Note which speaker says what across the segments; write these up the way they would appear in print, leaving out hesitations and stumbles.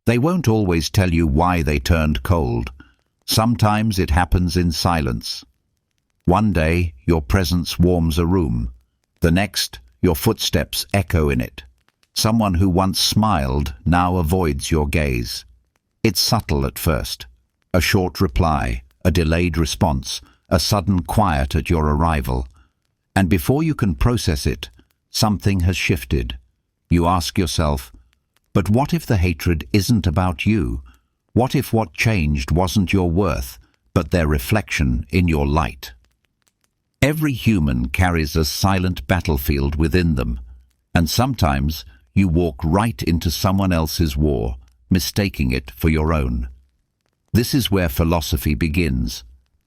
Speaker 1: They won't always tell you why they turned cold. Sometimes it happens in silence. One day, your presence warms a room. The next, your footsteps echo in it. Someone who once smiled now avoids your gaze. It's subtle at first. A short reply, a delayed response, a sudden quiet at your arrival. And before you can process it, something has shifted. You ask yourself, but what if the hatred isn't about you? What if what changed wasn't your worth, but their reflection in your light? Every human carries a silent battlefield within them, and sometimes you walk right into someone else's war, mistaking it for your own. This is where philosophy begins,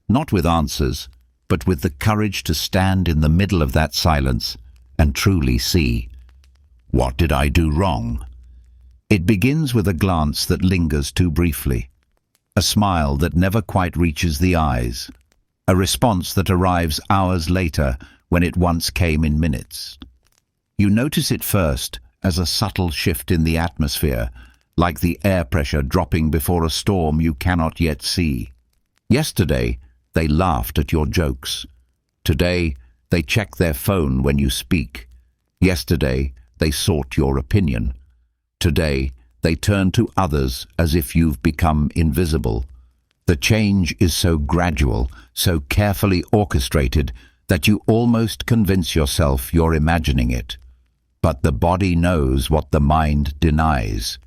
Speaker 1: not with answers, but with the courage to stand in the middle of that silence and truly see, what did I do wrong? It begins with a glance that lingers too briefly, a smile that never quite reaches the eyes, a response that arrives hours later when it once came in minutes. You notice it first as a subtle shift in the atmosphere, like the air pressure dropping before a storm you cannot yet see. Yesterday, they laughed at your jokes. Today, they check their phone when you speak. Yesterday, they sought your opinion. Today, they turn to others as if you've become invisible. The change is so gradual, so carefully orchestrated, that you almost convince yourself you're imagining it. But the body knows what the mind denies.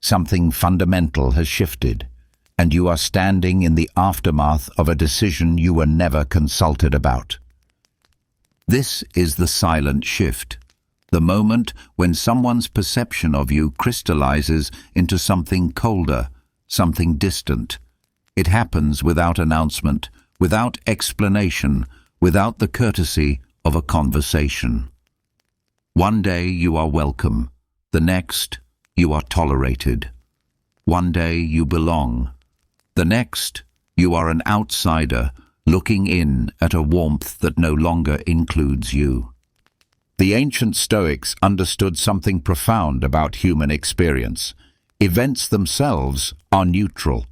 Speaker 1: Something fundamental has shifted, and you are standing in the aftermath of a decision you were never consulted about. This is the silent shift, the moment when someone's perception of you crystallizes into something colder, something distant. It happens without announcement, without explanation, without the courtesy of a conversation. One day you are welcome, the next you are tolerated. One day you belong, the next you are an outsider looking in at a warmth that no longer includes you. The ancient Stoics understood something profound about human experience. Events themselves are neutral.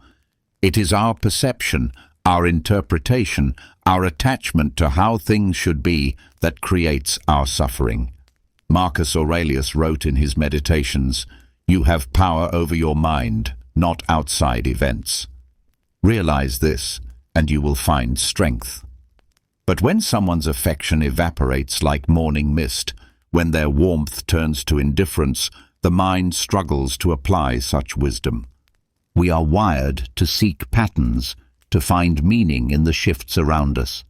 Speaker 1: It is our perception, our interpretation, our attachment to how things should be that creates our suffering. Marcus Aurelius wrote in his Meditations, "You have power over your mind, not outside events." Realize this, and you will find strength. But when someone's affection evaporates like morning mist, when their warmth turns to indifference, the mind struggles to apply such wisdom. We are wired to seek patterns, to find meaning in the shifts around us.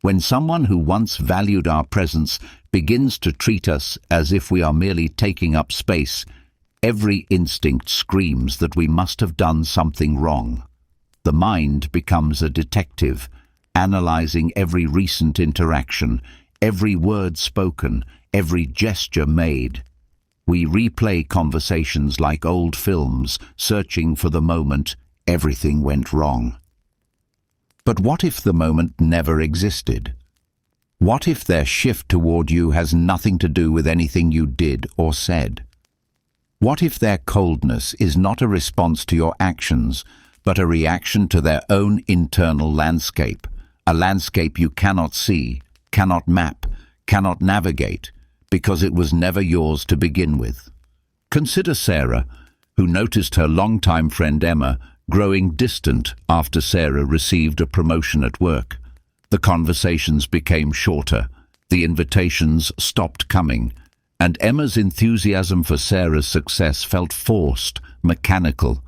Speaker 1: When someone who once valued our presence begins to treat us as if we are merely taking up space, every instinct screams that we must have done something wrong. The mind becomes a detective, analyzing every recent interaction, every word spoken, every gesture made. We replay conversations like old films, searching for the moment everything went wrong. But what if the moment never existed? What if their shift toward you has nothing to do with anything you did or said? What if their coldness is not a response to your actions, but a reaction to their own internal landscape, a landscape you cannot see, cannot map, cannot navigate, because it was never yours to begin with? Consider Sarah, who noticed her longtime friend Emma growing distant after Sarah received a promotion at work. The conversations became shorter, the invitations stopped coming, and Emma's enthusiasm for Sarah's success felt forced, mechanical.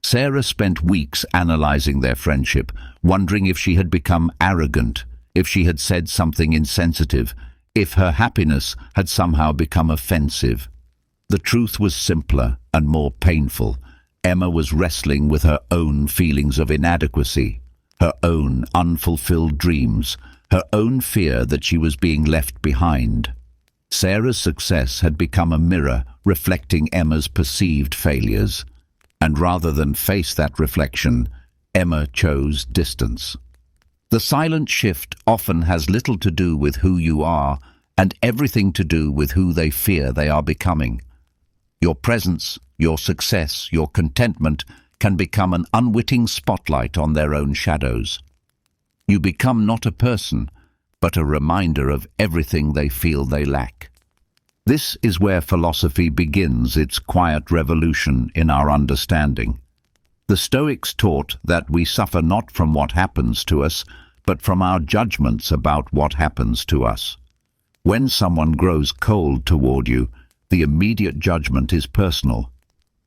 Speaker 1: Sarah spent weeks analyzing their friendship, wondering if she had become arrogant, if she had said something insensitive, if her happiness had somehow become offensive. The truth was simpler and more painful. Emma was wrestling with her own feelings of inadequacy, her own unfulfilled dreams, her own fear that she was being left behind. Sarah's success had become a mirror reflecting Emma's perceived failures, and rather than face that reflection, Emma chose distance. The silent shift often has little to do with who you are and everything to do with who they fear they are becoming. Your presence, your success, your contentment can become an unwitting spotlight on their own shadows. You become not a person, but a reminder of everything they feel they lack. This is where philosophy begins its quiet revolution in our understanding. The Stoics taught that we suffer not from what happens to us, but from our judgments about what happens to us. When someone grows cold toward you, the immediate judgment is personal.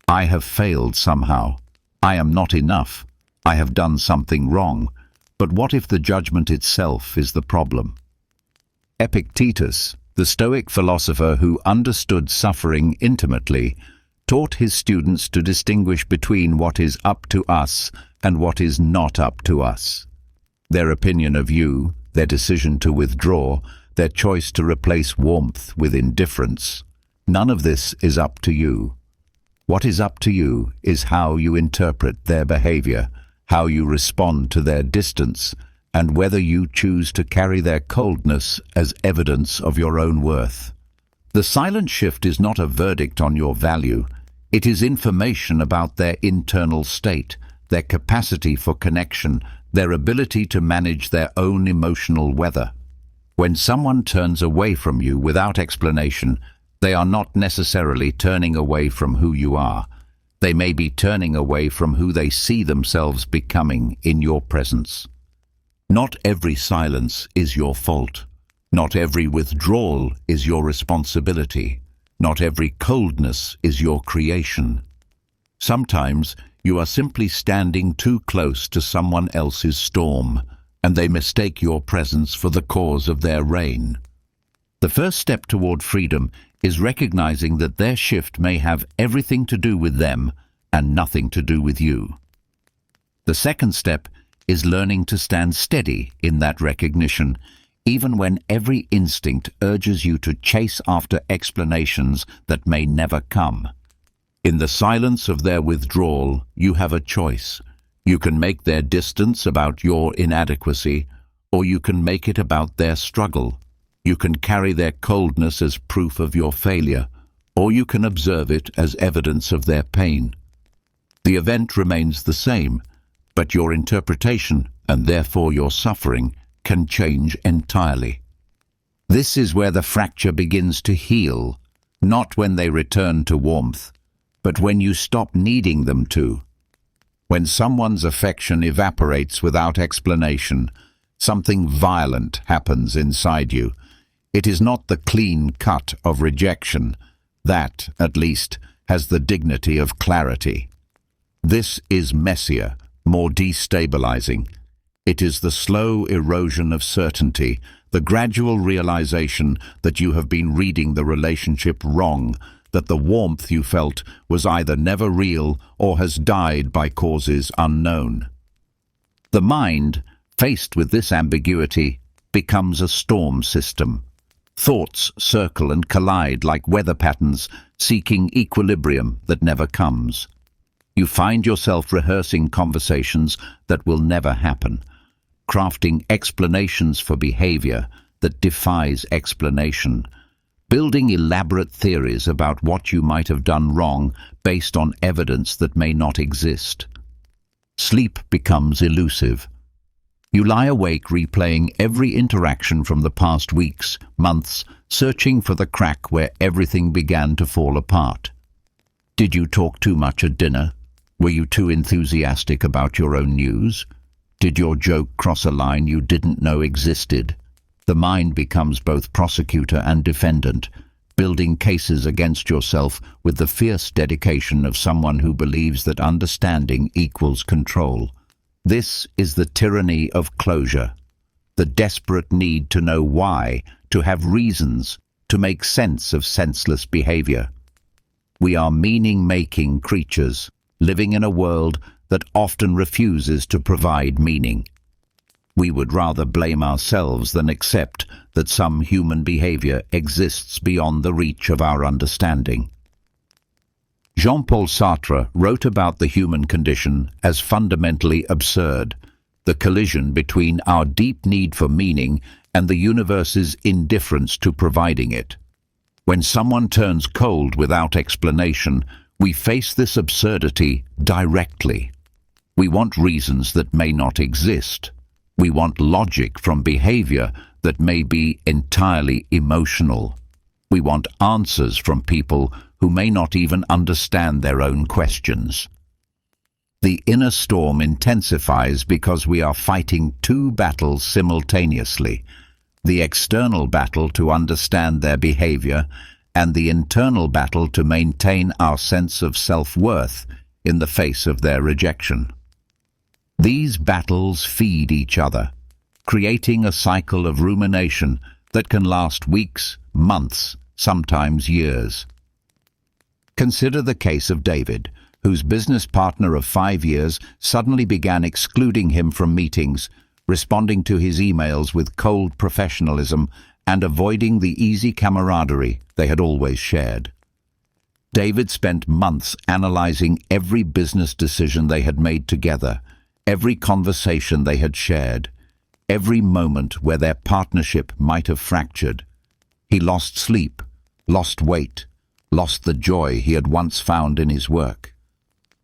Speaker 1: I have failed somehow. I am not enough. I have done something wrong. But what if the judgment itself is the problem? Epictetus, the Stoic philosopher who understood suffering intimately, taught his students to distinguish between what is up to us and what is not up to us. Their opinion of you, their decision to withdraw, their choice to replace warmth with indifference, none of this is up to you. What is up to you is how you interpret their behavior, how you respond to their distance, and whether you choose to carry their coldness as evidence of your own worth. The silent shift is not a verdict on your value. It is information about their internal state, their capacity for connection, their ability to manage their own emotional weather. When someone turns away from you without explanation, they are not necessarily turning away from who you are. They may be turning away from who they see themselves becoming in your presence. Not every silence is your fault. Not every withdrawal is your responsibility. Not every coldness is your creation. Sometimes you are simply standing too close to someone else's storm, and they mistake your presence for the cause of their rain. The first step toward freedom is recognizing that their shift may have everything to do with them and nothing to do with you. The second step is learning to stand steady in that recognition, even when every instinct urges you to chase after explanations that may never come. In the silence of their withdrawal, you have a choice. You can make their distance about your inadequacy, or you can make it about their struggle. You can carry their coldness as proof of your failure, or you can observe it as evidence of their pain. The event remains the same, but your interpretation, and therefore your suffering, can change entirely. This is where the fracture begins to heal, not when they return to warmth, but when you stop needing them to. When someone's affection evaporates without explanation, something violent happens inside you. It is not the clean cut of rejection. That, at least, has the dignity of clarity. This is messier, more destabilizing. It is the slow erosion of certainty, the gradual realization that you have been reading the relationship wrong, that the warmth you felt was either never real or has died by causes unknown. The mind, faced with this ambiguity, becomes a storm system. Thoughts circle and collide like weather patterns, seeking equilibrium that never comes. You find yourself rehearsing conversations that will never happen, crafting explanations for behavior that defies explanation, building elaborate theories about what you might have done wrong based on evidence that may not exist. Sleep becomes elusive. You lie awake replaying every interaction from the past weeks, months, searching for the crack where everything began to fall apart. Did you talk too much at dinner? Were you too enthusiastic about your own news? Did your joke cross a line you didn't know existed? The mind becomes both prosecutor and defendant, building cases against yourself with the fierce dedication of someone who believes that understanding equals control. This is the tyranny of closure, the desperate need to know why, to have reasons, to make sense of senseless behavior. We are meaning-making creatures, living in a world that often refuses to provide meaning. We would rather blame ourselves than accept that some human behavior exists beyond the reach of our understanding. Jean-Paul Sartre wrote about the human condition as fundamentally absurd, the collision between our deep need for meaning and the universe's indifference to providing it. When someone turns cold without explanation, we face this absurdity directly. We want reasons that may not exist. We want logic from behavior that may be entirely emotional. We want answers from people who may not even understand their own questions. The inner storm intensifies because we are fighting two battles simultaneously: the external battle to understand their behavior and the internal battle to maintain our sense of self-worth in the face of their rejection. These battles feed each other, creating a cycle of rumination that can last weeks, months, sometimes years. Consider the case of David, whose business partner of 5 years suddenly began excluding him from meetings, responding to his emails with cold professionalism and avoiding the easy camaraderie they had always shared. David spent months analyzing every business decision they had made together, every conversation they had shared, every moment where their partnership might have fractured. He lost sleep, lost weight, lost the joy he had once found in his work.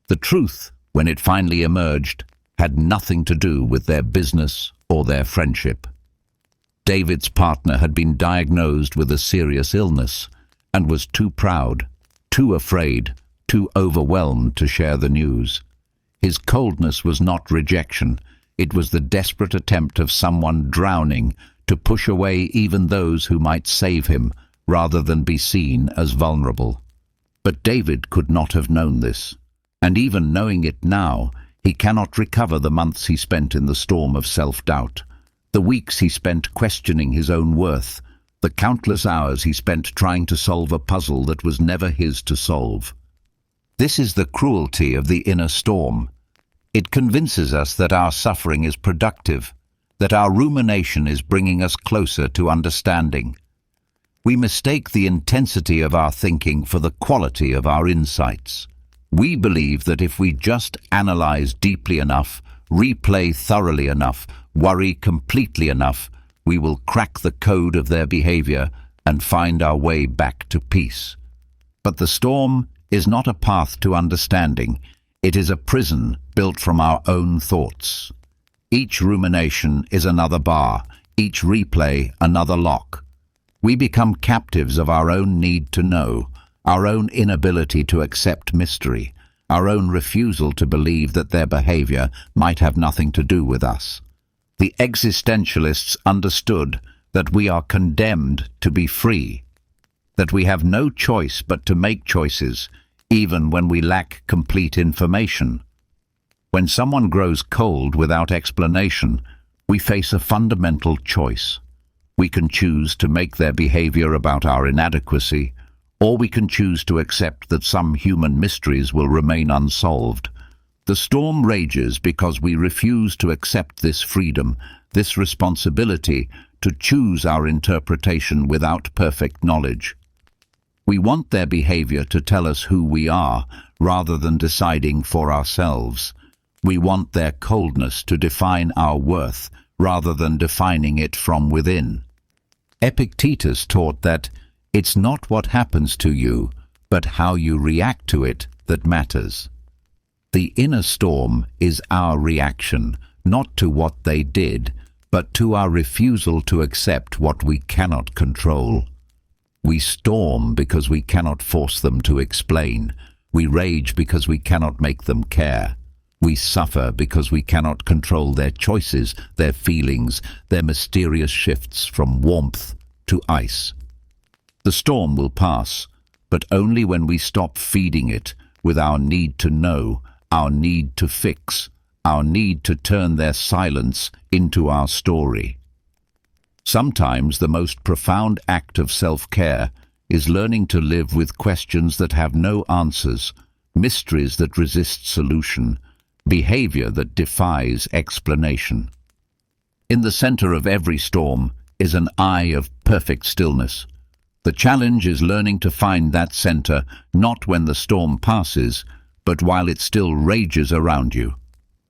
Speaker 1: The truth, when it finally emerged, had nothing to do with their business or their friendship. David's partner had been diagnosed with a serious illness and was too proud, too afraid, too overwhelmed to share the news. His coldness was not rejection. It was the desperate attempt of someone drowning to push away even those who might save him, rather than be seen as vulnerable. But David could not have known this, and even knowing it now, he cannot recover the months he spent in the storm of self-doubt, the weeks he spent questioning his own worth, the countless hours he spent trying to solve a puzzle that was never his to solve. This is the cruelty of the inner storm. It convinces us that our suffering is productive, that our rumination is bringing us closer to understanding. We mistake the intensity of our thinking for the quality of our insights. We believe that if we just analyze deeply enough, replay thoroughly enough, worry completely enough, we will crack the code of their behavior and find our way back to peace. But the storm is not a path to understanding. It is a prison built from our own thoughts. Each rumination is another bar, each replay another lock. We become captives of our own need to know, our own inability to accept mystery, our own refusal to believe that their behavior might have nothing to do with us. The existentialists understood that we are condemned to be free, that we have no choice but to make choices, even when we lack complete information. When someone grows cold without explanation, we face a fundamental choice. We can choose to make their behavior about our inadequacy, or we can choose to accept that some human mysteries will remain unsolved. The storm rages because we refuse to accept this freedom, this responsibility to choose our interpretation without perfect knowledge. We want their behavior to tell us who we are, rather than deciding for ourselves. We want their coldness to define our worth, rather than defining it from within. Epictetus taught that it's not what happens to you, but how you react to it that matters. The inner storm is our reaction, not to what they did, but to our refusal to accept what we cannot control. We storm because we cannot force them to explain. We rage because we cannot make them care. We suffer because we cannot control their choices, their feelings, their mysterious shifts from warmth to ice. The storm will pass, but only when we stop feeding it with our need to know, our need to fix, our need to turn their silence into our story. Sometimes the most profound act of self-care is learning to live with questions that have no answers, mysteries that resist solution, behavior that defies explanation. In the center of every storm is an eye of perfect stillness. The challenge is learning to find that center not when the storm passes, but while it still rages around you.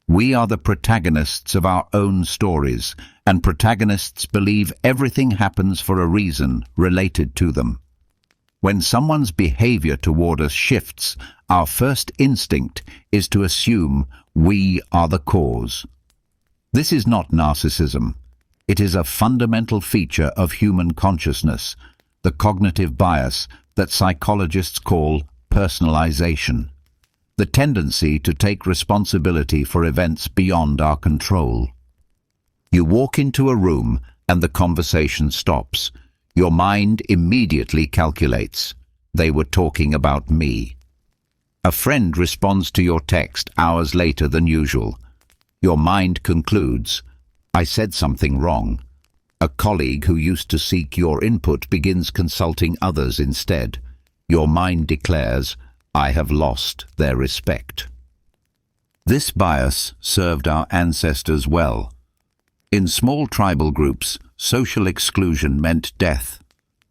Speaker 1: We are the protagonists of our own stories, and protagonists believe everything happens for a reason related to them. When someone's behavior toward us shifts, our first instinct is to assume we are the cause. This is not narcissism. It is a fundamental feature of human consciousness, the cognitive bias that psychologists call personalization, the tendency to take responsibility for events beyond our control. You walk into a room and the conversation stops. Your mind immediately calculates, they were talking about me. A friend responds to your text hours later than usual. Your mind concludes, I said something wrong. A colleague who used to seek your input begins consulting others instead. Your mind declares, I have lost their respect. This bias served our ancestors well. In small tribal groups, social exclusion meant death.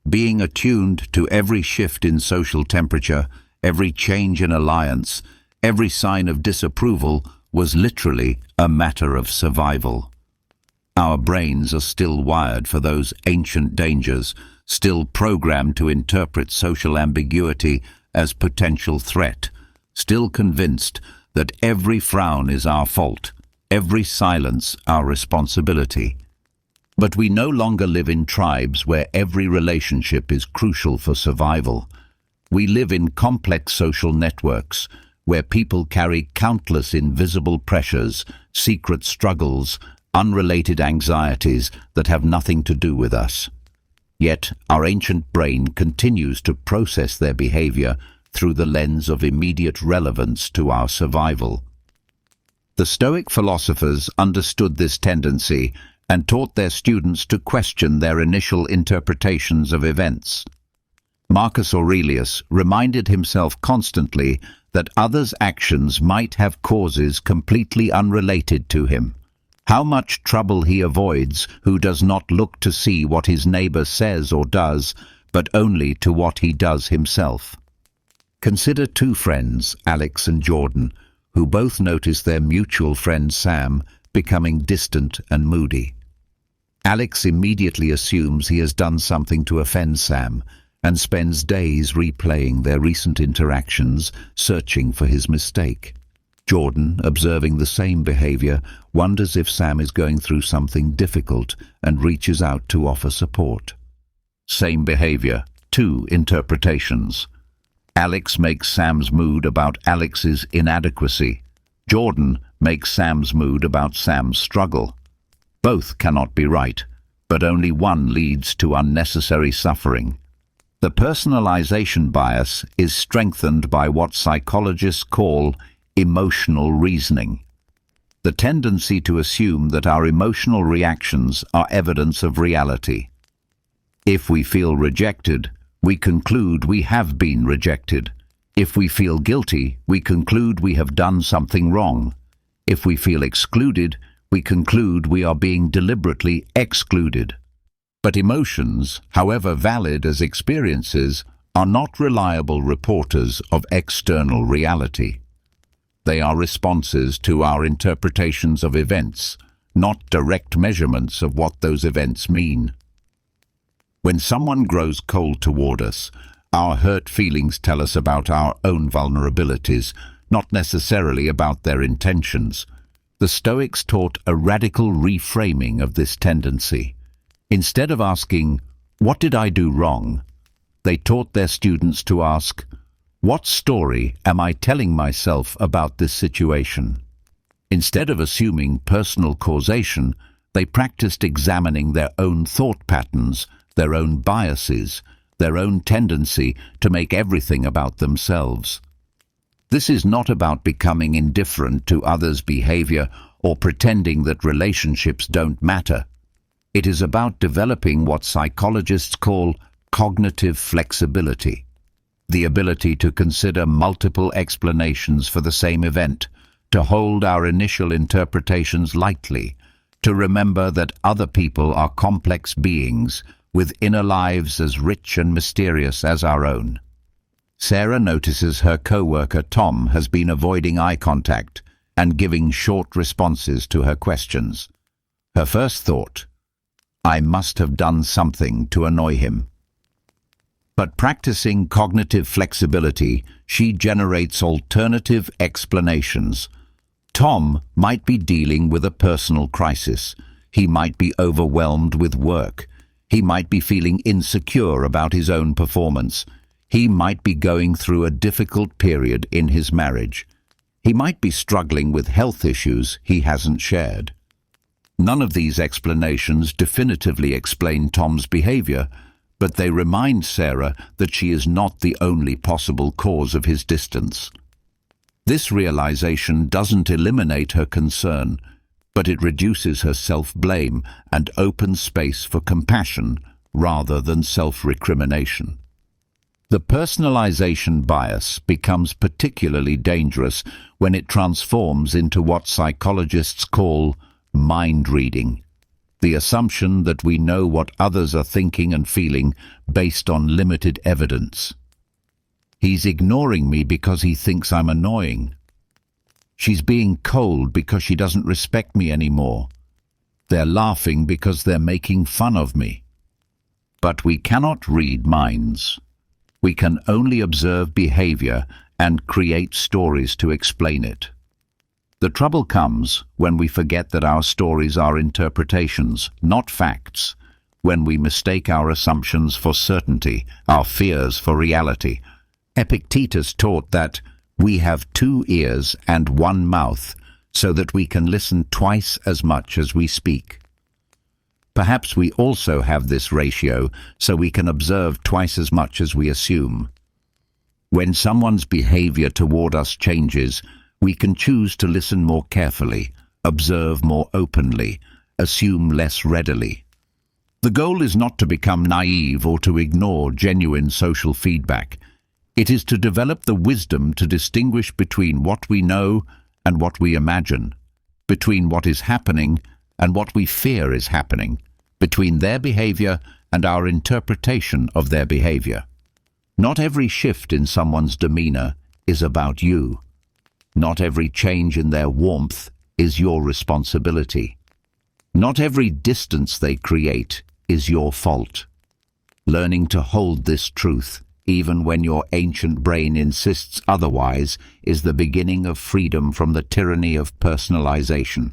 Speaker 1: Being attuned to every shift in social temperature, every change in alliance, every sign of disapproval was literally a matter of survival. Our brains are still wired for those ancient dangers, still programmed to interpret social ambiguity as potential threat, still convinced that every frown is our fault, every silence our responsibility. But we no longer live in tribes where every relationship is crucial for survival. We live in complex social networks where people carry countless invisible pressures, secret struggles, unrelated anxieties that have nothing to do with us. Yet our ancient brain continues to process their behavior through the lens of immediate relevance to our survival. The Stoic philosophers understood this tendency and taught their students to question their initial interpretations of events. Marcus Aurelius reminded himself constantly that others' actions might have causes completely unrelated to him. How much trouble he avoids who does not look to see what his neighbor says or does, but only to what he does himself. Consider two friends, Alex and Jordan, who both notice their mutual friend Sam becoming distant and moody. Alex immediately assumes he has done something to offend Sam and spends days replaying their recent interactions, searching for his mistake. Jordan, observing the same behavior, wonders if Sam is going through something difficult and reaches out to offer support. Same behavior, two interpretations. Alex makes Sam's mood about Alex's inadequacy. Jordan makes Sam's mood about Sam's struggle. Both cannot be right, but only one leads to unnecessary suffering. The personalization bias is strengthened by what psychologists call emotional reasoning. The tendency to assume that our emotional reactions are evidence of reality. If we feel rejected, we conclude we have been rejected. If we feel guilty, we conclude we have done something wrong. If we feel excluded, we conclude we are being deliberately excluded. But emotions, however valid as experiences, are not reliable reporters of external reality. They are responses to our interpretations of events, not direct measurements of what those events mean. When someone grows cold toward us, our hurt feelings tell us about our own vulnerabilities, not necessarily about their intentions. The Stoics taught a radical reframing of this tendency. Instead of asking, "What did I do wrong?" they taught their students to ask, "What story am I telling myself about this situation?" Instead of assuming personal causation, they practiced examining their own thought patterns, their own biases, their own tendency to make everything about themselves. This is not about becoming indifferent to others' behavior or pretending that relationships don't matter. It is about developing what psychologists call cognitive flexibility, the ability to consider multiple explanations for the same event, to hold our initial interpretations lightly, to remember that other people are complex beings with inner lives as rich and mysterious as our own. Sarah notices her co-worker Tom has been avoiding eye contact and giving short responses to her questions. Her first thought, "I must have done something to annoy him." But practicing cognitive flexibility, she generates alternative explanations. Tom might be dealing with a personal crisis. He might be overwhelmed with work. He might be feeling insecure about his own performance. He might be going through a difficult period in his marriage. He might be struggling with health issues he hasn't shared. None of these explanations definitively explain Tom's behavior, but they remind Sarah that she is not the only possible cause of his distance. This realization doesn't eliminate her concern, but it reduces her self-blame and opens space for compassion rather than self-recrimination. The personalization bias becomes particularly dangerous when it transforms into what psychologists call mind reading, the assumption that we know what others are thinking and feeling based on limited evidence. He's ignoring me because he thinks I'm annoying. She's being cold because she doesn't respect me anymore. They're laughing because they're making fun of me. But we cannot read minds. We can only observe behavior and create stories to explain it. The trouble comes when we forget that our stories are interpretations, not facts, when we mistake our assumptions for certainty, our fears for reality. Epictetus taught that we have 2 ears and 1 mouth, so that we can listen twice as much as we speak. Perhaps we also have this ratio so we can observe twice as much as we assume. When someone's behavior toward us changes, we can choose to listen more carefully, observe more openly, assume less readily. The goal is not to become naive or to ignore genuine social feedback. It is to develop the wisdom to distinguish between what we know and what we imagine, between what is happening and what we fear is happening, between their behavior and our interpretation of their behavior. Not every shift in someone's demeanor is about you. Not every change in their warmth is your responsibility. Not every distance they create is your fault. Learning to hold this truth, even when your ancient brain insists otherwise, is the beginning of freedom from the tyranny of personalization.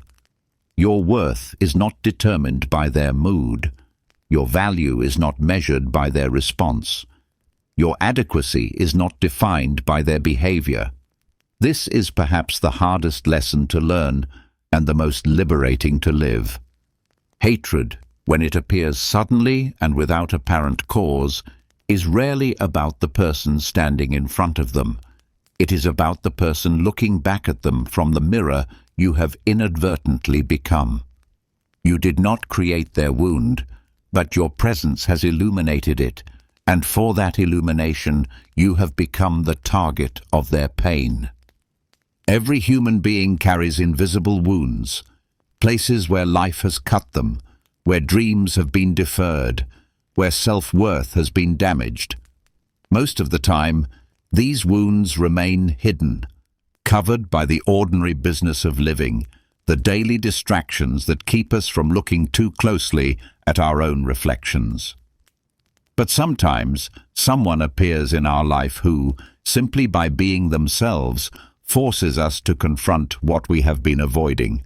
Speaker 1: Your worth is not determined by their mood. Your value is not measured by their response. Your adequacy is not defined by their behavior. This is perhaps the hardest lesson to learn and the most liberating to live. Hatred, when it appears suddenly and without apparent cause, is rarely about the person standing in front of them. It is about the person looking back at them from the mirror you have inadvertently become. You did not create their wound, but your presence has illuminated it, and for that illumination you have become the target of their pain. Every human being carries invisible wounds, places where life has cut them, where dreams have been deferred, where self-worth has been damaged. Most of the time, these wounds remain hidden, covered by the ordinary business of living, the daily distractions that keep us from looking too closely at our own reflections. But sometimes, someone appears in our life who, simply by being themselves, forces us to confront what we have been avoiding.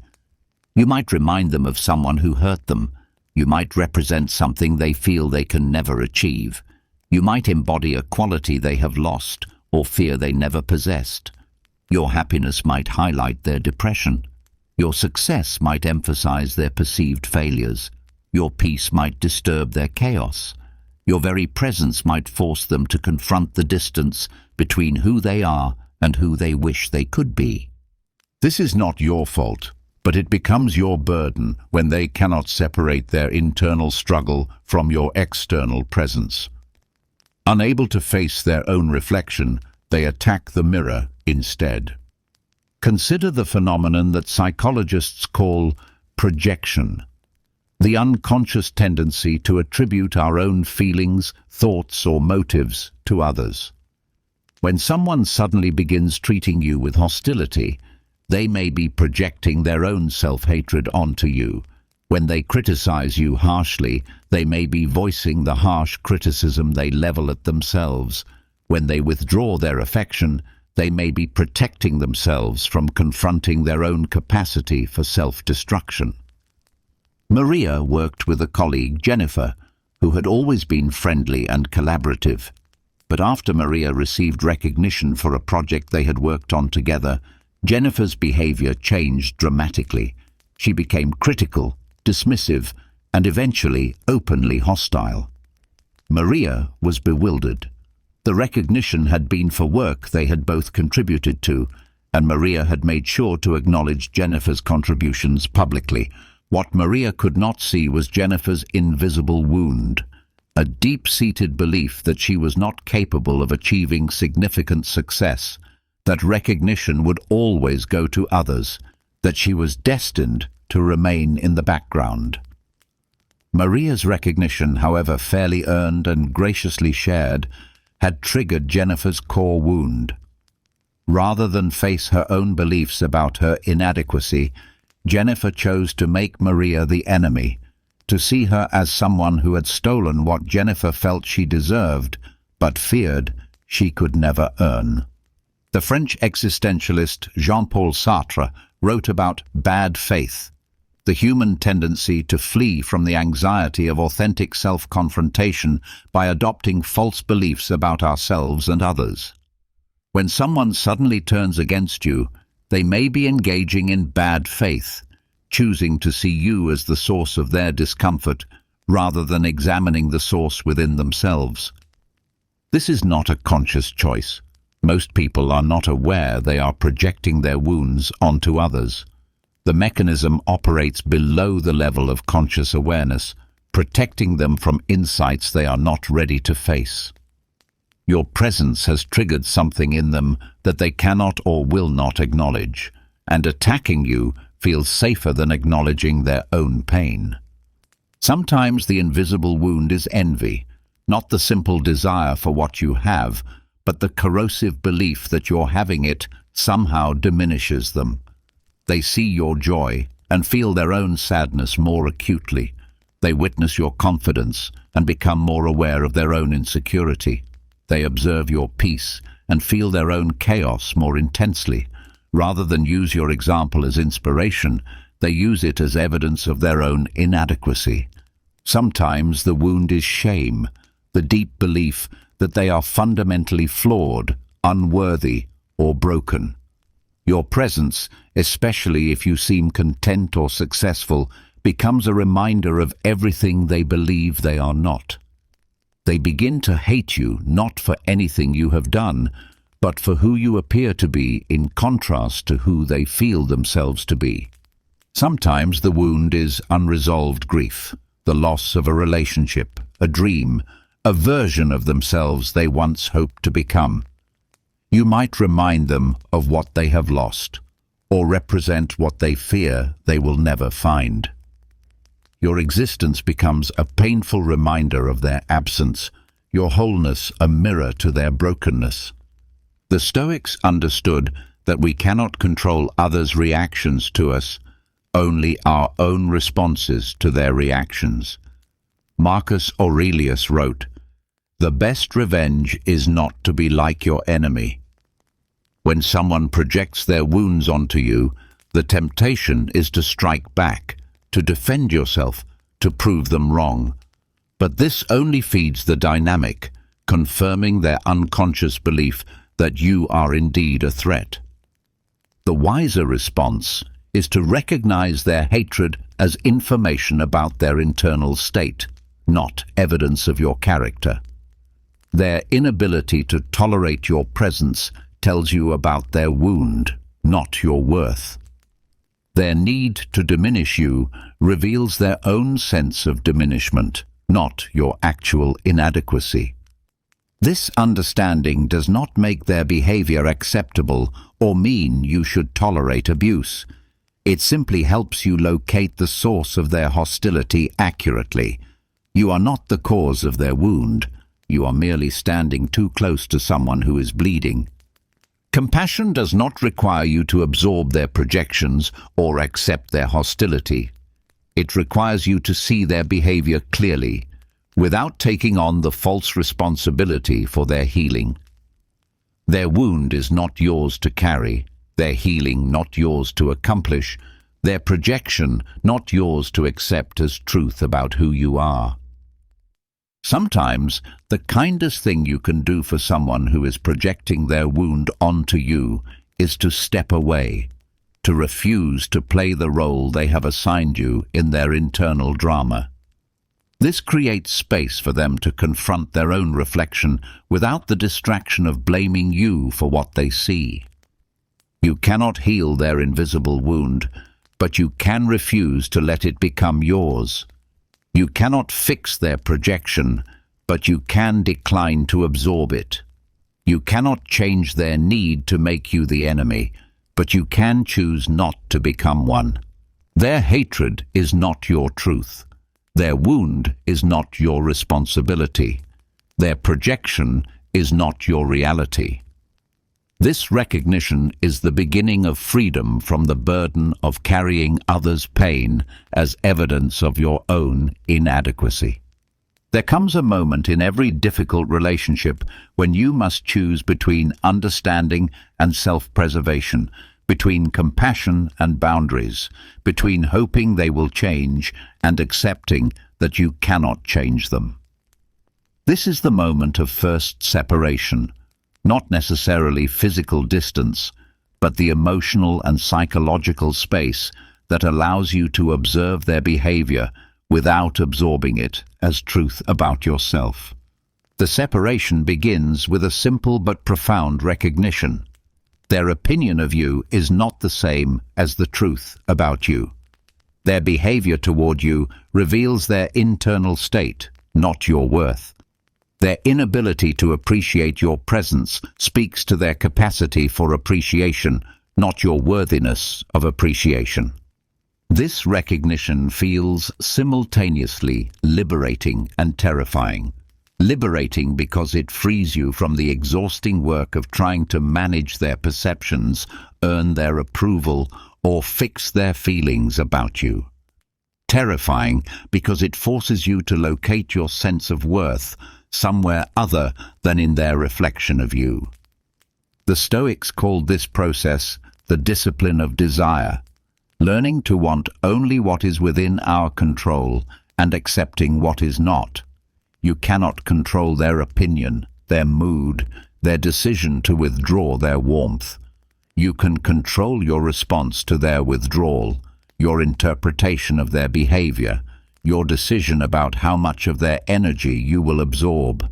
Speaker 1: You might remind them of someone who hurt them. You might represent something they feel they can never achieve. You might embody a quality they have lost or fear they never possessed. Your happiness might highlight their depression. Your success might emphasize their perceived failures. Your peace might disturb their chaos. Your very presence might force them to confront the distance between who they are and who they wish they could be. This is not your fault, but it becomes your burden when they cannot separate their internal struggle from your external presence. Unable to face their own reflection, they attack the mirror instead. Consider the phenomenon that psychologists call projection, the unconscious tendency to attribute our own feelings, thoughts, or motives to others. When someone suddenly begins treating you with hostility, they may be projecting their own self-hatred onto you. When they criticize you harshly, they may be voicing the harsh criticism they level at themselves. When they withdraw their affection, they may be protecting themselves from confronting their own capacity for self-destruction. Maria worked with a colleague, Jennifer, who had always been friendly and collaborative. But after Maria received recognition for a project they had worked on together, Jennifer's behavior changed dramatically. She became critical, dismissive, and eventually openly hostile. Maria was bewildered. The recognition had been for work they had both contributed to, and Maria had made sure to acknowledge Jennifer's contributions publicly. What Maria could not see was Jennifer's invisible wound, a deep-seated belief that she was not capable of achieving significant success, that recognition would always go to others, that she was destined to remain in the background. Maria's recognition, however fairly earned and graciously shared, had triggered Jennifer's core wound. Rather than face her own beliefs about her inadequacy, Jennifer chose to make Maria the enemy, to see her as someone who had stolen what Jennifer felt she deserved, but feared she could never earn. The French existentialist Jean-Paul Sartre wrote about bad faith, the human tendency to flee from the anxiety of authentic self-confrontation by adopting false beliefs about ourselves and others. When someone suddenly turns against you, they may be engaging in bad faith, choosing to see you as the source of their discomfort rather than examining the source within themselves. This is not a conscious choice. Most people are not aware they are projecting their wounds onto others. The mechanism operates below the level of conscious awareness, protecting them from insights they are not ready to face. Your presence has triggered something in them that they cannot or will not acknowledge, and attacking you feels safer than acknowledging their own pain. Sometimes the invisible wound is envy, not the simple desire for what you have, but the corrosive belief that your having it somehow diminishes them. They see your joy and feel their own sadness more acutely. They witness your confidence and become more aware of their own insecurity. They observe your peace and feel their own chaos more intensely. Rather than use your example as inspiration, they use it as evidence of their own inadequacy. Sometimes the wound is shame, the deep belief that they are fundamentally flawed, unworthy, or broken. Your presence, especially if you seem content or successful, becomes a reminder of everything they believe they are not. They begin to hate you not for anything you have done, but for who you appear to be in contrast to who they feel themselves to be. Sometimes the wound is unresolved grief, the loss of a relationship, a dream, a version of themselves they once hoped to become. You might remind them of what they have lost, or represent what they fear they will never find. Your existence becomes a painful reminder of their absence, your wholeness a mirror to their brokenness. The Stoics understood that we cannot control others' reactions to us, only our own responses to their reactions. Marcus Aurelius wrote, "The best revenge is not to be like your enemy." When someone projects their wounds onto you, the temptation is to strike back, to defend yourself, to prove them wrong. But this only feeds the dynamic, confirming their unconscious belief that you are indeed a threat. The wiser response is to recognize their hatred as information about their internal state, not evidence of your character. Their inability to tolerate your presence tells you about their wound, not your worth. Their need to diminish you reveals their own sense of diminishment, not your actual inadequacy. This understanding does not make their behavior acceptable or mean you should tolerate abuse. It simply helps you locate the source of their hostility accurately. You are not the cause of their wound. You are merely standing too close to someone who is bleeding. Compassion does not require you to absorb their projections or accept their hostility. It requires you to see their behavior clearly, without taking on the false responsibility for their healing. Their wound is not yours to carry, their healing not yours to accomplish, their projection not yours to accept as truth about who you are. Sometimes, the kindest thing you can do for someone who is projecting their wound onto you is to step away, to refuse to play the role they have assigned you in their internal drama. This creates space for them to confront their own reflection without the distraction of blaming you for what they see. You cannot heal their invisible wound, but you can refuse to let it become yours. You cannot fix their projection, but you can decline to absorb it. You cannot change their need to make you the enemy, but you can choose not to become one. Their hatred is not your truth. Their wound is not your responsibility. Their projection is not your reality. This recognition is the beginning of freedom from the burden of carrying others' pain as evidence of your own inadequacy. There comes a moment in every difficult relationship when you must choose between understanding and self-preservation, between compassion and boundaries, between hoping they will change and accepting that you cannot change them. This is the moment of first separation, not necessarily physical distance, but the emotional and psychological space that allows you to observe their behavior without absorbing it as truth about yourself. The separation begins with a simple but profound recognition. Their opinion of you is not the same as the truth about you. Their behavior toward you reveals their internal state, not your worth. Their inability to appreciate your presence speaks to their capacity for appreciation, not your worthiness of appreciation. This recognition feels simultaneously liberating and terrifying. Liberating because it frees you from the exhausting work of trying to manage their perceptions, earn their approval, or fix their feelings about you. Terrifying because it forces you to locate your sense of worth somewhere other than in their reflection of you. The Stoics called this process the discipline of desire, learning to want only what is within our control and accepting what is not. You cannot control their opinion, their mood, their decision to withdraw their warmth. You can control your response to their withdrawal, your interpretation of their behavior, your decision about how much of their energy you will absorb.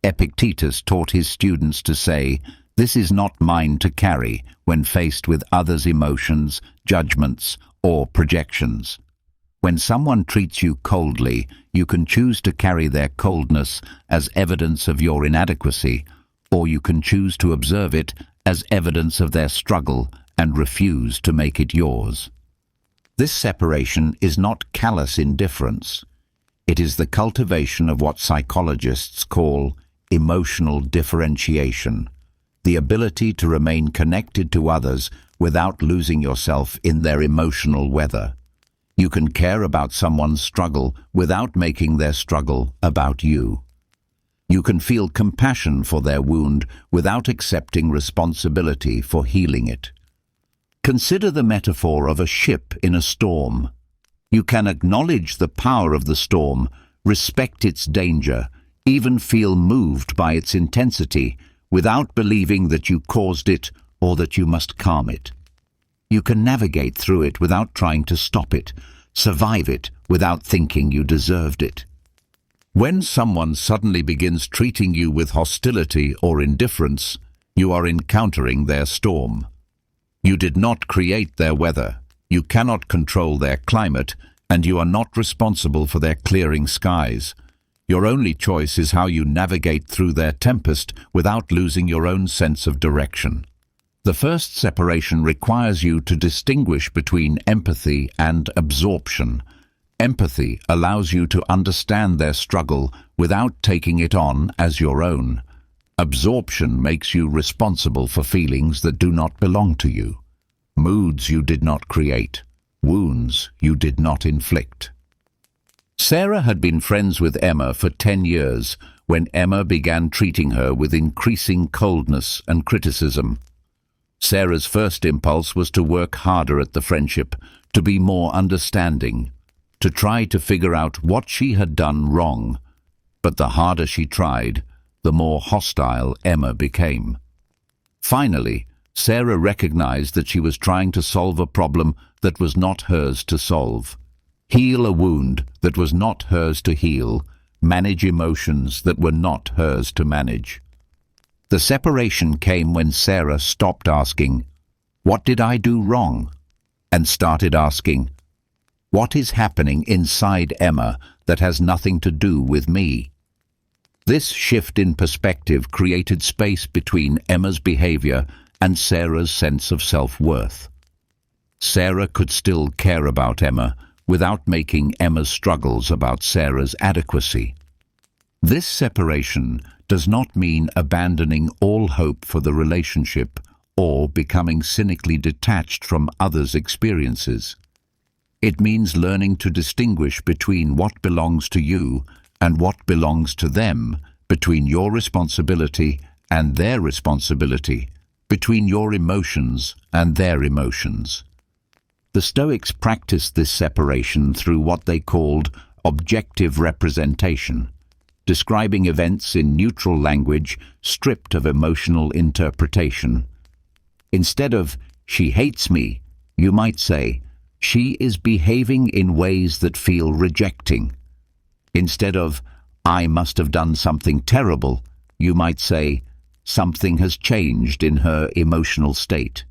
Speaker 1: Epictetus taught his students to say, "This is not mine to carry," when faced with others' emotions, judgments, or projections. When someone treats you coldly, you can choose to carry their coldness as evidence of your inadequacy, or you can choose to observe it as evidence of their struggle and refuse to make it yours. This separation is not callous indifference. It is the cultivation of what psychologists call emotional differentiation, the ability to remain connected to others without losing yourself in their emotional weather. You can care about someone's struggle without making their struggle about you. You can feel compassion for their wound without accepting responsibility for healing it. Consider the metaphor of a ship in a storm. You can acknowledge the power of the storm, respect its danger, even feel moved by its intensity, without believing that you caused it or that you must calm it. You can navigate through it without trying to stop it, survive it without thinking you deserved it. When someone suddenly begins treating you with hostility or indifference, you are encountering their storm. You did not create their weather, you cannot control their climate, and you are not responsible for their clearing skies. Your only choice is how you navigate through their tempest without losing your own sense of direction. The first separation requires you to distinguish between empathy and absorption. Empathy allows you to understand their struggle without taking it on as your own. Absorption makes you responsible for feelings that do not belong to you, moods you did not create, wounds you did not inflict. Sarah had been friends with Emma for 10 years when Emma began treating her with increasing coldness and criticism. Sarah's first impulse was to work harder at the friendship, to be more understanding, to try to figure out what she had done wrong. But the harder she tried, the more hostile Emma became. Finally, Sarah recognized that she was trying to solve a problem that was not hers to solve, heal a wound that was not hers to heal, manage emotions that were not hers to manage. The separation came when Sarah stopped asking, "What did I do wrong?" and started asking, "What is happening inside Emma that has nothing to do with me?" This shift in perspective created space between Emma's behavior and Sarah's sense of self-worth. Sarah could still care about Emma without making Emma's struggles about Sarah's adequacy. This separation does not mean abandoning all hope for the relationship or becoming cynically detached from others' experiences. It means learning to distinguish between what belongs to you and what belongs to them, between your responsibility and their responsibility, between your emotions and their emotions. The Stoics practiced this separation through what they called objective representation, describing events in neutral language stripped of emotional interpretation. Instead of, "She hates me," you might say, "She is behaving in ways that feel rejecting." Instead of, "I must have done something terrible," you might say, "Something has changed in her emotional state."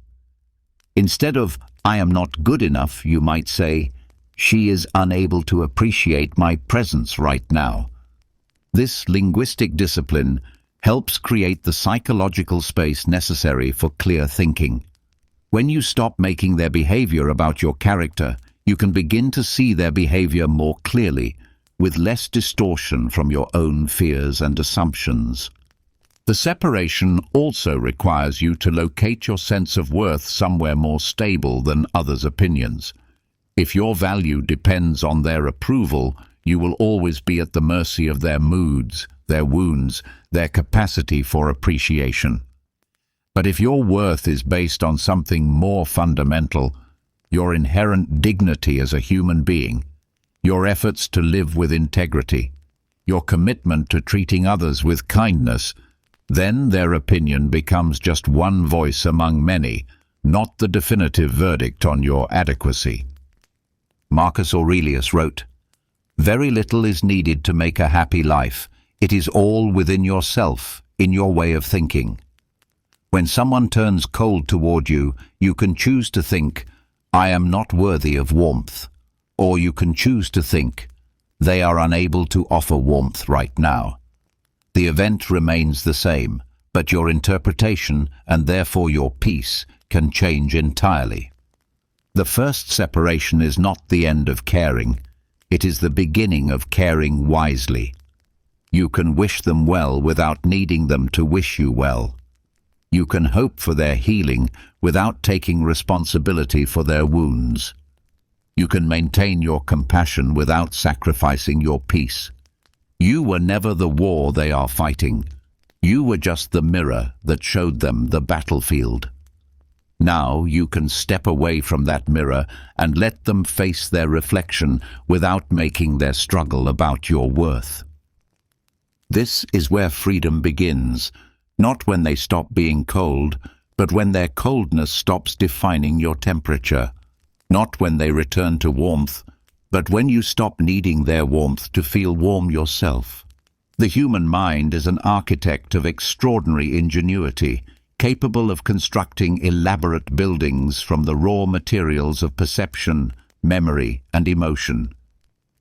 Speaker 1: Instead of, "I am not good enough," you might say, "She is unable to appreciate my presence right now." This linguistic discipline helps create the psychological space necessary for clear thinking. When you stop making their behavior about your character, you can begin to see their behavior more clearly, with less distortion from your own fears and assumptions. The separation also requires you to locate your sense of worth somewhere more stable than others' opinions. If your value depends on their approval, you will always be at the mercy of their moods, their wounds, their capacity for appreciation. But if your worth is based on something more fundamental, your inherent dignity as a human being, your efforts to live with integrity, your commitment to treating others with kindness, then their opinion becomes just one voice among many, not the definitive verdict on your adequacy. Marcus Aurelius wrote, "Very little is needed to make a happy life. It is all within yourself, in your way of thinking." When someone turns cold toward you, you can choose to think, "I am not worthy of warmth." Or you can choose to think, "They are unable to offer warmth right now." The event remains the same, but your interpretation, and therefore your peace, can change entirely. The first separation is not the end of caring. It is the beginning of caring wisely. You can wish them well without needing them to wish you well. You can hope for their healing without taking responsibility for their wounds. You can maintain your compassion without sacrificing your peace. You were never the war they are fighting. You were just the mirror that showed them the battlefield. Now you can step away from that mirror and let them face their reflection without making their struggle about your worth. This is where freedom begins, not when they stop being cold, but when their coldness stops defining your temperature. Not when they return to warmth, but when you stop needing their warmth to feel warm yourself. The human mind is an architect of extraordinary ingenuity, capable of constructing elaborate buildings from the raw materials of perception, memory, and emotion.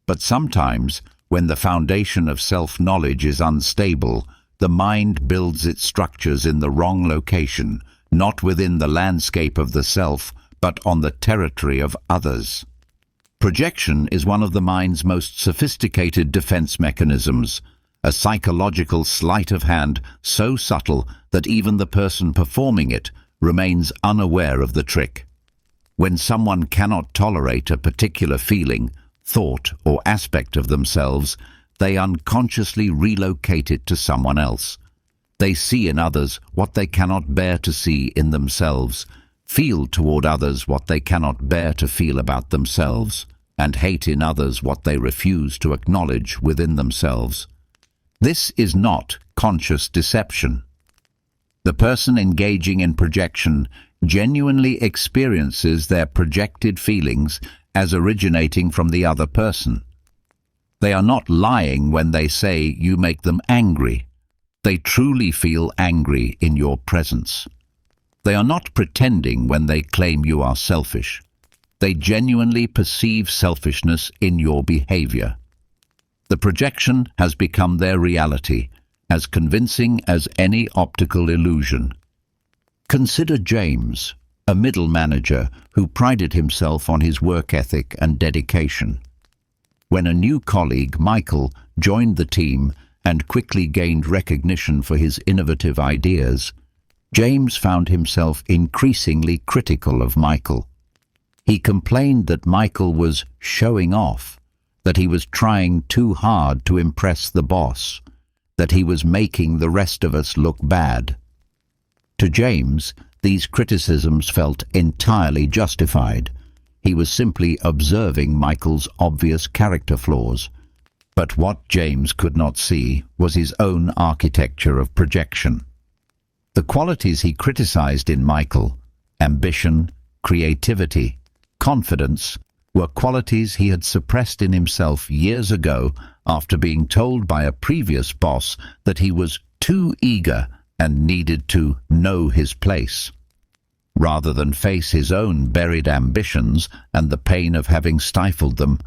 Speaker 1: But sometimes, when the foundation of self-knowledge is unstable, the mind builds its structures in the wrong location, not within the landscape of the self, but on the territory of others. Projection is one of the mind's most sophisticated defense mechanisms, a psychological sleight of hand so subtle that even the person performing it remains unaware of the trick. When someone cannot tolerate a particular feeling, thought, or aspect of themselves, they unconsciously relocate it to someone else. They see in others what they cannot bear to see in themselves, feel toward others what they cannot bear to feel about themselves, and hate in others what they refuse to acknowledge within themselves. This is not conscious deception. The person engaging in projection genuinely experiences their projected feelings as originating from the other person. They are not lying when they say you make them angry. They truly feel angry in your presence. They are not pretending when they claim you are selfish. They genuinely perceive selfishness in your behavior. The projection has become their reality, as convincing as any optical illusion. Consider James, a middle manager who prided himself on his work ethic and dedication. When a new colleague, Michael, joined the team and quickly gained recognition for his innovative ideas, James found himself increasingly critical of Michael. He complained that Michael was showing off, that he was trying too hard to impress the boss, that he was making the rest of us look bad. To James, these criticisms felt entirely justified. He was simply observing Michael's obvious character flaws. But what James could not see was his own architecture of projection. The qualities he criticized in Michael, ambition, creativity, confidence, were qualities he had suppressed in himself years ago after being told by a previous boss that he was too eager and needed to know his place. Rather than face his own buried ambitions and the pain of having stifled them,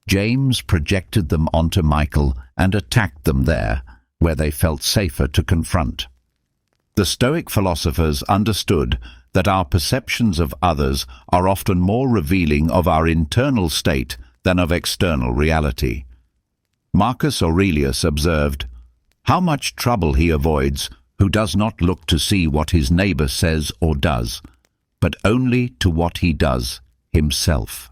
Speaker 1: James projected them onto Michael and attacked them there, where they felt safer to confront. The Stoic philosophers understood that our perceptions of others are often more revealing of our internal state than of external reality. Marcus Aurelius observed, "How much trouble he avoids who does not look to see what his neighbor says or does, but only to what he does himself."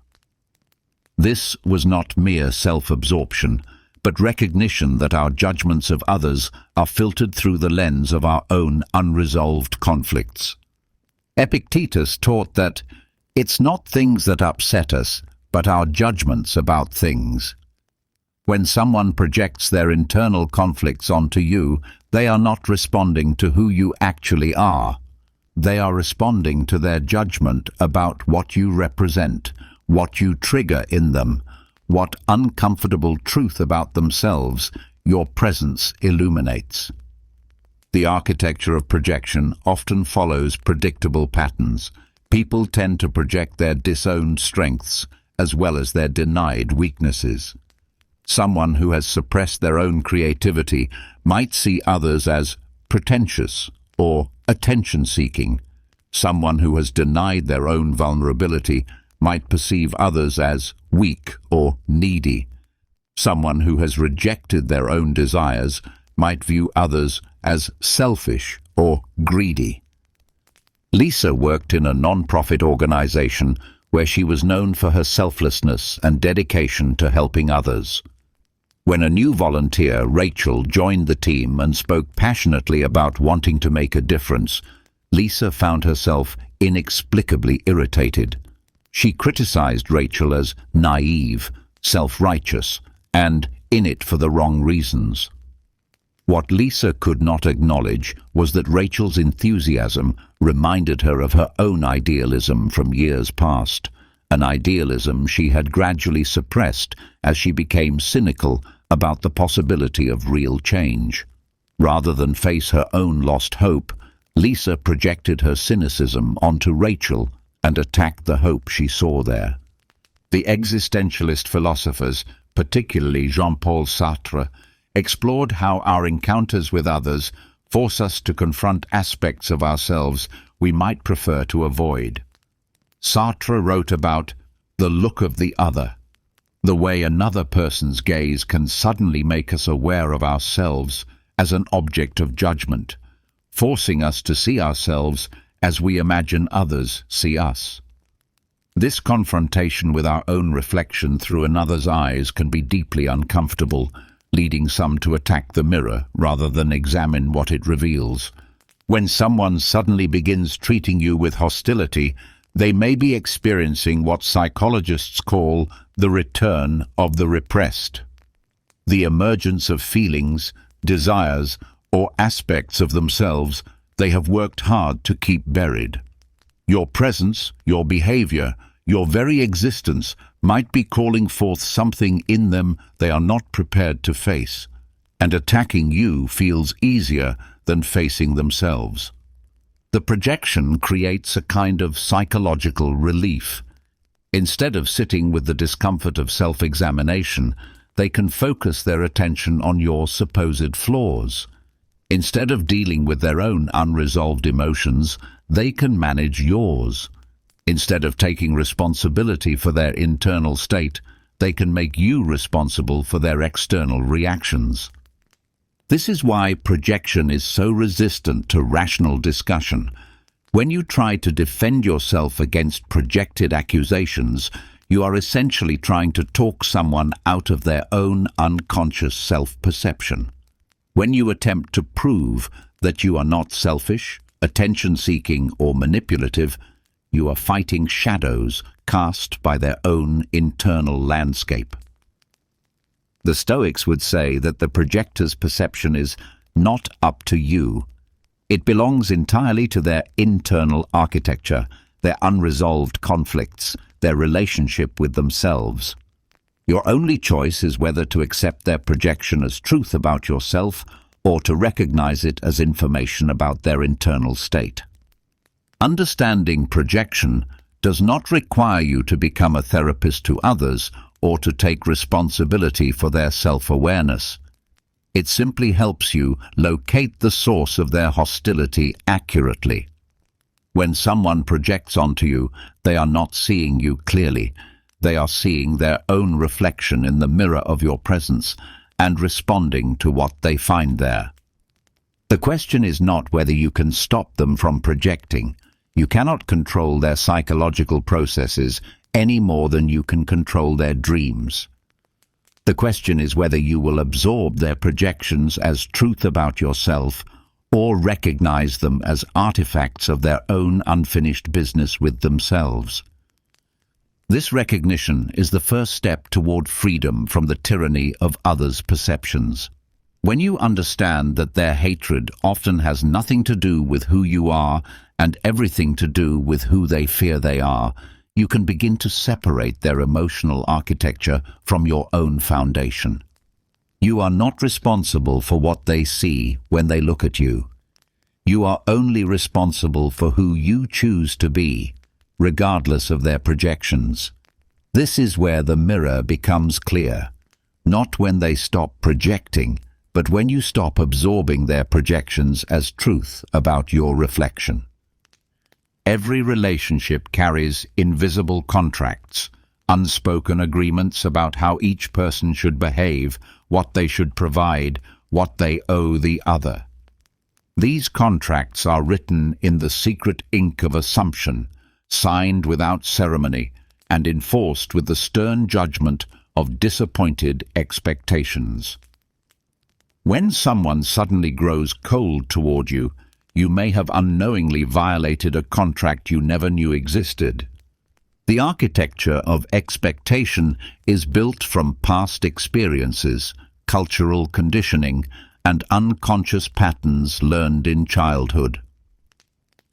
Speaker 1: This was not mere self-absorption, but recognition that our judgments of others are filtered through the lens of our own unresolved conflicts. Epictetus taught that it's not things that upset us, but our judgments about things. When someone projects their internal conflicts onto you, they are not responding to who you actually are. They are responding to their judgment about what you represent, what you trigger in them, what uncomfortable truth about themselves your presence illuminates. The architecture of projection often follows predictable patterns. People tend to project their disowned strengths as well as their denied weaknesses. Someone who has suppressed their own creativity might see others as pretentious or attention-seeking. Someone who has denied their own vulnerability might perceive others as weak or needy. Someone who has rejected their own desires might view others as selfish or greedy. Lisa worked in a non-profit organization where she was known for her selflessness and dedication to helping others. When a new volunteer, Rachel, joined the team and spoke passionately about wanting to make a difference, Lisa found herself inexplicably irritated. She criticized Rachel as naive, self-righteous, and in it for the wrong reasons. What Lisa could not acknowledge was that Rachel's enthusiasm reminded her of her own idealism from years past, an idealism she had gradually suppressed as she became cynical about the possibility of real change. Rather than face her own lost hope, Lisa projected her cynicism onto Rachel and attacked the hope she saw there. The existentialist philosophers, particularly Jean-Paul Sartre, explored how our encounters with others force us to confront aspects of ourselves we might prefer to avoid. Sartre wrote about the look of the other, the way another person's gaze can suddenly make us aware of ourselves as an object of judgment, forcing us to see ourselves as we imagine others see us. This confrontation with our own reflection through another's eyes can be deeply uncomfortable, leading some to attack the mirror rather than examine what it reveals. When someone suddenly begins treating you with hostility, they may be experiencing what psychologists call the return of the repressed. The emergence of feelings, desires, or aspects of themselves they have worked hard to keep buried. Your presence, your behavior, your very existence might be calling forth something in them they are not prepared to face, and attacking you feels easier than facing themselves. The projection creates a kind of psychological relief. Instead of sitting with the discomfort of self-examination, they can focus their attention on your supposed flaws. Instead of dealing with their own unresolved emotions, they can manage yours. Instead of taking responsibility for their internal state, they can make you responsible for their external reactions. This is why projection is so resistant to rational discussion. When you try to defend yourself against projected accusations, you are essentially trying to talk someone out of their own unconscious self-perception. When you attempt to prove that you are not selfish, attention-seeking, or manipulative, you are fighting shadows cast by their own internal landscape. The Stoics would say that the projector's perception is not up to you. It belongs entirely to their internal architecture, their unresolved conflicts, their relationship with themselves. Your only choice is whether to accept their projection as truth about yourself or to recognize it as information about their internal state. Understanding projection does not require you to become a therapist to others or to take responsibility for their self-awareness. It simply helps you locate the source of their hostility accurately. When someone projects onto you, they are not seeing you clearly. They are seeing their own reflection in the mirror of your presence and responding to what they find there. The question is not whether you can stop them from projecting. You cannot control their psychological processes any more than you can control their dreams. The question is whether you will absorb their projections as truth about yourself or recognize them as artifacts of their own unfinished business with themselves. This recognition is the first step toward freedom from the tyranny of others' perceptions. When you understand that their hatred often has nothing to do with who you are and everything to do with who they fear they are, you can begin to separate their emotional architecture from your own foundation. You are not responsible for what they see when they look at you. You are only responsible for who you choose to be, regardless of their projections. This is where the mirror becomes clear, not when they stop projecting, but when you stop absorbing their projections as truth about your reflection. Every relationship carries invisible contracts, unspoken agreements about how each person should behave, what they should provide, what they owe the other. These contracts are written in the secret ink of assumption, signed without ceremony, and enforced with the stern judgment of disappointed expectations. When someone suddenly grows cold toward you, you may have unknowingly violated a contract you never knew existed. The architecture of expectation is built from past experiences, cultural conditioning, and unconscious patterns learned in childhood.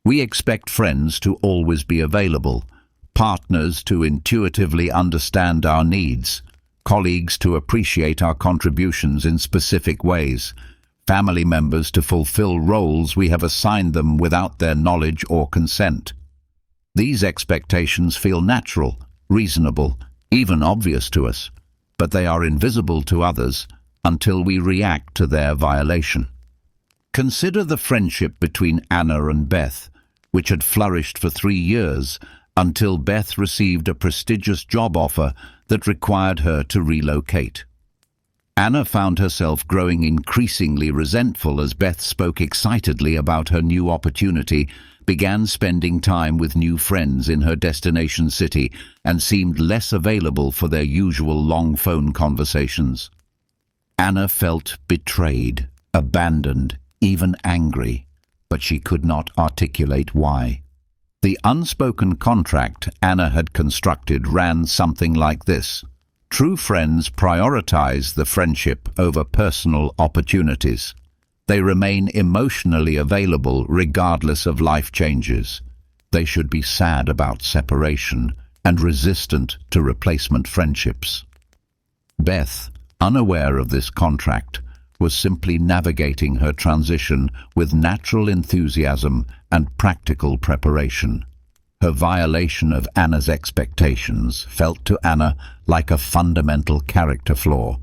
Speaker 1: We expect friends to always be available, partners to intuitively understand our needs, colleagues to appreciate our contributions in specific ways, family members to fulfill roles we have assigned them without their knowledge or consent. These expectations feel natural, reasonable, even obvious to us, but they are invisible to others until we react to their violation. Consider the friendship between Anna and Beth, which had flourished for 3 years until Beth received a prestigious job offer that required her to relocate. Anna found herself growing increasingly resentful as Beth spoke excitedly about her new opportunity, began spending time with new friends in her destination city and seemed less available for their usual long phone conversations. Anna felt betrayed, abandoned, even angry, but she could not articulate why. The unspoken contract Anna had constructed ran something like this. True friends prioritize the friendship over personal opportunities. They remain emotionally available regardless of life changes. They should be sad about separation and resistant to replacement friendships. Beth, unaware of this contract, was simply navigating her transition with natural enthusiasm and practical preparation. Her violation of Anna's expectations felt to Anna like a fundamental character flaw,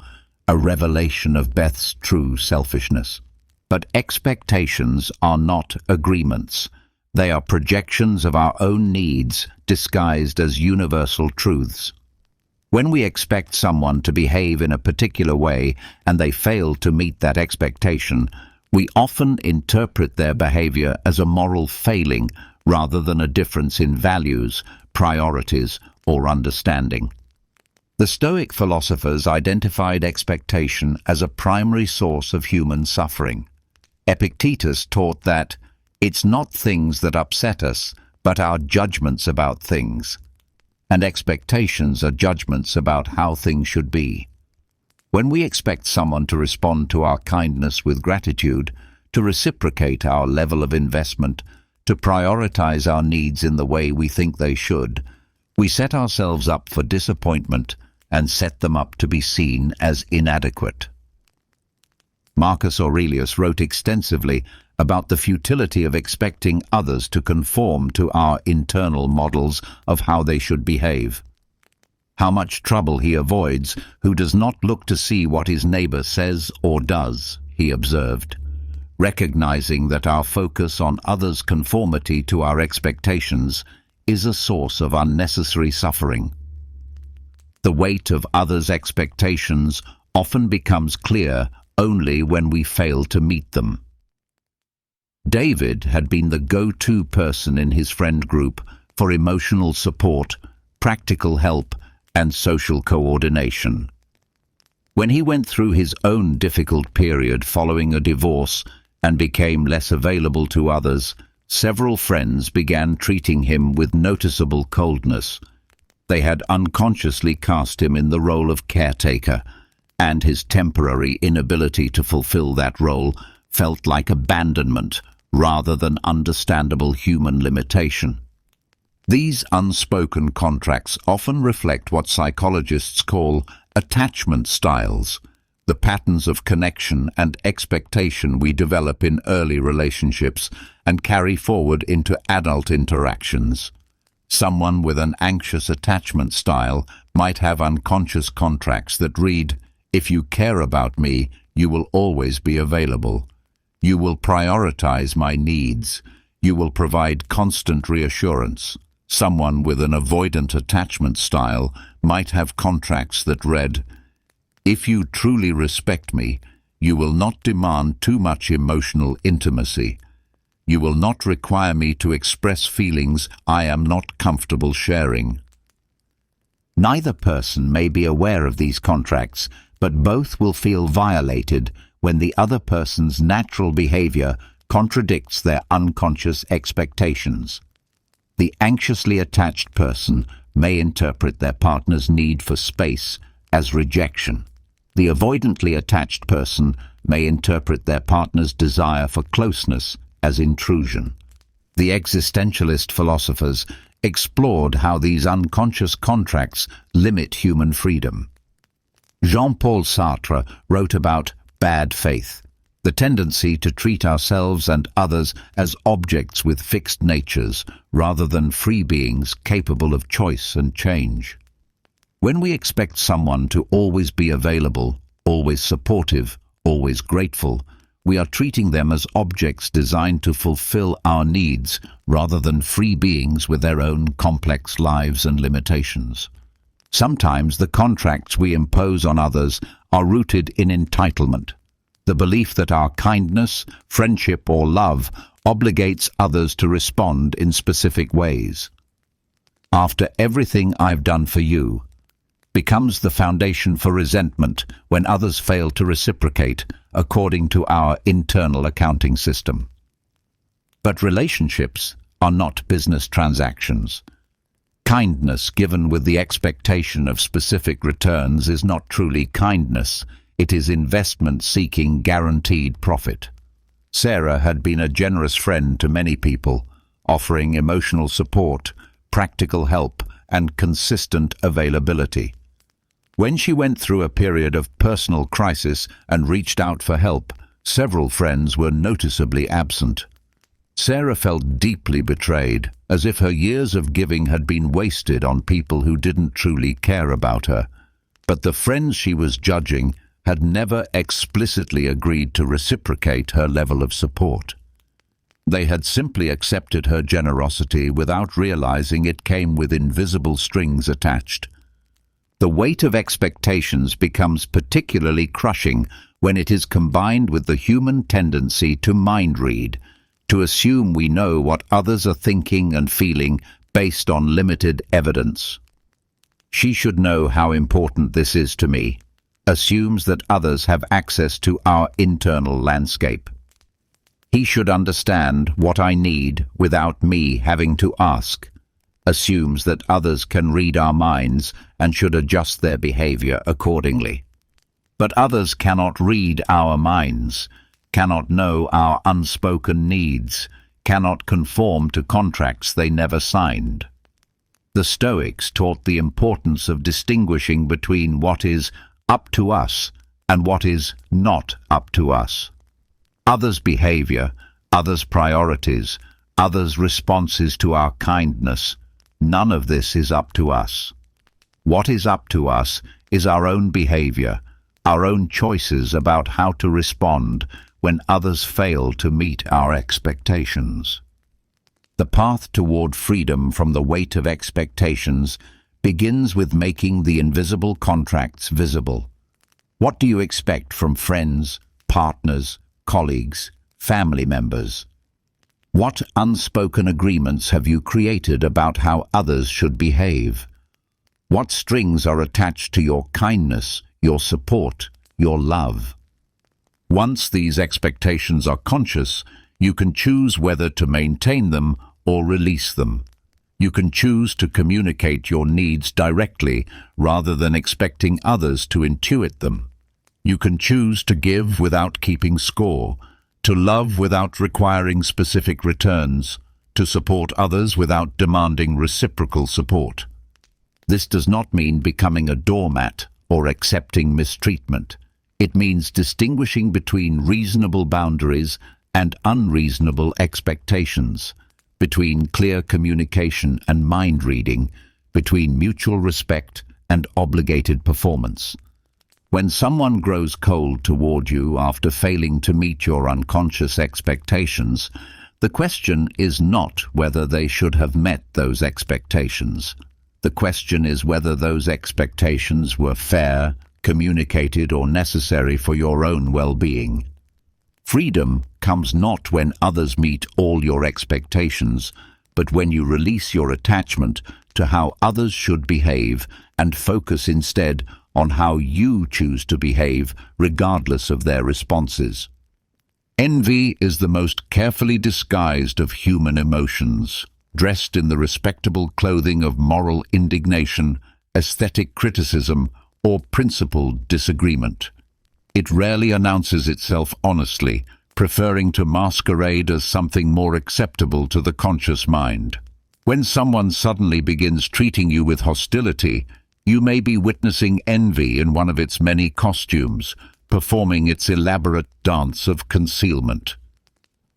Speaker 1: a revelation of Beth's true selfishness. But expectations are not agreements. They are projections of our own needs disguised as universal truths. When we expect someone to behave in a particular way and they fail to meet that expectation, we often interpret their behavior as a moral failing rather than a difference in values, priorities, or understanding. The Stoic philosophers identified expectation as a primary source of human suffering. Epictetus taught that it's not things that upset us, but our judgments about things. And expectations are judgments about how things should be. When we expect someone to respond to our kindness with gratitude, to reciprocate our level of investment, to prioritize our needs in the way we think they should, we set ourselves up for disappointment and set them up to be seen as inadequate. Marcus Aurelius wrote extensively about the futility of expecting others to conform to our internal models of how they should behave. How much trouble he avoids who does not look to see what his neighbor says or does, he observed, recognizing that our focus on others' conformity to our expectations is a source of unnecessary suffering. The weight of others' expectations often becomes clear only when we fail to meet them. David had been the go-to person in his friend group for emotional support, practical help, and social coordination. When he went through his own difficult period following a divorce and became less available to others, several friends began treating him with noticeable coldness. They had unconsciously cast him in the role of caretaker, and his temporary inability to fulfill that role felt like abandonment rather than understandable human limitation. These unspoken contracts often reflect what psychologists call attachment styles, the patterns of connection and expectation we develop in early relationships and carry forward into adult interactions. Someone with an anxious attachment style might have unconscious contracts that read, "If you care about me, you will always be available. You will prioritize my needs. You will provide constant reassurance." Someone with an avoidant attachment style might have contracts that read, "If you truly respect me, you will not demand too much emotional intimacy. You will not require me to express feelings I am not comfortable sharing." Neither person may be aware of these contracts, but both will feel violated when the other person's natural behavior contradicts their unconscious expectations. The anxiously attached person may interpret their partner's need for space as rejection. The avoidantly attached person may interpret their partner's desire for closeness as intrusion. The existentialist philosophers explored how these unconscious contracts limit human freedom. Jean-Paul Sartre wrote about bad faith, the tendency to treat ourselves and others as objects with fixed natures rather than free beings capable of choice and change. When we expect someone to always be available, always supportive, always grateful, we are treating them as objects designed to fulfill our needs rather than free beings with their own complex lives and limitations. Sometimes the contracts we impose on others are rooted in entitlement. the belief that our kindness, friendship, or love obligates others to respond in specific ways. "After everything I've done for you" becomes the foundation for resentment when others fail to reciprocate according to our internal accounting system. But relationships are not business transactions. Kindness given with the expectation of specific returns is not truly kindness. It is investment seeking guaranteed profit. Sarah had been a generous friend to many people, offering emotional support, practical help, and consistent availability. When she went through a period of personal crisis and reached out for help, several friends were noticeably absent. Sarah felt deeply betrayed, as if her years of giving had been wasted on people who didn't truly care about her. But the friends she was judging had never explicitly agreed to reciprocate her level of support. They had simply accepted her generosity without realizing it came with invisible strings attached. The weight of expectations becomes particularly crushing when it is combined with the human tendency to mind read, to assume we know what others are thinking and feeling based on limited evidence. "She should know how important this is to me" assumes that others have access to our internal landscape. "He should understand what I need without me having to ask" assumes that others can read our minds and should adjust their behavior accordingly. But others cannot read our minds, cannot know our unspoken needs, cannot conform to contracts they never signed. The Stoics taught the importance of distinguishing between what is up to us and what is not up to us. Others' behavior, others' priorities, others' responses to our kindness, none of this is up to us. What is up to us is our own behavior, our own choices about how to respond when others fail to meet our expectations. The path toward freedom from the weight of expectations begins with making the invisible contracts visible. What do you expect from friends, partners, colleagues, family members? What unspoken agreements have you created about how others should behave? What strings are attached to your kindness, your support, your love? Once these expectations are conscious, you can choose whether to maintain them or release them. You can choose to communicate your needs directly rather than expecting others to intuit them. You can choose to give without keeping score, to love without requiring specific returns, to support others without demanding reciprocal support. This does not mean becoming a doormat or accepting mistreatment. It means distinguishing between reasonable boundaries and unreasonable expectations, between clear communication and mind reading, between mutual respect and obligated performance. When someone grows cold toward you after failing to meet your unconscious expectations, the question is not whether they should have met those expectations. The question is whether those expectations were fair, communicated, or necessary for your own well-being. Freedom comes not when others meet all your expectations, but when you release your attachment to how others should behave and focus instead on how you choose to behave regardless of their responses. Envy is the most carefully disguised of human emotions, dressed in the respectable clothing of moral indignation, aesthetic criticism, or principled disagreement. It rarely announces itself honestly, preferring to masquerade as something more acceptable to the conscious mind. When someone suddenly begins treating you with hostility, you may be witnessing envy in one of its many costumes, performing its elaborate dance of concealment.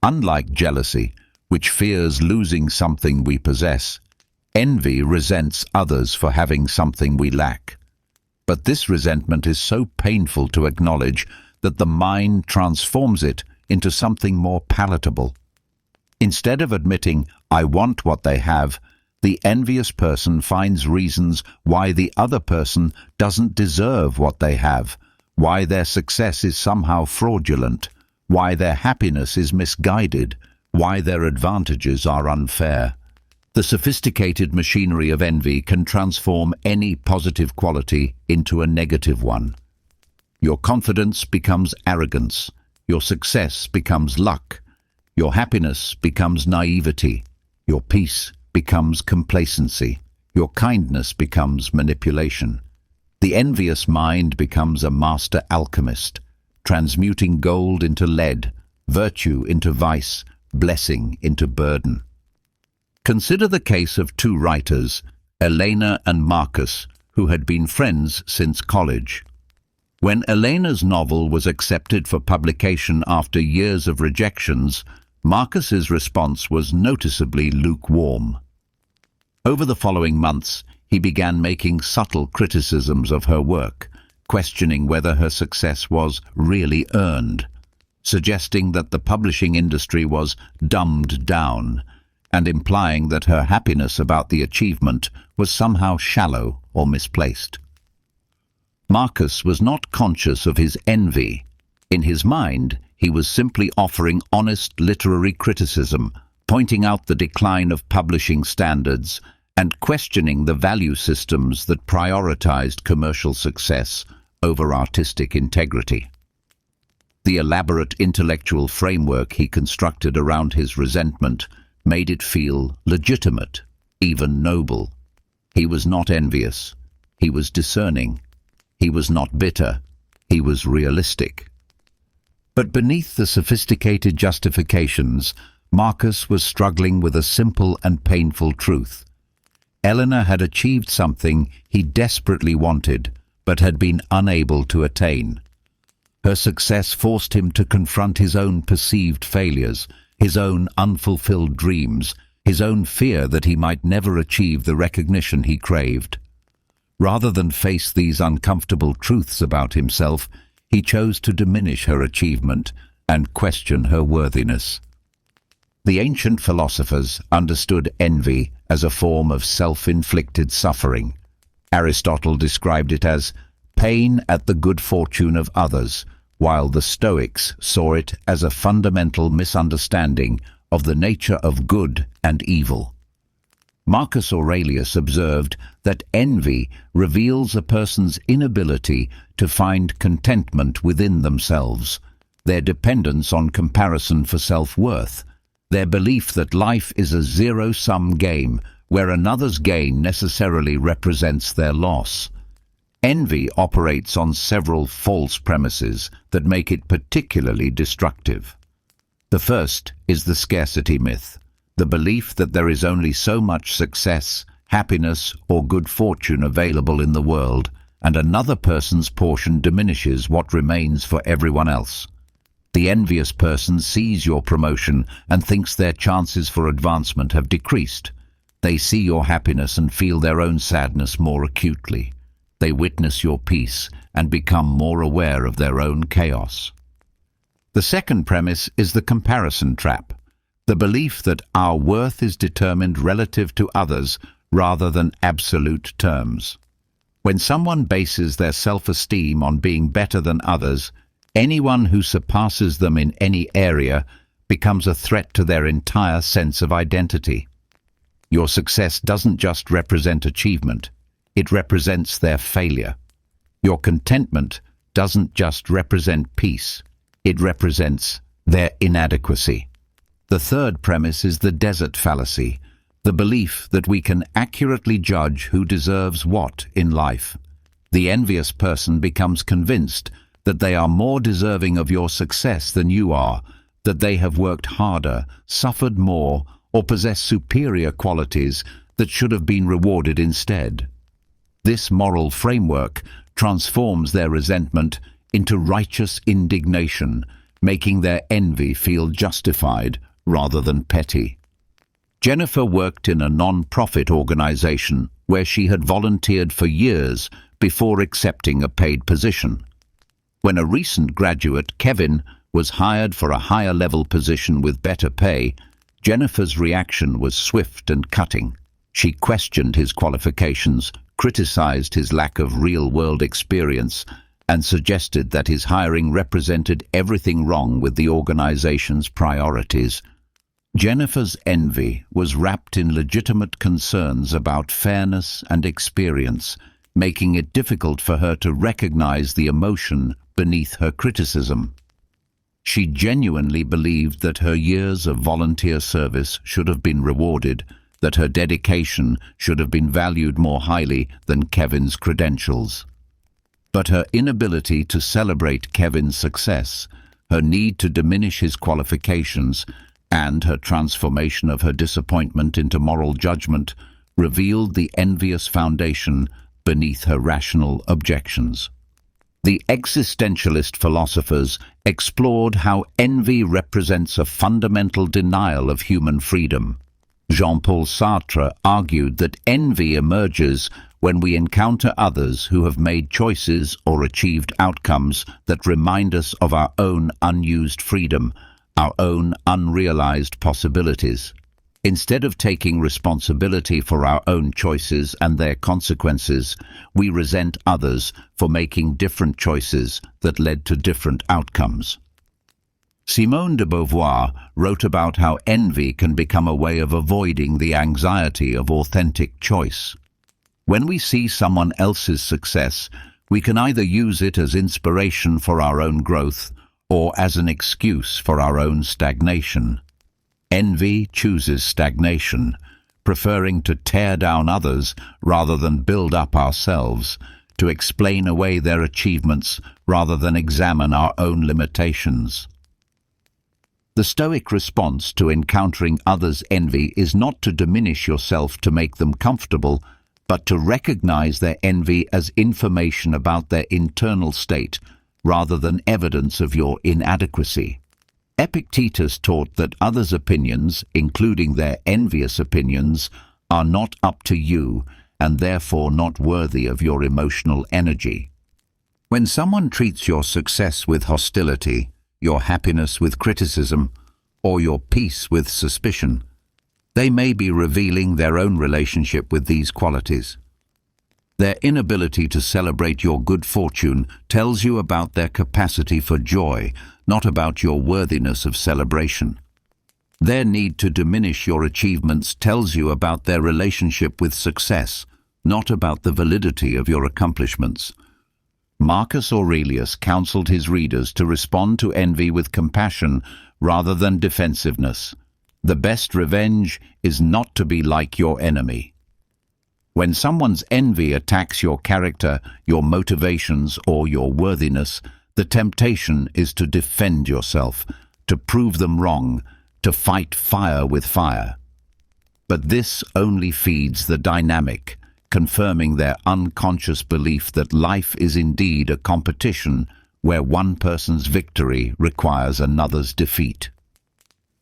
Speaker 1: Unlike jealousy, which fears losing something we possess, envy resents others for having something we lack. But this resentment is so painful to acknowledge that the mind transforms it into something more palatable. Instead of admitting, "I want what they have," the envious person finds reasons why the other person doesn't deserve what they have, why their success is somehow fraudulent, why their happiness is misguided, why their advantages are unfair. The sophisticated machinery of envy can transform any positive quality into a negative one. Your confidence becomes arrogance, your success becomes luck, your happiness becomes naivety, your peace becomes complacency, your kindness becomes manipulation. The envious mind becomes a master alchemist, transmuting gold into lead, virtue into vice, blessing into burden. Consider the case of two writers, Elena and Marcus, who had been friends since college. When Elena's novel was accepted for publication after years of rejections, Marcus's response was noticeably lukewarm. Over the following months, he began making subtle criticisms of her work, questioning whether her success was really earned, suggesting that the publishing industry was dumbed down, and implying that her happiness about the achievement was somehow shallow or misplaced. Marcus was not conscious of his envy. In his mind, he was simply offering honest literary criticism, pointing out the decline of publishing standards and questioning the value systems that prioritized commercial success over artistic integrity. The elaborate intellectual framework he constructed around his resentment made it feel legitimate, even noble. He was not envious. He was discerning. He was not bitter. He was realistic. But beneath the sophisticated justifications, Marcus was struggling with a simple and painful truth. Eleanor had achieved something he desperately wanted, but had been unable to attain. Her success forced him to confront his own perceived failures, his own unfulfilled dreams, his own fear that he might never achieve the recognition he craved. Rather than face these uncomfortable truths about himself, he chose to diminish her achievement and question her worthiness. The ancient philosophers understood envy as a form of self-inflicted suffering. Aristotle described it as pain at the good fortune of others, while the Stoics saw it as a fundamental misunderstanding of the nature of good and evil. Marcus Aurelius observed that envy reveals a person's inability to find contentment within themselves, their dependence on comparison for self-worth, their belief that life is a zero-sum game where another's gain necessarily represents their loss. Envy operates on several false premises that make it particularly destructive. The first is the scarcity myth, the belief that there is only so much success, happiness, or good fortune available in the world, and another person's portion diminishes what remains for everyone else. The envious person sees your promotion and thinks their chances for advancement have decreased. They see your happiness and feel their own sadness more acutely. They witness your peace and become more aware of their own chaos. The second premise is the comparison trap, the belief that our worth is determined relative to others rather than absolute terms. When someone bases their self-esteem on being better than others, anyone who surpasses them in any area becomes a threat to their entire sense of identity. Your success doesn't just represent achievement, it represents their failure. Your contentment doesn't just represent peace, it represents their inadequacy. The third premise is the desert fallacy, the belief that we can accurately judge who deserves what in life. The envious person becomes convinced that they are more deserving of your success than you are, that they have worked harder, suffered more, or possess superior qualities that should have been rewarded instead. This moral framework transforms their resentment into righteous indignation, making their envy feel justified rather than petty. Jennifer worked in a non-profit organization where she had volunteered for years before accepting a paid position. When a recent graduate, Kevin, was hired for a higher-level position with better pay, Jennifer's reaction was swift and cutting. She questioned his qualifications, criticized his lack of real-world experience, and suggested that his hiring represented everything wrong with the organization's priorities. Jennifer's envy was wrapped in legitimate concerns about fairness and experience, making it difficult for her to recognize the emotion beneath her criticism. She genuinely believed that her years of volunteer service should have been rewarded, that her dedication should have been valued more highly than Kevin's credentials. But her inability to celebrate Kevin's success, her need to diminish his qualifications, and her transformation of her disappointment into moral judgment revealed the envious foundation beneath her rational objections. The existentialist philosophers explored how envy represents a fundamental denial of human freedom. Jean-Paul Sartre argued that envy emerges when we encounter others who have made choices or achieved outcomes that remind us of our own unused freedom, our own unrealized possibilities. Instead of taking responsibility for our own choices and their consequences, we resent others for making different choices that led to different outcomes. Simone de Beauvoir wrote about how envy can become a way of avoiding the anxiety of authentic choice. When we see someone else's success, we can either use it as inspiration for our own growth or as an excuse for our own stagnation. Envy chooses stagnation, preferring to tear down others rather than build up ourselves, to explain away their achievements rather than examine our own limitations. The Stoic response to encountering others' envy is not to diminish yourself to make them comfortable, but to recognize their envy as information about their internal state rather than evidence of your inadequacy. Epictetus taught that others' opinions, including their envious opinions, are not up to you and therefore not worthy of your emotional energy. When someone treats your success with hostility, your happiness with criticism, or your peace with suspicion, they may be revealing their own relationship with these qualities. Their inability to celebrate your good fortune tells you about their capacity for joy, not about your worthiness of celebration. Their need to diminish your achievements tells you about their relationship with success, not about the validity of your accomplishments. Marcus Aurelius counseled his readers to respond to envy with compassion rather than defensiveness. The best revenge is not to be like your enemy. When someone's envy attacks your character, your motivations, or your worthiness, the temptation is to defend yourself, to prove them wrong, to fight fire with fire. But this only feeds the dynamic, confirming their unconscious belief that life is indeed a competition where one person's victory requires another's defeat.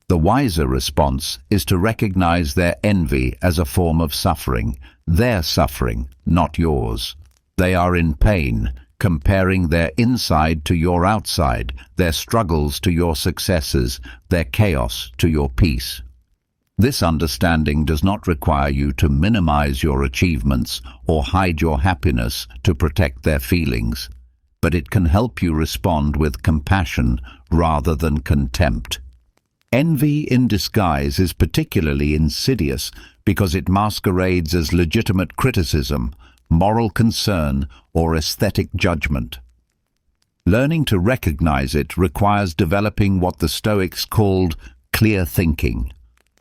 Speaker 1: The wiser response is to recognize their envy as a form of suffering, their suffering, not yours. They are in pain, comparing their inside to your outside, their struggles to your successes, their chaos to your peace. This understanding does not require you to minimize your achievements or hide your happiness to protect their feelings, but it can help you respond with compassion rather than contempt. Envy in disguise is particularly insidious because it masquerades as legitimate criticism, moral concern, or aesthetic judgment. Learning to recognize it requires developing what the Stoics called clear thinking,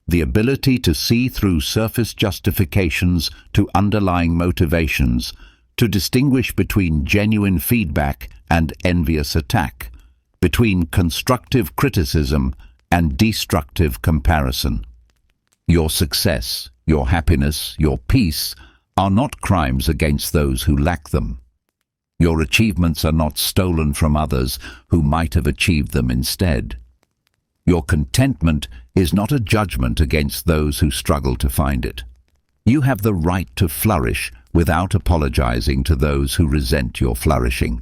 Speaker 1: the ability to see through surface justifications to underlying motivations, to distinguish between genuine feedback and envious attack, between constructive criticism and destructive comparison. Your success, your happiness, your peace are not crimes against those who lack them. Your achievements are not stolen from others who might have achieved them instead. Your contentment is not a judgment against those who struggle to find it. You have the right to flourish without apologizing to those who resent your flourishing.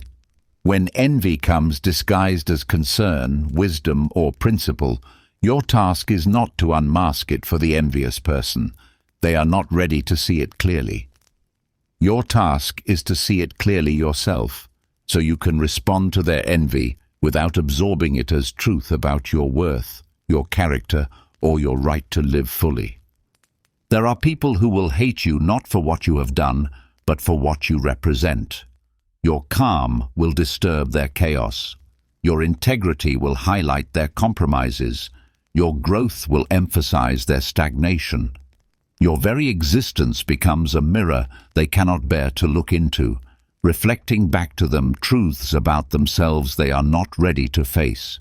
Speaker 1: When envy comes disguised as concern, wisdom, or principle, your task is not to unmask it for the envious person. They are not ready to see it clearly. Your task is to see it clearly yourself, so you can respond to their envy without absorbing it as truth about your worth, your character, or your right to live fully. There are people who will hate you not for what you have done, but for what you represent. Your calm will disturb their chaos. Your integrity will highlight their compromises. Your growth will emphasize their stagnation. Your very existence becomes a mirror they cannot bear to look into, reflecting back to them truths about themselves they are not ready to face.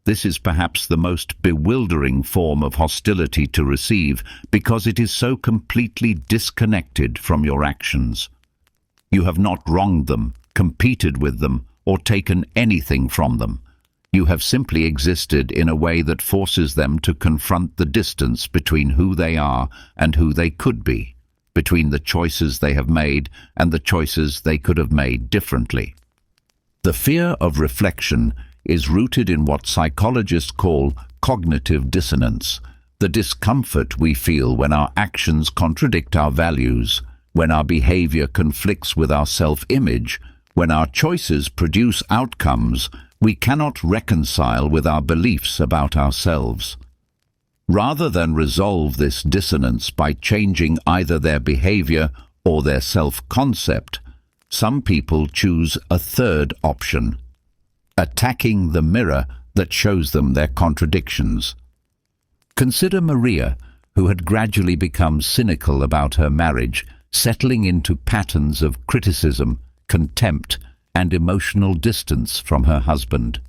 Speaker 1: This is perhaps the most bewildering form of hostility to receive because it is so completely disconnected from your actions. You have not wronged them, competed with them, or taken anything from them. You have simply existed in a way that forces them to confront the distance between who they are and who they could be, between the choices they have made and the choices they could have made differently. The fear of reflection is rooted in what psychologists call cognitive dissonance, the discomfort we feel when our actions contradict our values, when our behavior conflicts with our self-image, when our choices produce outcomes we cannot reconcile with our beliefs about ourselves. Rather than resolve this dissonance by changing either their behavior or their self-concept, some people choose a third option: attacking the mirror that shows them their contradictions. Consider Maria, who had gradually become cynical about her marriage, settling into patterns of criticism, contempt, and emotional distance from her husband.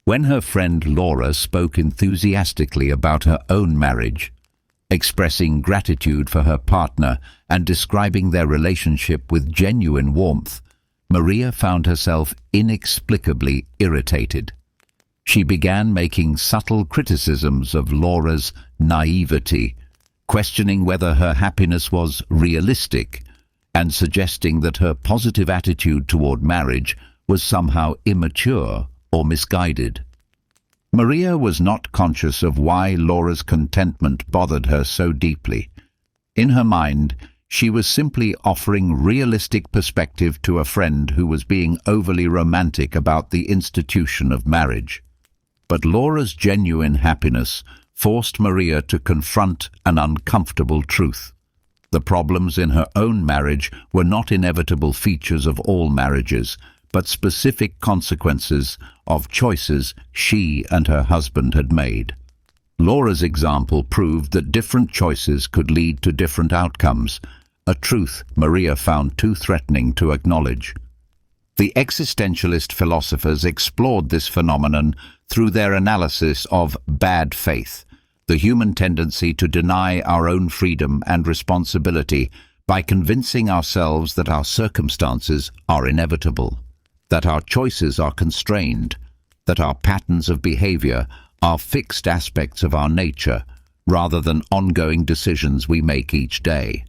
Speaker 1: When her friend Laura spoke enthusiastically about her own marriage, expressing gratitude for her partner and describing their relationship with genuine warmth, Maria found herself inexplicably irritated. She began making subtle criticisms of Laura's naivety, questioning whether her happiness was realistic, and suggesting that her positive attitude toward marriage was somehow immature or misguided. Maria was not conscious of why Laura's contentment bothered her so deeply. In her mind, she was simply offering realistic perspective to a friend who was being overly romantic about the institution of marriage. But Laura's genuine happiness forced Maria to confront an uncomfortable truth. The problems in her own marriage were not inevitable features of all marriages, but specific consequences of choices she and her husband had made. Laura's example proved that different choices could lead to different outcomes, a truth Maria found too threatening to acknowledge. The existentialist philosophers explored this phenomenon through their analysis of bad faith, the human tendency to deny our own freedom and responsibility by convincing ourselves that our circumstances are inevitable, that our choices are constrained, that our patterns of behavior are fixed aspects of our nature, rather than ongoing decisions we make each day.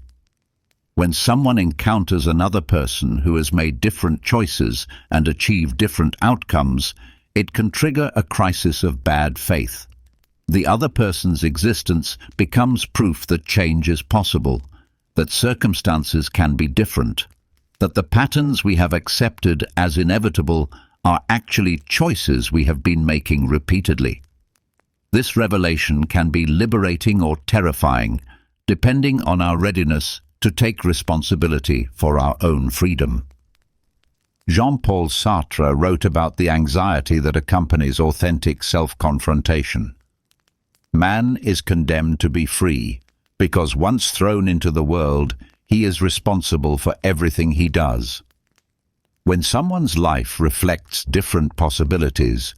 Speaker 1: When someone encounters another person who has made different choices and achieved different outcomes, it can trigger a crisis of bad faith. The other person's existence becomes proof that change is possible, that circumstances can be different, that the patterns we have accepted as inevitable are actually choices we have been making repeatedly. This revelation can be liberating or terrifying, depending on our readiness to take responsibility for our own freedom. Jean-Paul Sartre wrote about the anxiety that accompanies authentic self-confrontation. Man is condemned to be free, because once thrown into the world, he is responsible for everything he does. When someone's life reflects different possibilities,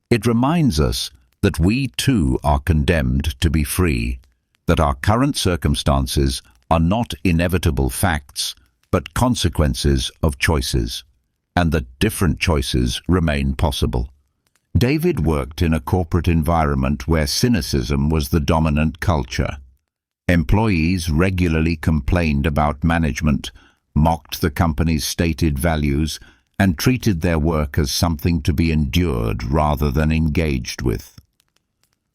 Speaker 1: it reminds us that we too are condemned to be free, that our current circumstances are not inevitable facts, but consequences of choices, and that different choices remain possible. David worked in a corporate environment where cynicism was the dominant culture. Employees regularly complained about management, mocked the company's stated values, and treated their work as something to be endured rather than engaged with.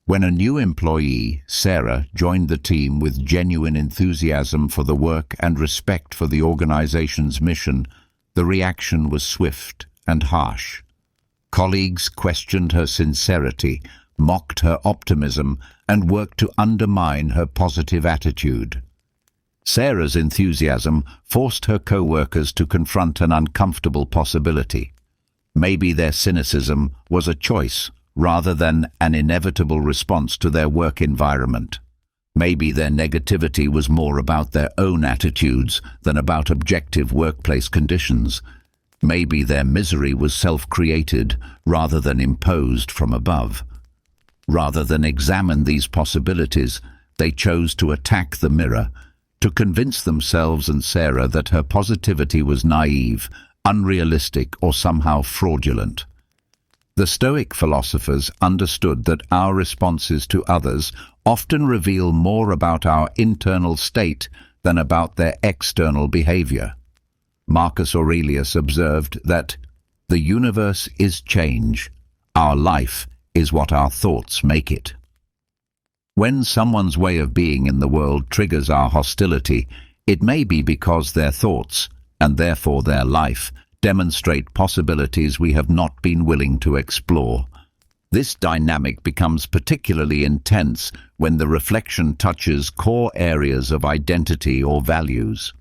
Speaker 1: When a new employee, Sarah, joined the team with genuine enthusiasm for the work and respect for the organization's mission, The reaction was swift and harsh. Colleagues questioned her sincerity, mocked her optimism, and worked to undermine her positive attitude. Sarah's enthusiasm forced her co-workers to confront an uncomfortable possibility. Maybe their cynicism was a choice rather than an inevitable response to their work environment. Maybe their negativity was more about their own attitudes than about objective workplace conditions. Maybe their misery was self-created rather than imposed from above. Rather than examine these possibilities, they chose to attack the mirror, to convince themselves and Sarah that her positivity was naive, unrealistic, or somehow fraudulent. The Stoic philosophers understood that our responses to others often reveal more about our internal state than about their external behavior. Marcus Aurelius observed that the universe is change, our life is what our thoughts make it. When someone's way of being in the world triggers our hostility, it may be because their thoughts, and therefore their life, demonstrate possibilities we have not been willing to explore. This dynamic becomes particularly intense when the reflection touches core areas of identity or values.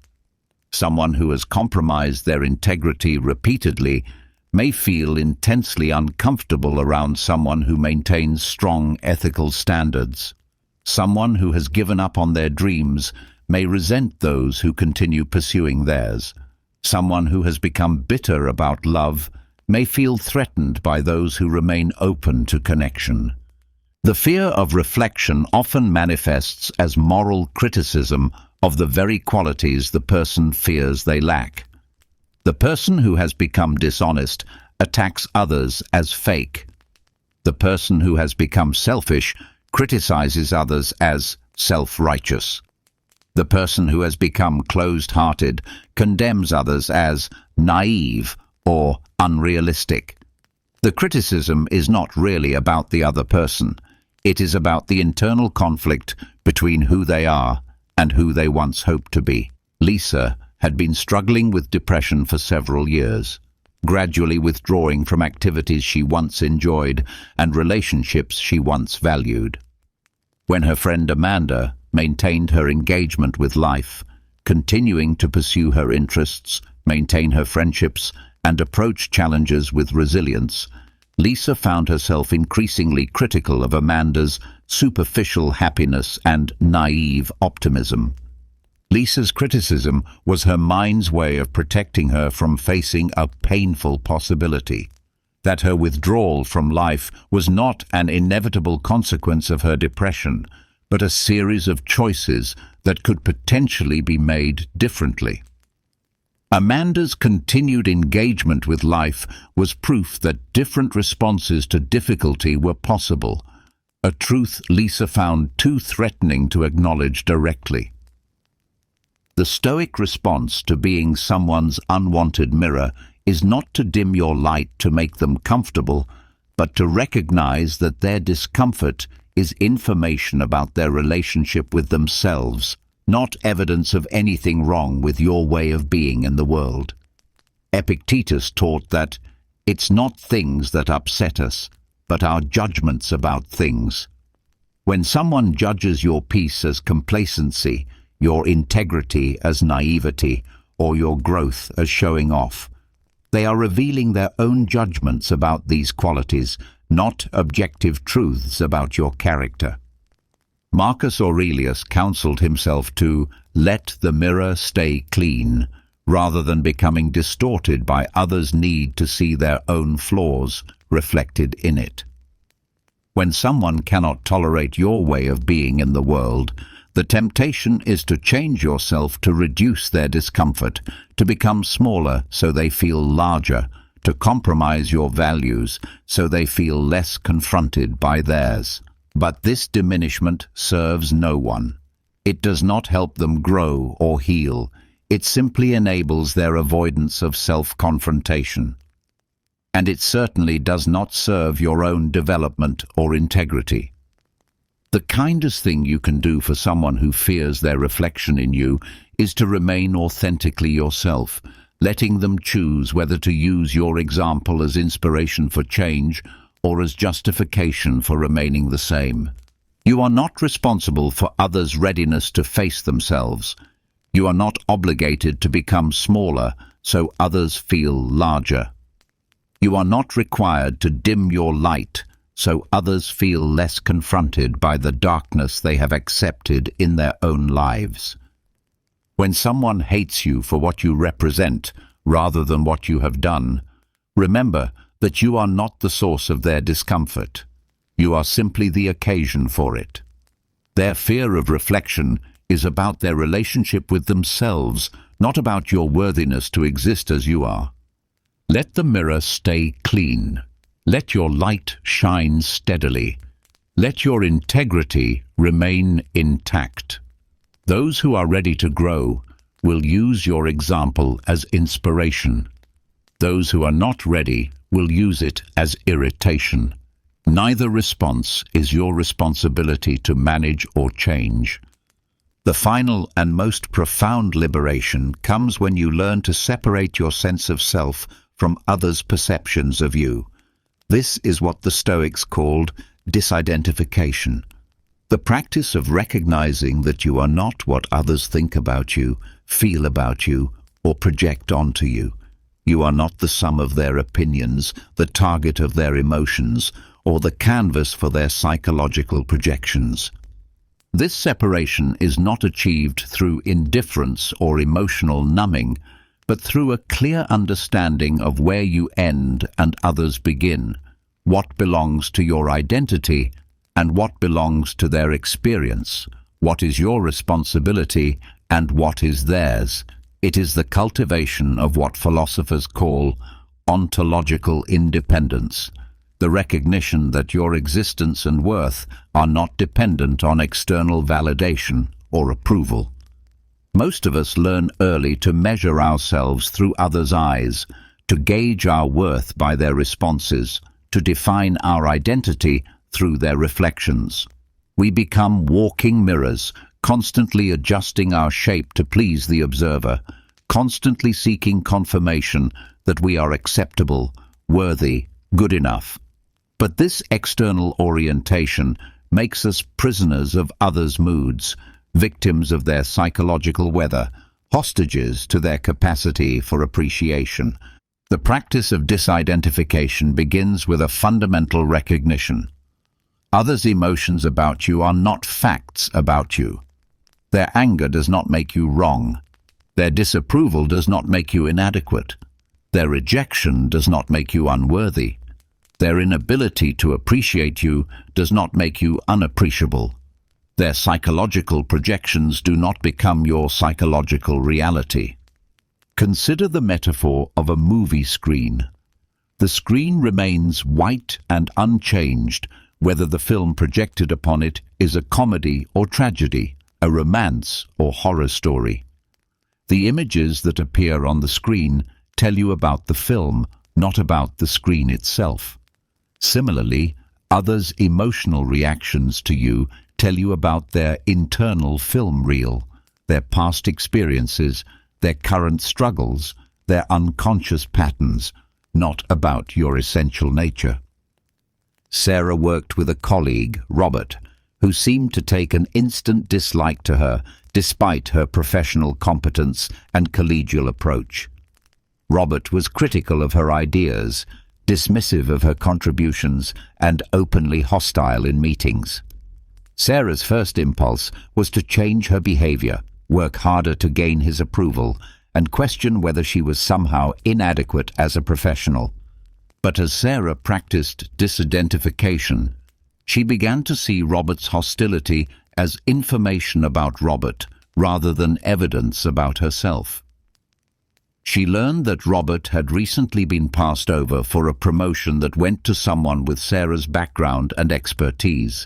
Speaker 1: Someone who has compromised their integrity repeatedly may feel intensely uncomfortable around someone who maintains strong ethical standards. Someone who has given up on their dreams may resent those who continue pursuing theirs. Someone who has become bitter about love may feel threatened by those who remain open to connection. The fear of reflection often manifests as moral criticism of the very qualities the person fears they lack. The person who has become dishonest attacks others as fake. The person who has become selfish criticizes others as self-righteous. The person who has become closed-hearted condemns others as naive or unrealistic. The criticism is not really about the other person. It is about the internal conflict between who they are and who they once hoped to be. Lisa had been struggling with depression for several years, gradually withdrawing from activities she once enjoyed and relationships she once valued. When her friend Amanda maintained her engagement with life, continuing to pursue her interests, maintain her friendships, and approach challenges with resilience, Lisa found herself increasingly critical of Amanda's superficial happiness and naive optimism. Lisa's criticism was her mind's way of protecting her from facing a painful possibility, that her withdrawal from life was not an inevitable consequence of her depression, but a series of choices that could potentially be made differently. Amanda's continued engagement with life was proof that different responses to difficulty were possible, a truth Lisa found too threatening to acknowledge directly. The Stoic response to being someone's unwanted mirror is not to dim your light to make them comfortable, but to recognize that their discomfort is information about their relationship with themselves, not evidence of anything wrong with your way of being in the world. Epictetus taught that it's not things that upset us, but our judgments about things. When someone judges your peace as complacency, your integrity as naivety, or your growth as showing off, they are revealing their own judgments about these qualities, not objective truths about your character. Marcus Aurelius counseled himself to let the mirror stay clean, rather than becoming distorted by others' need to see their own flaws reflected in it. When someone cannot tolerate your way of being in the world, the temptation is to change yourself to reduce their discomfort, to become smaller so they feel larger, to compromise your values so they feel less confronted by theirs. But this diminishment serves no one. It does not help them grow or heal. It simply enables their avoidance of self-confrontation. And it certainly does not serve your own development or integrity. The kindest thing you can do for someone who fears their reflection in you is to remain authentically yourself. letting them choose whether to use your example as inspiration for change or as justification for remaining the same. You are not responsible for others' readiness to face themselves. You are not obligated to become smaller so others feel larger. You are not required to dim your light so others feel less confronted by the darkness they have accepted in their own lives. When someone hates you for what you represent rather than what you have done, remember that you are not the source of their discomfort. You are simply the occasion for it. Their fear of reflection is about their relationship with themselves, not about your worthiness to exist as you are. Let the mirror stay clean. Let your light shine steadily. Let your integrity remain intact. Those who are ready to grow will use your example as inspiration. Those who are not ready will use it as irritation. Neither response is your responsibility to manage or change. The final and most profound liberation comes when you learn to separate your sense of self from others' perceptions of you. This is what the Stoics called disidentification. The practice of recognizing that you are not what others think about you, feel about you, or project onto you. You are not the sum of their opinions, the target of their emotions, or the canvas for their psychological projections. This separation is not achieved through indifference or emotional numbing, but through a clear understanding of where you end and others begin, what belongs to your identity and what belongs to their experience, what is your responsibility and what is theirs. It is the cultivation of what philosophers call ontological independence, the recognition that your existence and worth are not dependent on external validation or approval. Most of us learn early to measure ourselves through others' eyes, to gauge our worth by their responses, to define our identity through their reflections. We become walking mirrors, constantly adjusting our shape to please the observer, constantly seeking confirmation that we are acceptable, worthy, good enough. But this external orientation makes us prisoners of others' moods, victims of their psychological weather, hostages to their capacity for appreciation. The practice of disidentification begins with a fundamental recognition. Others' emotions about you are not facts about you. Their anger does not make you wrong. Their disapproval does not make you inadequate. Their rejection does not make you unworthy. Their inability to appreciate you does not make you unappreciable. Their psychological projections do not become your psychological reality. Consider the metaphor of a movie screen. The screen remains white and unchanged whether the film projected upon it is a comedy or tragedy, a romance or horror story. The images that appear on the screen tell you about the film, not about the screen itself. Similarly, others' emotional reactions to you tell you about their internal film reel, their past experiences, their current struggles, their unconscious patterns, not about your essential nature. Sarah worked with a colleague, Robert, who seemed to take an instant dislike to her despite her professional competence and collegial approach. Robert was critical of her ideas, dismissive of her contributions, and openly hostile in meetings. Sarah's first impulse was to change her behavior, work harder to gain his approval, and question whether she was somehow inadequate as a professional. But as Sarah practiced disidentification, she began to see Robert's hostility as information about Robert rather than evidence about herself. She learned that Robert had recently been passed over for a promotion that went to someone with Sarah's background and expertise.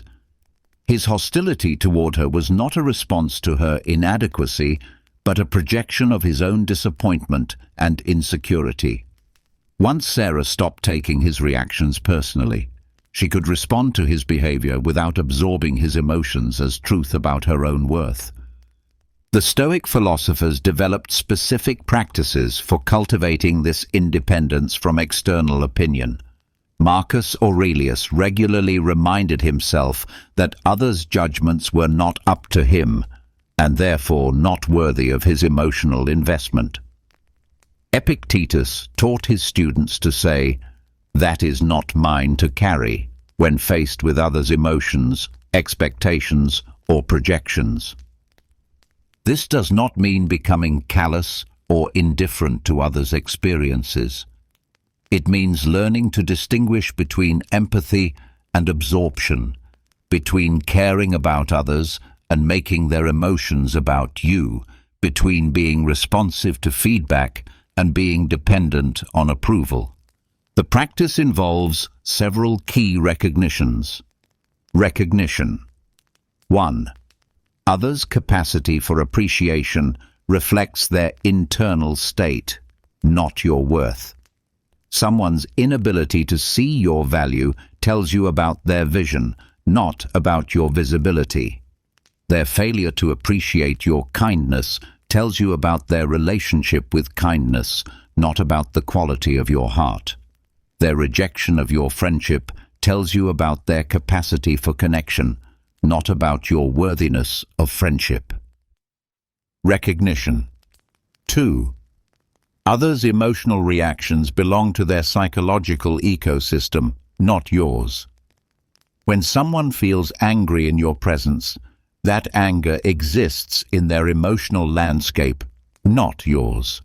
Speaker 1: His hostility toward her was not a response to her inadequacy, but a projection of his own disappointment and insecurity. Once Sarah stopped taking his reactions personally, she could respond to his behavior without absorbing his emotions as truth about her own worth. The Stoic philosophers developed specific practices for cultivating this independence from external opinion. Marcus Aurelius regularly reminded himself that others' judgments were not up to him, and therefore not worthy of his emotional investment. Epictetus taught his students to say, "That is not mine to carry," when faced with others' emotions, expectations, or projections. This does not mean becoming callous or indifferent to others' experiences. It means learning to distinguish between empathy and absorption, between caring about others and making their emotions about you, between being responsive to feedback and being dependent on approval. The practice involves several key recognitions. Recognition. 1. Others' capacity for appreciation reflects their internal state, not your worth. Someone's inability to see your value tells you about their vision, not about your visibility. Their failure to appreciate your kindness tells you about their relationship with kindness, not about the quality of your heart. Their rejection of your friendship tells you about their capacity for connection, not about your worthiness of friendship. Recognition. 2. Others' emotional reactions belong to their psychological ecosystem, not yours. When someone feels angry in your presence, that anger exists in their emotional landscape, not yours.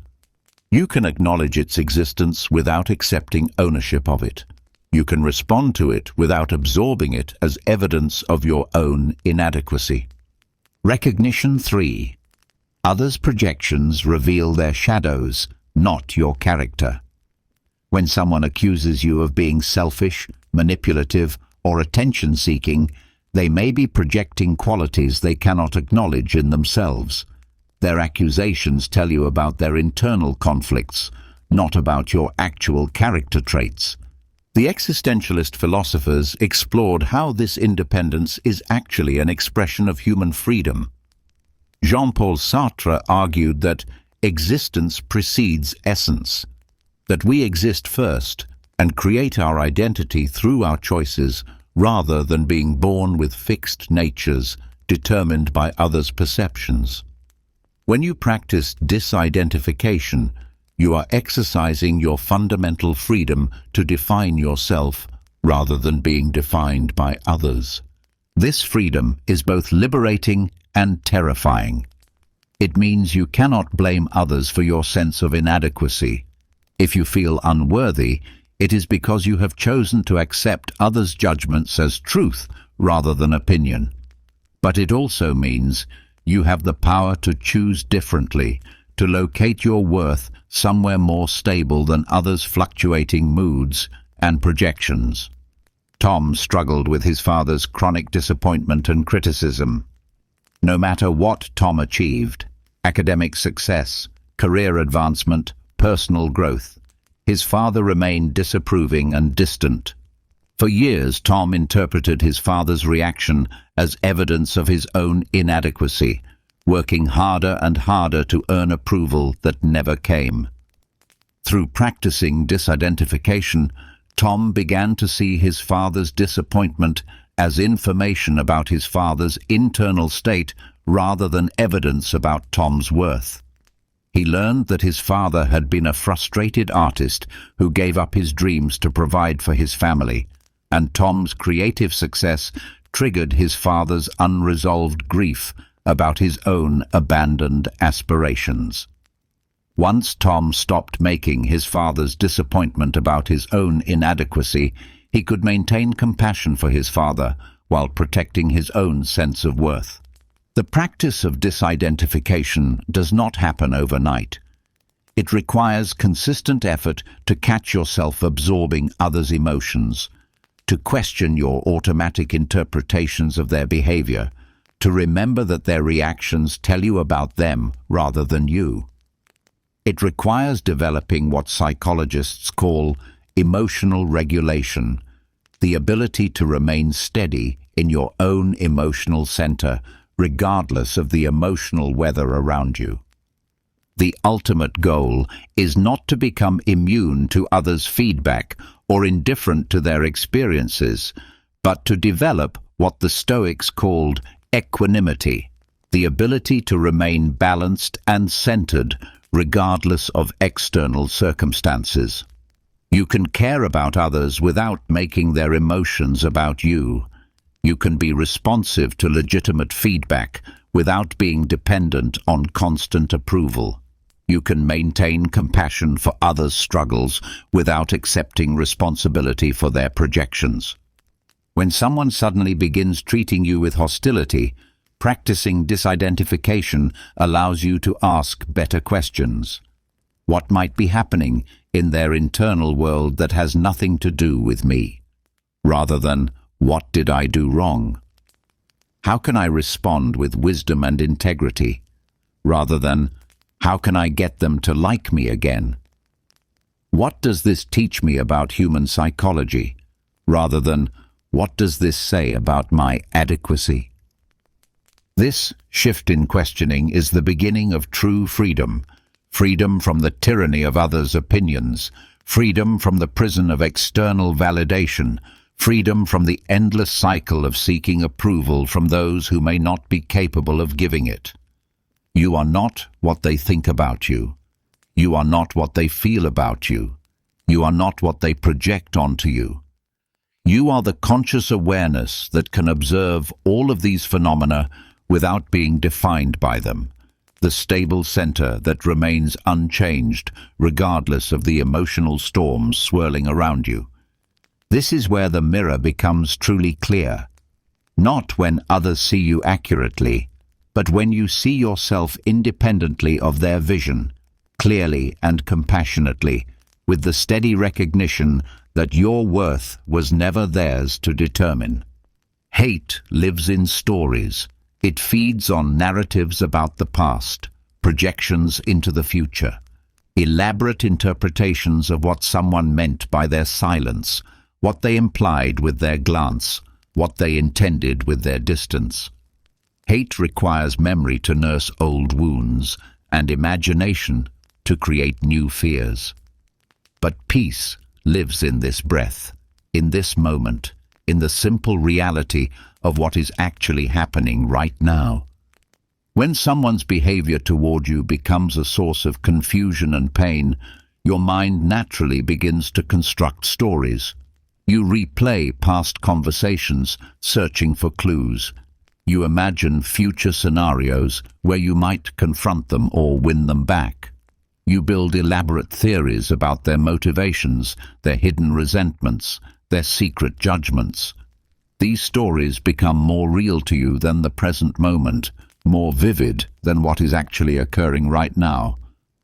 Speaker 1: You can acknowledge its existence without accepting ownership of it. You can respond to it without absorbing it as evidence of your own inadequacy. Recognition 3. Others' projections reveal their shadows, not your character. When someone accuses you of being selfish, manipulative, or attention-seeking, they may be projecting qualities they cannot acknowledge in themselves. Their accusations tell you about their internal conflicts, not about your actual character traits. The existentialist philosophers explored how this independence is actually an expression of human freedom. Jean-Paul Sartre argued that existence precedes essence, that we exist first and create our identity through our choices rather than being born with fixed natures determined by others' perceptions. When you practice disidentification, you are exercising your fundamental freedom to define yourself rather than being defined by others. This freedom is both liberating and terrifying. It means you cannot blame others for your sense of inadequacy. If you feel unworthy, it is because you have chosen to accept others' judgments as truth rather than opinion. But it also means you have the power to choose differently, to locate your worth somewhere more stable than others' fluctuating moods and projections. Tom struggled with his father's chronic disappointment and criticism. No matter what Tom achieved, academic success, career advancement, personal growth, his father remained disapproving and distant. For years, Tom interpreted his father's reaction as evidence of his own inadequacy, working harder and harder to earn approval that never came. Through practicing disidentification, Tom began to see his father's disappointment as information about his father's internal state rather than evidence about Tom's worth. He learned that his father had been a frustrated artist who gave up his dreams to provide for his family, and Tom's creative success triggered his father's unresolved grief about his own abandoned aspirations. Once Tom stopped making his father's disappointment about his own inadequacy, he could maintain compassion for his father while protecting his own sense of worth. The practice of disidentification does not happen overnight. It requires consistent effort to catch yourself absorbing others' emotions, to question your automatic interpretations of their behavior, to remember that their reactions tell you about them rather than you. It requires developing what psychologists call emotional regulation, the ability to remain steady in your own emotional center regardless of the emotional weather around you. The ultimate goal is not to become immune to others' feedback or indifferent to their experiences, but to develop what the Stoics called equanimity, the ability to remain balanced and centered regardless of external circumstances. You can care about others without making their emotions about you. You can be responsive to legitimate feedback without being dependent on constant approval. You can maintain compassion for others' struggles without accepting responsibility for their projections. When someone suddenly begins treating you with hostility, practicing disidentification allows you to ask better questions. What might be happening in their internal world that has nothing to do with me? Rather than, what did I do wrong? How can I respond with wisdom and integrity? Rather than, how can I get them to like me again? What does this teach me about human psychology? Rather than, what does this say about my adequacy? This shift in questioning is the beginning of true freedom. Freedom from the tyranny of others' opinions. Freedom from the prison of external validation. Freedom from the endless cycle of seeking approval from those who may not be capable of giving it. You are not what they think about you. You are not what they feel about you. You are not what they project onto you. You are the conscious awareness that can observe all of these phenomena without being defined by them, the stable center that remains unchanged regardless of the emotional storms swirling around you. This is where the mirror becomes truly clear, not when others see you accurately, but when you see yourself independently of their vision, clearly and compassionately, with the steady recognition that your worth was never theirs to determine. Hate lives in stories. It feeds on narratives about the past, projections into the future, elaborate interpretations of what someone meant by their silence, what they implied with their glance, what they intended with their distance. Hate requires memory to nurse old wounds and imagination to create new fears. But peace lives in this breath, in this moment, in the simple reality of what is actually happening right now. When someone's behavior toward you becomes a source of confusion and pain, your mind naturally begins to construct stories. You replay past conversations, searching for clues. You imagine future scenarios where you might confront them or win them back. You build elaborate theories about their motivations, their hidden resentments, their secret judgments. These stories become more real to you than the present moment, more vivid than what is actually occurring right now.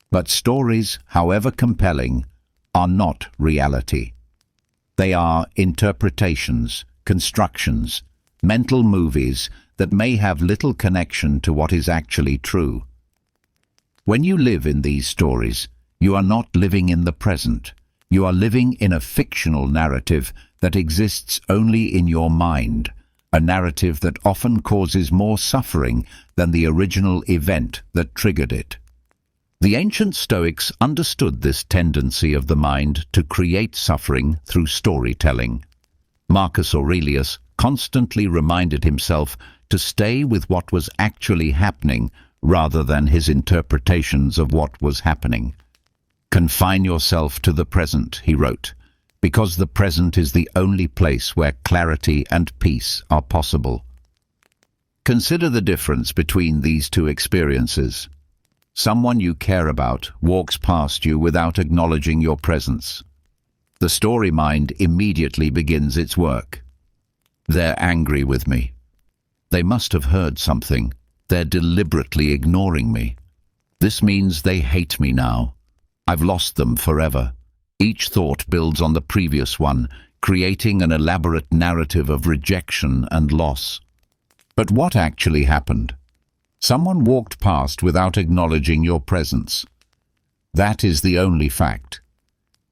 Speaker 1: But stories, however compelling, are not reality. They are interpretations, constructions, mental movies that may have little connection to what is actually true. When you live in these stories, you are not living in the present. You are living in a fictional narrative that exists only in your mind, a narrative that often causes more suffering than the original event that triggered it. The ancient Stoics understood this tendency of the mind to create suffering through storytelling. Marcus Aurelius constantly reminded himself to stay with what was actually happening rather than his interpretations of what was happening. Confine yourself to the present, he wrote, because the present is the only place where clarity and peace are possible. Consider the difference between these two experiences. Someone you care about walks past you without acknowledging your presence. The story mind immediately begins its work. They're angry with me. They must have heard something. They're deliberately ignoring me. This means they hate me now. I've lost them forever. Each thought builds on the previous one, creating an elaborate narrative of rejection and loss. But what actually happened? Someone walked past without acknowledging your presence. That is the only fact.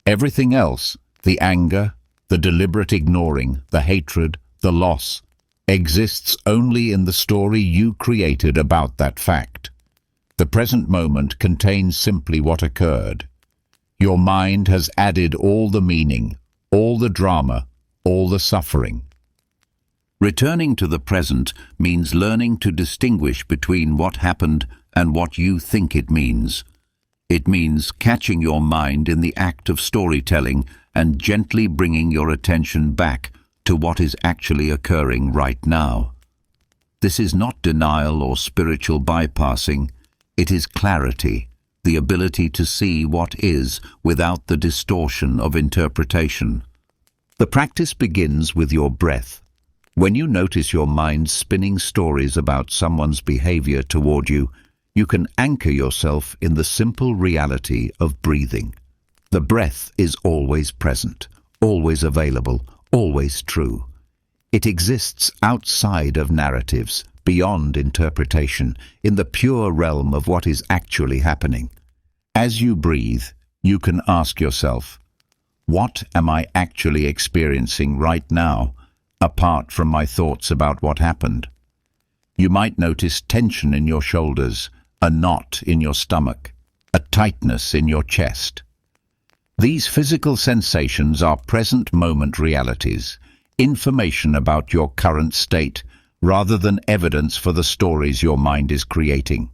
Speaker 1: Everything else, the anger, the deliberate ignoring, the hatred, the loss, exists only in the story you created about that fact. The present moment contains simply what occurred. Your mind has added all the meaning, all the drama, all the suffering. Returning to the present means learning to distinguish between what happened and what you think it means. It means catching your mind in the act of storytelling and gently bringing your attention back to what is actually occurring right now. This is not denial or spiritual bypassing. It is clarity, the ability to see what is without the distortion of interpretation. The practice begins with your breath. When you notice your mind spinning stories about someone's behavior toward you, you can anchor yourself in the simple reality of breathing. The breath is always present, always available, always true. It exists outside of narratives, beyond interpretation, in the pure realm of what is actually happening. As you breathe, you can ask yourself, what am I actually experiencing right now, apart from my thoughts about what happened? You might notice tension in your shoulders, a knot in your stomach, a tightness in your chest. These physical sensations are present moment realities, information about your current state, rather than evidence for the stories your mind is creating.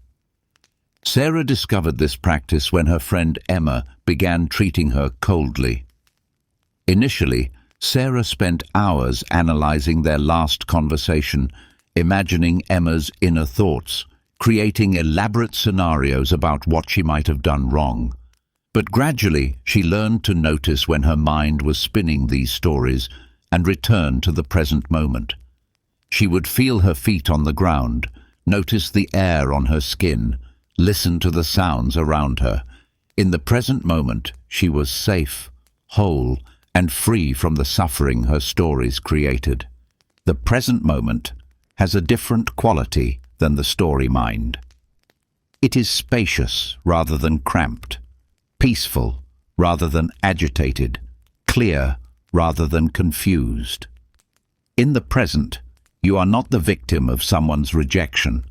Speaker 1: Sarah discovered this practice when her friend Emma began treating her coldly. Initially, Sarah spent hours analyzing their last conversation, imagining Emma's inner thoughts, creating elaborate scenarios about what she might have done wrong. But gradually, she learned to notice when her mind was spinning these stories and return to the present moment. She would feel her feet on the ground, notice the air on her skin, listen to the sounds around her. In the present moment, she was safe, whole, and free from the suffering her stories created. The present moment has a different quality than the story mind. It is spacious rather than cramped, peaceful rather than agitated, clear rather than confused. In the present, you are not the victim of someone's rejection.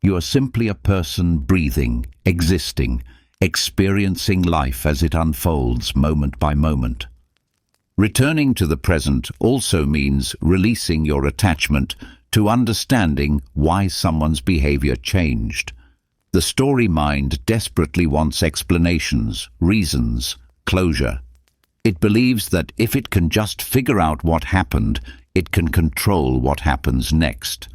Speaker 1: You are simply a person breathing, existing, experiencing life as it unfolds moment by moment. Returning to the present also means releasing your attachment to understanding why someone's behavior changed. The story mind desperately wants explanations, reasons, closure. It believes that if it can just figure out what happened, it can control what happens next.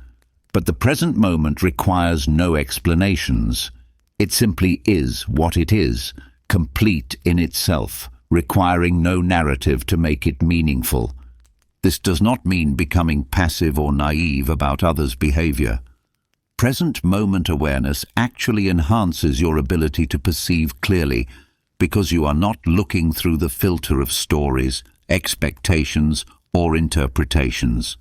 Speaker 1: But the present moment requires no explanations. It simply is what it is, complete in itself, requiring no narrative to make it meaningful. This does not mean becoming passive or naive about others' behavior. Present moment awareness actually enhances your ability to perceive clearly because you are not looking through the filter of stories, expectations, or interpretations.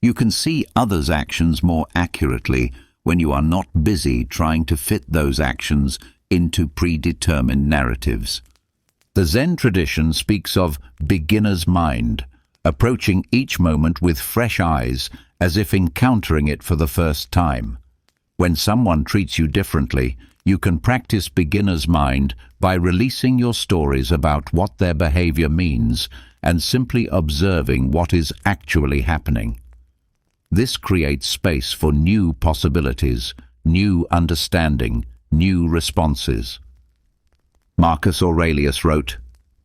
Speaker 1: You can see others' actions more accurately when you are not busy trying to fit those actions into predetermined narratives. The Zen tradition speaks of beginner's mind, approaching each moment with fresh eyes as if encountering it for the first time. When someone treats you differently, you can practice beginner's mind by releasing your stories about what their behavior means and simply observing what is actually happening. This creates space for new possibilities, new understanding, new responses. Marcus Aurelius wrote,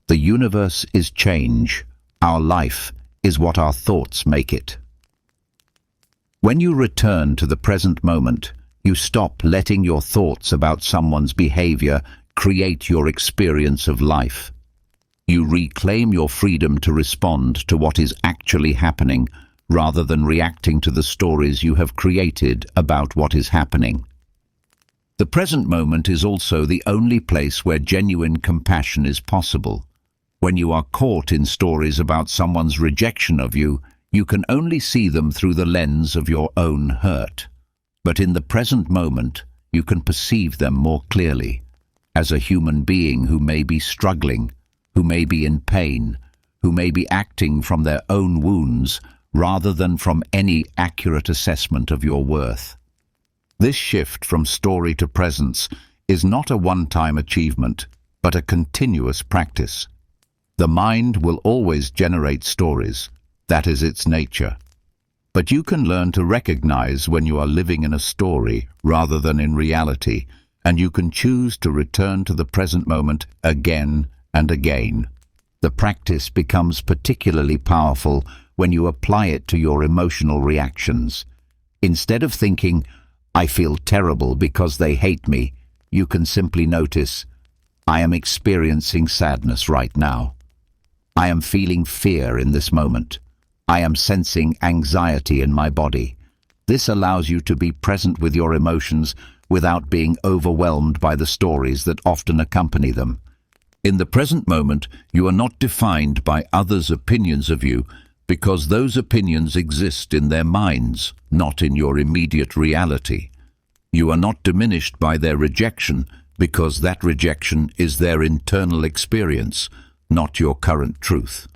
Speaker 1: "The universe is change. Our life is what our thoughts make it." When you return to the present moment, you stop letting your thoughts about someone's behavior create your experience of life. You reclaim your freedom to respond to what is actually happening rather than reacting to the stories you have created about what is happening. The present moment is also the only place where genuine compassion is possible. When you are caught in stories about someone's rejection of you, you can only see them through the lens of your own hurt. But in the present moment, you can perceive them more clearly, as a human being who may be struggling, who may be in pain, who may be acting from their own wounds, rather than from any accurate assessment of your worth. This shift from story to presence is not a one-time achievement, but a continuous practice. The mind will always generate stories. That is its nature. But you can learn to recognize when you are living in a story rather than in reality, and you can choose to return to the present moment again and again. The practice becomes particularly powerful when you apply it to your emotional reactions. Instead of thinking, "I feel terrible because they hate me," you can simply notice, "I am experiencing sadness right now. I am feeling fear in this moment. I am sensing anxiety in my body." This allows you to be present with your emotions without being overwhelmed by the stories that often accompany them. In the present moment, you are not defined by others' opinions of you because those opinions exist in their minds, not in your immediate reality. You are not diminished by their rejection because that rejection is their internal experience, not your current truth.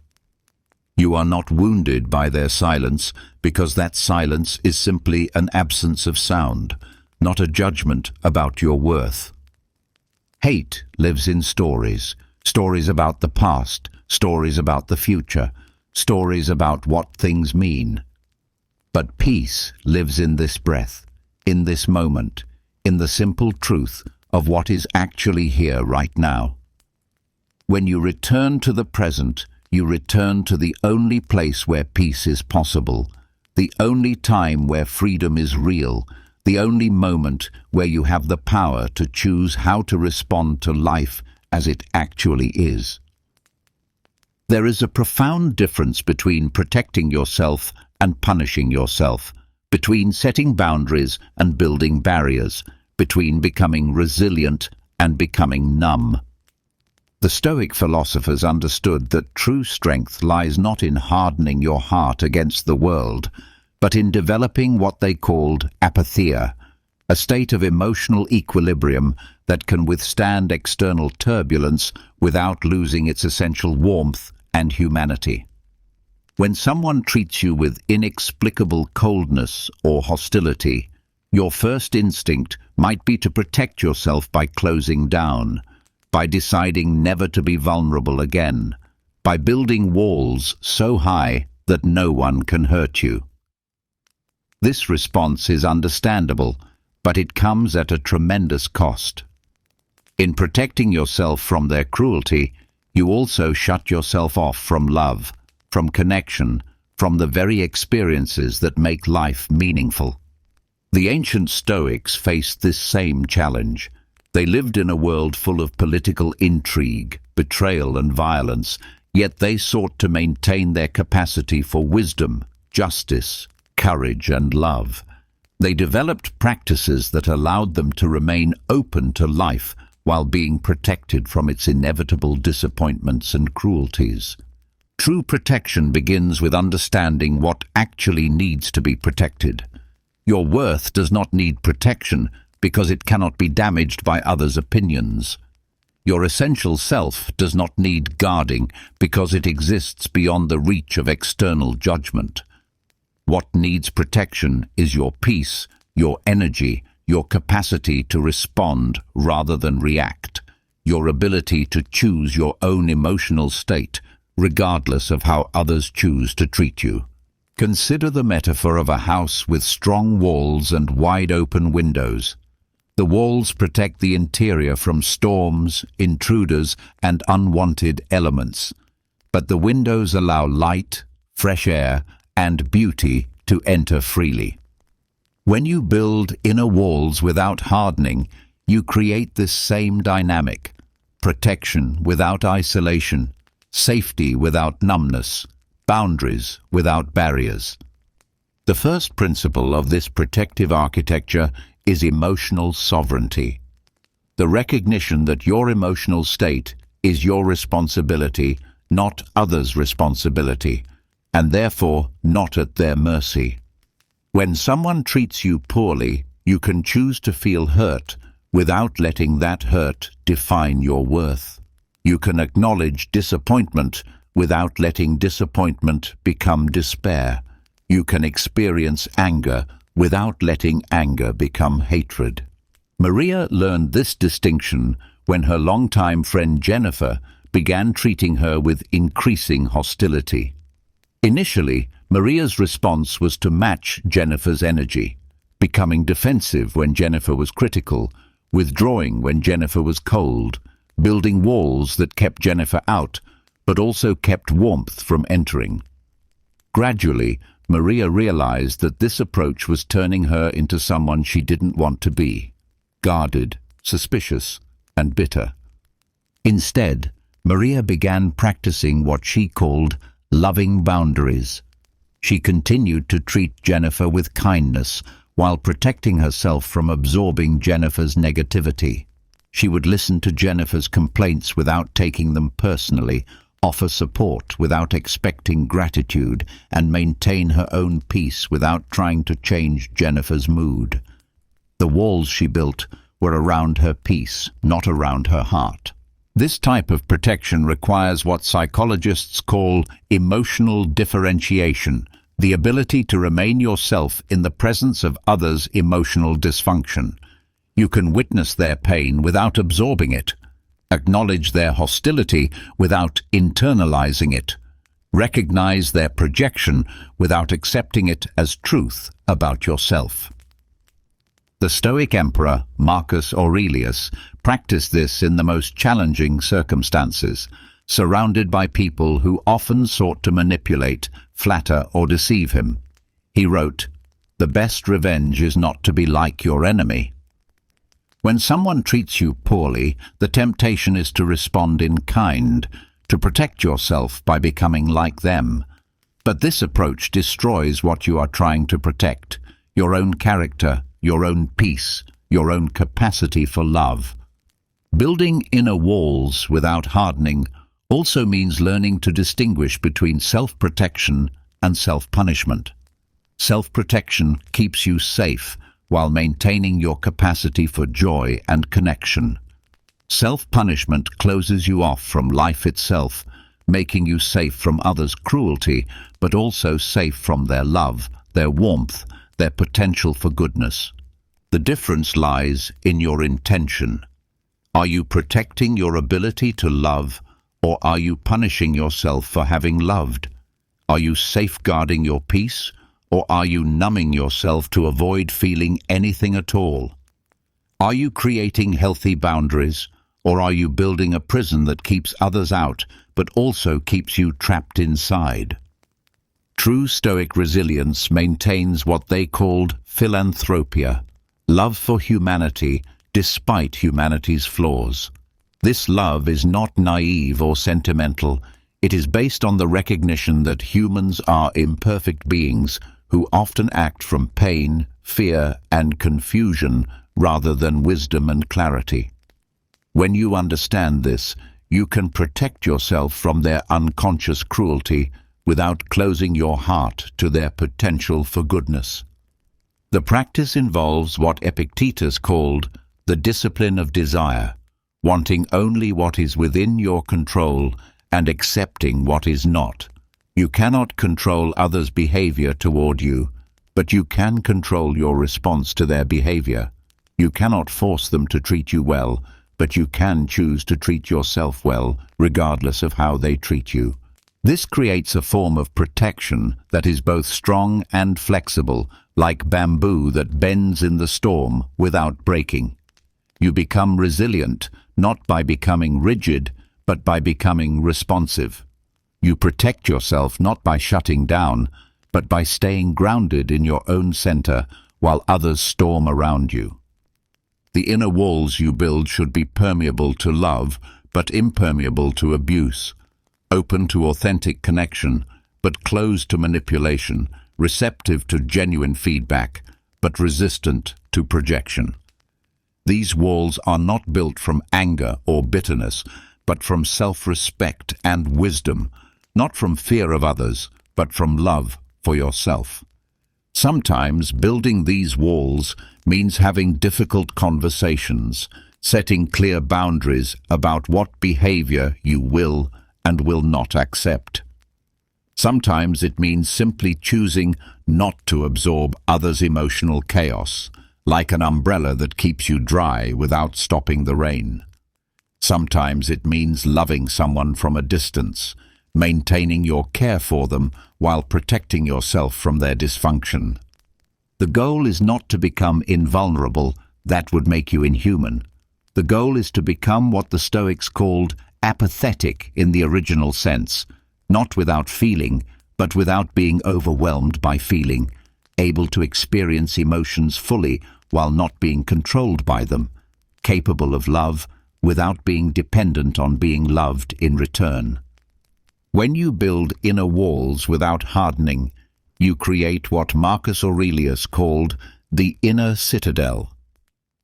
Speaker 1: You are not wounded by their silence because that silence is simply an absence of sound, not a judgment about your worth. Hate lives in stories, stories about the past, stories about the future, stories about what things mean. But peace lives in this breath, in this moment, in the simple truth of what is actually here right now. When you return to the present, you return to the only place where peace is possible, the only time where freedom is real, the only moment where you have the power to choose how to respond to life as it actually is. There is a profound difference between protecting yourself and punishing yourself, between setting boundaries and building barriers, between becoming resilient and becoming numb. The Stoic philosophers understood that true strength lies not in hardening your heart against the world, but in developing what they called apatheia, a state of emotional equilibrium that can withstand external turbulence without losing its essential warmth and humanity. When someone treats you with inexplicable coldness or hostility, your first instinct might be to protect yourself by closing down, by deciding never to be vulnerable again, by building walls so high that no one can hurt you. This response is understandable, but it comes at a tremendous cost. In protecting yourself from their cruelty, you also shut yourself off from love, from connection, from the very experiences that make life meaningful. The ancient Stoics faced this same challenge. They lived in a world full of political intrigue, betrayal and violence, yet they sought to maintain their capacity for wisdom, justice, courage and love. They developed practices that allowed them to remain open to life while being protected from its inevitable disappointments and cruelties. True protection begins with understanding what actually needs to be protected. Your worth does not need protection because it cannot be damaged by others' opinions. Your essential self does not need guarding because it exists beyond the reach of external judgment. What needs protection is your peace, your energy, your capacity to respond rather than react, your ability to choose your own emotional state, regardless of how others choose to treat you. Consider the metaphor of a house with strong walls and wide-open windows. The walls protect the interior from storms, intruders, and unwanted elements, but the windows allow light, fresh air, and beauty to enter freely. When you build inner walls without hardening, you create this same dynamic: protection without isolation, safety without numbness, boundaries without barriers. The first principle of this protective architecture is emotional sovereignty. The recognition that your emotional state is your responsibility, not others' responsibility, and therefore not at their mercy. When someone treats you poorly, you can choose to feel hurt without letting that hurt define your worth. You can acknowledge disappointment without letting disappointment become despair. You can experience anger without letting anger become hatred. Maria learned this distinction when her longtime friend Jennifer began treating her with increasing hostility. Initially, Maria's response was to match Jennifer's energy, becoming defensive when Jennifer was critical, withdrawing when Jennifer was cold, building walls that kept Jennifer out, but also kept warmth from entering. Gradually, Maria realized that this approach was turning her into someone she didn't want to be, guarded, suspicious, and bitter. Instead, Maria began practicing what she called loving boundaries. She continued to treat Jennifer with kindness while protecting herself from absorbing Jennifer's negativity. She would listen to Jennifer's complaints without taking them personally, offer support without expecting gratitude, and maintain her own peace without trying to change Jennifer's mood. The walls she built were around her peace, not around her heart. This type of protection requires what psychologists call emotional differentiation, the ability to remain yourself in the presence of others' emotional dysfunction. You can witness their pain without absorbing it, acknowledge their hostility without internalizing it, recognize their projection without accepting it as truth about yourself. The Stoic emperor, Marcus Aurelius, practiced this in the most challenging circumstances, surrounded by people who often sought to manipulate, flatter, or deceive him. He wrote, "The best revenge is not to be like your enemy." When someone treats you poorly, the temptation is to respond in kind, to protect yourself by becoming like them. But this approach destroys what you are trying to protect: your own character, your own peace, your own capacity for love. Building inner walls without hardening also means learning to distinguish between self-protection and self-punishment. Self-protection keeps you safe while maintaining your capacity for joy and connection. Self-punishment closes you off from life itself, making you safe from others' cruelty, but also safe from their love, their warmth, their potential for goodness. The difference lies in your intention. Are you protecting your ability to love, or are you punishing yourself for having loved? Are you safeguarding your peace, or are you numbing yourself to avoid feeling anything at all? Are you creating healthy boundaries, or are you building a prison that keeps others out, but also keeps you trapped inside? True Stoic resilience maintains what they called philanthropia, love for humanity despite humanity's flaws. This love is not naive or sentimental. It is based on the recognition that humans are imperfect beings who often act from pain, fear, and confusion rather than wisdom and clarity. When you understand this, you can protect yourself from their unconscious cruelty without closing your heart to their potential for goodness. The practice involves what Epictetus called the discipline of desire, wanting only what is within your control and accepting what is not. You cannot control others' behavior toward you, but you can control your response to their behavior. You cannot force them to treat you well, but you can choose to treat yourself well, regardless of how they treat you. This creates a form of protection that is both strong and flexible, like bamboo that bends in the storm without breaking. You become resilient, not by becoming rigid, but by becoming responsive. You protect yourself not by shutting down, but by staying grounded in your own center while others storm around you. The inner walls you build should be permeable to love, but impermeable to abuse, open to authentic connection, but closed to manipulation, receptive to genuine feedback, but resistant to projection. These walls are not built from anger or bitterness, but from self-respect and wisdom, not from fear of others, but from love for yourself. Sometimes building these walls means having difficult conversations, setting clear boundaries about what behavior you will and will not accept. Sometimes it means simply choosing not to absorb others' emotional chaos, like an umbrella that keeps you dry without stopping the rain. Sometimes it means loving someone from a distance, maintaining your care for them while protecting yourself from their dysfunction. The goal is not to become invulnerable, that would make you inhuman. The goal is to become what the Stoics called apathetic in the original sense, not without feeling, but without being overwhelmed by feeling, able to experience emotions fully while not being controlled by them, capable of love without being dependent on being loved in return. When you build inner walls without hardening, you create what Marcus Aurelius called the inner citadel,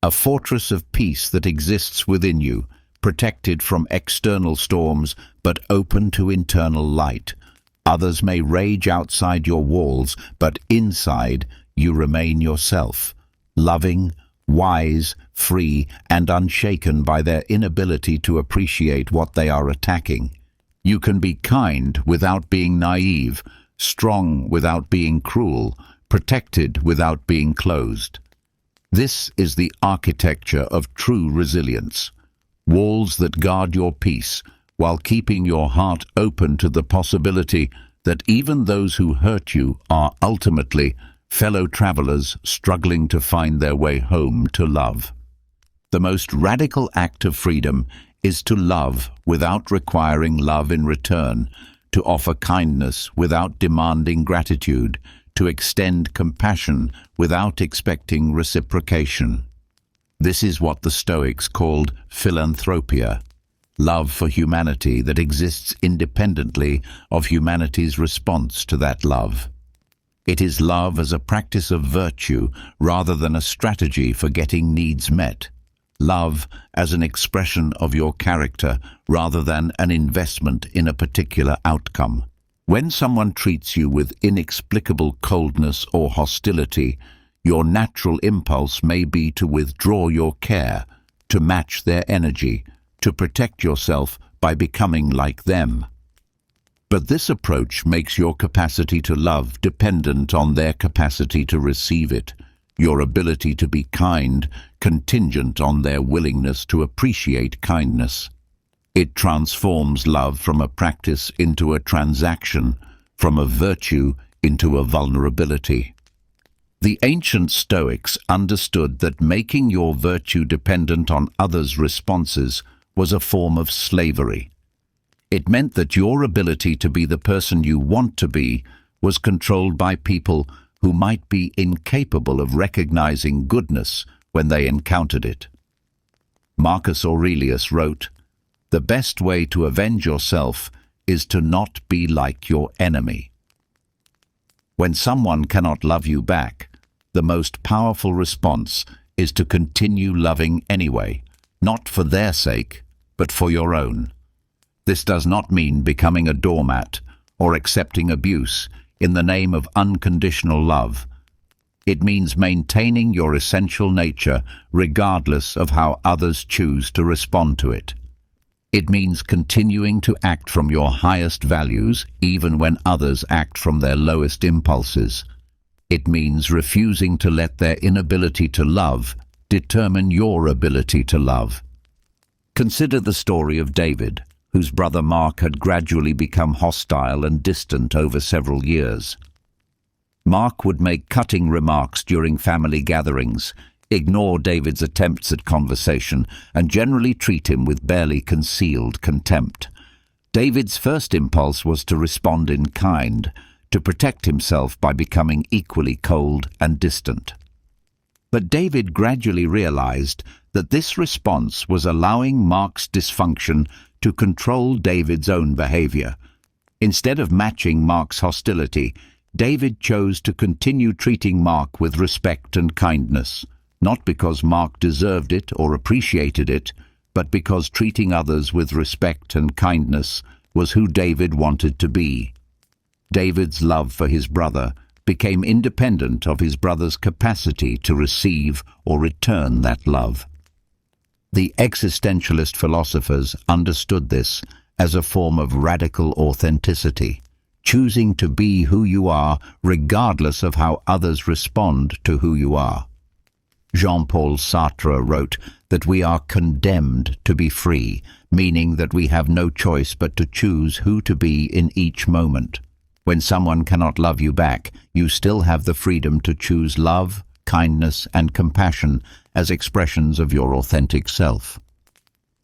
Speaker 1: a fortress of peace that exists within you, protected from external storms but open to internal light. Others may rage outside your walls, but inside you remain yourself, loving, wise, free, and unshaken by their inability to appreciate what they are attacking. You can be kind without being naive, strong without being cruel, protected without being closed. This is the architecture of true resilience. Walls that guard your peace, while keeping your heart open to the possibility that even those who hurt you are ultimately fellow travelers struggling to find their way home to love. The most radical act of freedom is to love without requiring love in return, to offer kindness without demanding gratitude, to extend compassion without expecting reciprocation. This is what the Stoics called philanthropia, love for humanity that exists independently of humanity's response to that love. It is love as a practice of virtue rather than a strategy for getting needs met. Love as an expression of your character rather than an investment in a particular outcome. When someone treats you with inexplicable coldness or hostility, your natural impulse may be to withdraw your care, to match their energy, to protect yourself by becoming like them. But this approach makes your capacity to love dependent on their capacity to receive it, your ability to be kind contingent on their willingness to appreciate kindness. It transforms love from a practice into a transaction, from a virtue into a vulnerability. The ancient Stoics understood that making your virtue dependent on others' responses was a form of slavery. It meant that your ability to be the person you want to be was controlled by people who might be incapable of recognizing goodness when they encountered it. Marcus Aurelius wrote, "The best way to avenge yourself is to not be like your enemy." When someone cannot love you back, the most powerful response is to continue loving anyway, not for their sake, but for your own. This does not mean becoming a doormat or accepting abuse in the name of unconditional love. It means maintaining your essential nature regardless of how others choose to respond to it. It means continuing to act from your highest values even when others act from their lowest impulses. It means refusing to let their inability to love determine your ability to love. Consider the story of David, whose brother Mark had gradually become hostile and distant over several years. Mark would make cutting remarks during family gatherings, ignore David's attempts at conversation, and generally treat him with barely concealed contempt. David's first impulse was to respond in kind, to protect himself by becoming equally cold and distant. But David gradually realized that this response was allowing Mark's dysfunction to control David's own behavior. Instead of matching Mark's hostility, David chose to continue treating Mark with respect and kindness, not because Mark deserved it or appreciated it, but because treating others with respect and kindness was who David wanted to be. David's love for his brother became independent of his brother's capacity to receive or return that love. The existentialist philosophers understood this as a form of radical authenticity, choosing to be who you are regardless of how others respond to who you are. Jean-Paul Sartre wrote that we are condemned to be free, meaning that we have no choice but to choose who to be in each moment. When someone cannot love you back, you still have the freedom to choose love, kindness, and compassion as expressions of your authentic self.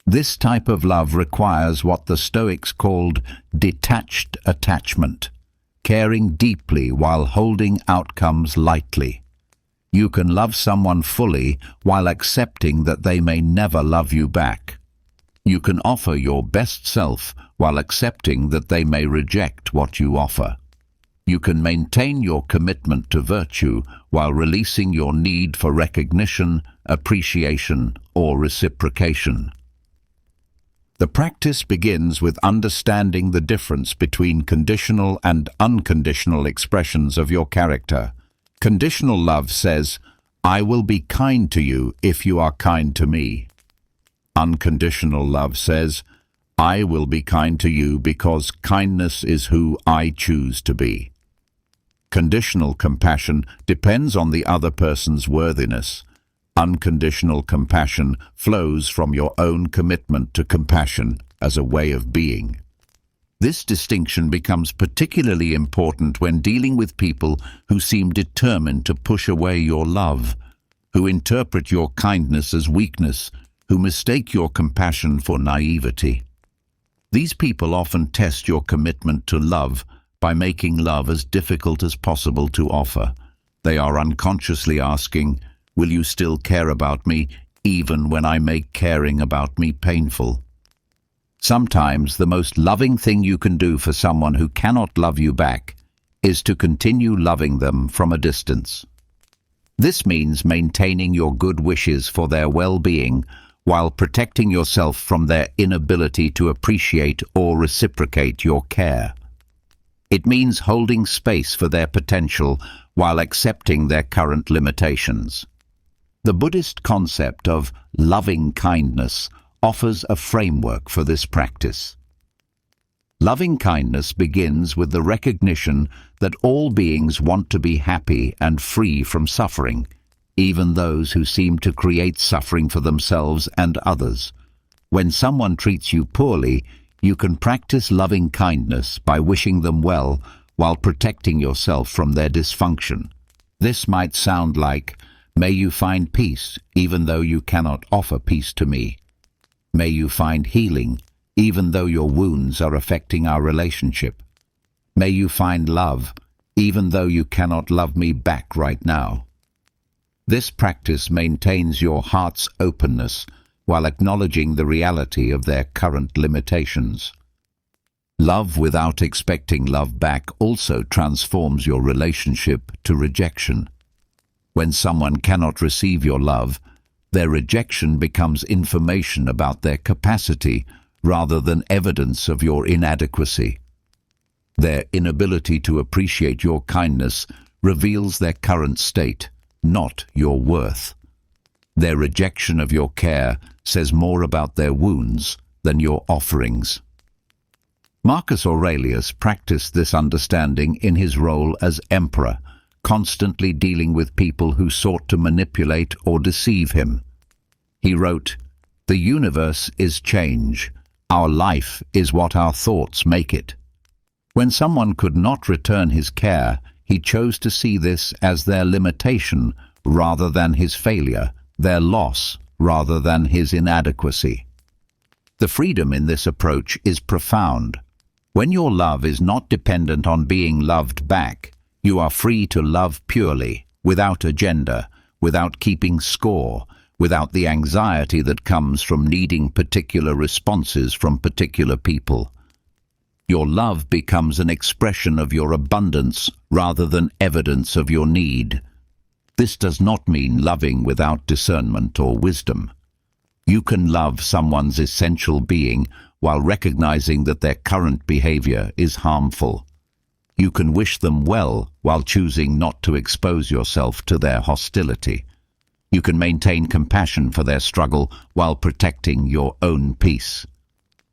Speaker 1: This type of love requires what the Stoics called detached attachment, caring deeply while holding outcomes lightly. You can love someone fully while accepting that they may never love you back. You can offer your best self while accepting that they may reject what you offer. You can maintain your commitment to virtue while releasing your need for recognition, appreciation, or reciprocation. The practice begins with understanding the difference between conditional and unconditional expressions of your character. Conditional love says, "I will be kind to you if you are kind to me." Unconditional love says, "I will be kind to you because kindness is who I choose to be." Conditional compassion depends on the other person's worthiness. Unconditional compassion flows from your own commitment to compassion as a way of being. This distinction becomes particularly important when dealing with people who seem determined to push away your love, who interpret your kindness as weakness, who mistake your compassion for naivety. These people often test your commitment to love by making love as difficult as possible to offer. They are unconsciously asking, "Will you still care about me even when I make caring about me painful?" Sometimes the most loving thing you can do for someone who cannot love you back is to continue loving them from a distance. This means maintaining your good wishes for their well-being while protecting yourself from their inability to appreciate or reciprocate your care. It means holding space for their potential while accepting their current limitations. The Buddhist concept of loving kindness offers a framework for this practice. Loving kindness begins with the recognition that all beings want to be happy and free from suffering, even those who seem to create suffering for themselves and others. When someone treats you poorly, you can practice loving kindness by wishing them well while protecting yourself from their dysfunction. This might sound like, "May you find peace even though you cannot offer peace to me. May you find healing even though your wounds are affecting our relationship. May you find love even though you cannot love me back right now." This practice maintains your heart's openness while acknowledging the reality of their current limitations. Love without expecting love back also transforms your relationship to rejection. When someone cannot receive your love, their rejection becomes information about their capacity rather than evidence of your inadequacy. Their inability to appreciate your kindness reveals their current state, not your worth. Their rejection of your care says more about their wounds than your offerings. Marcus Aurelius practiced this understanding in his role as emperor, constantly dealing with people who sought to manipulate or deceive him. He wrote, "The universe is change. Our life is what our thoughts make it." When someone could not return his care, he chose to see this as their limitation rather than his failure, their loss rather than his inadequacy. The freedom in this approach is profound. When your love is not dependent on being loved back, you are free to love purely, without agenda, without keeping score, without the anxiety that comes from needing particular responses from particular people. Your love becomes an expression of your abundance rather than evidence of your need. This does not mean loving without discernment or wisdom. You can love someone's essential being while recognizing that their current behavior is harmful. You can wish them well while choosing not to expose yourself to their hostility. You can maintain compassion for their struggle while protecting your own peace.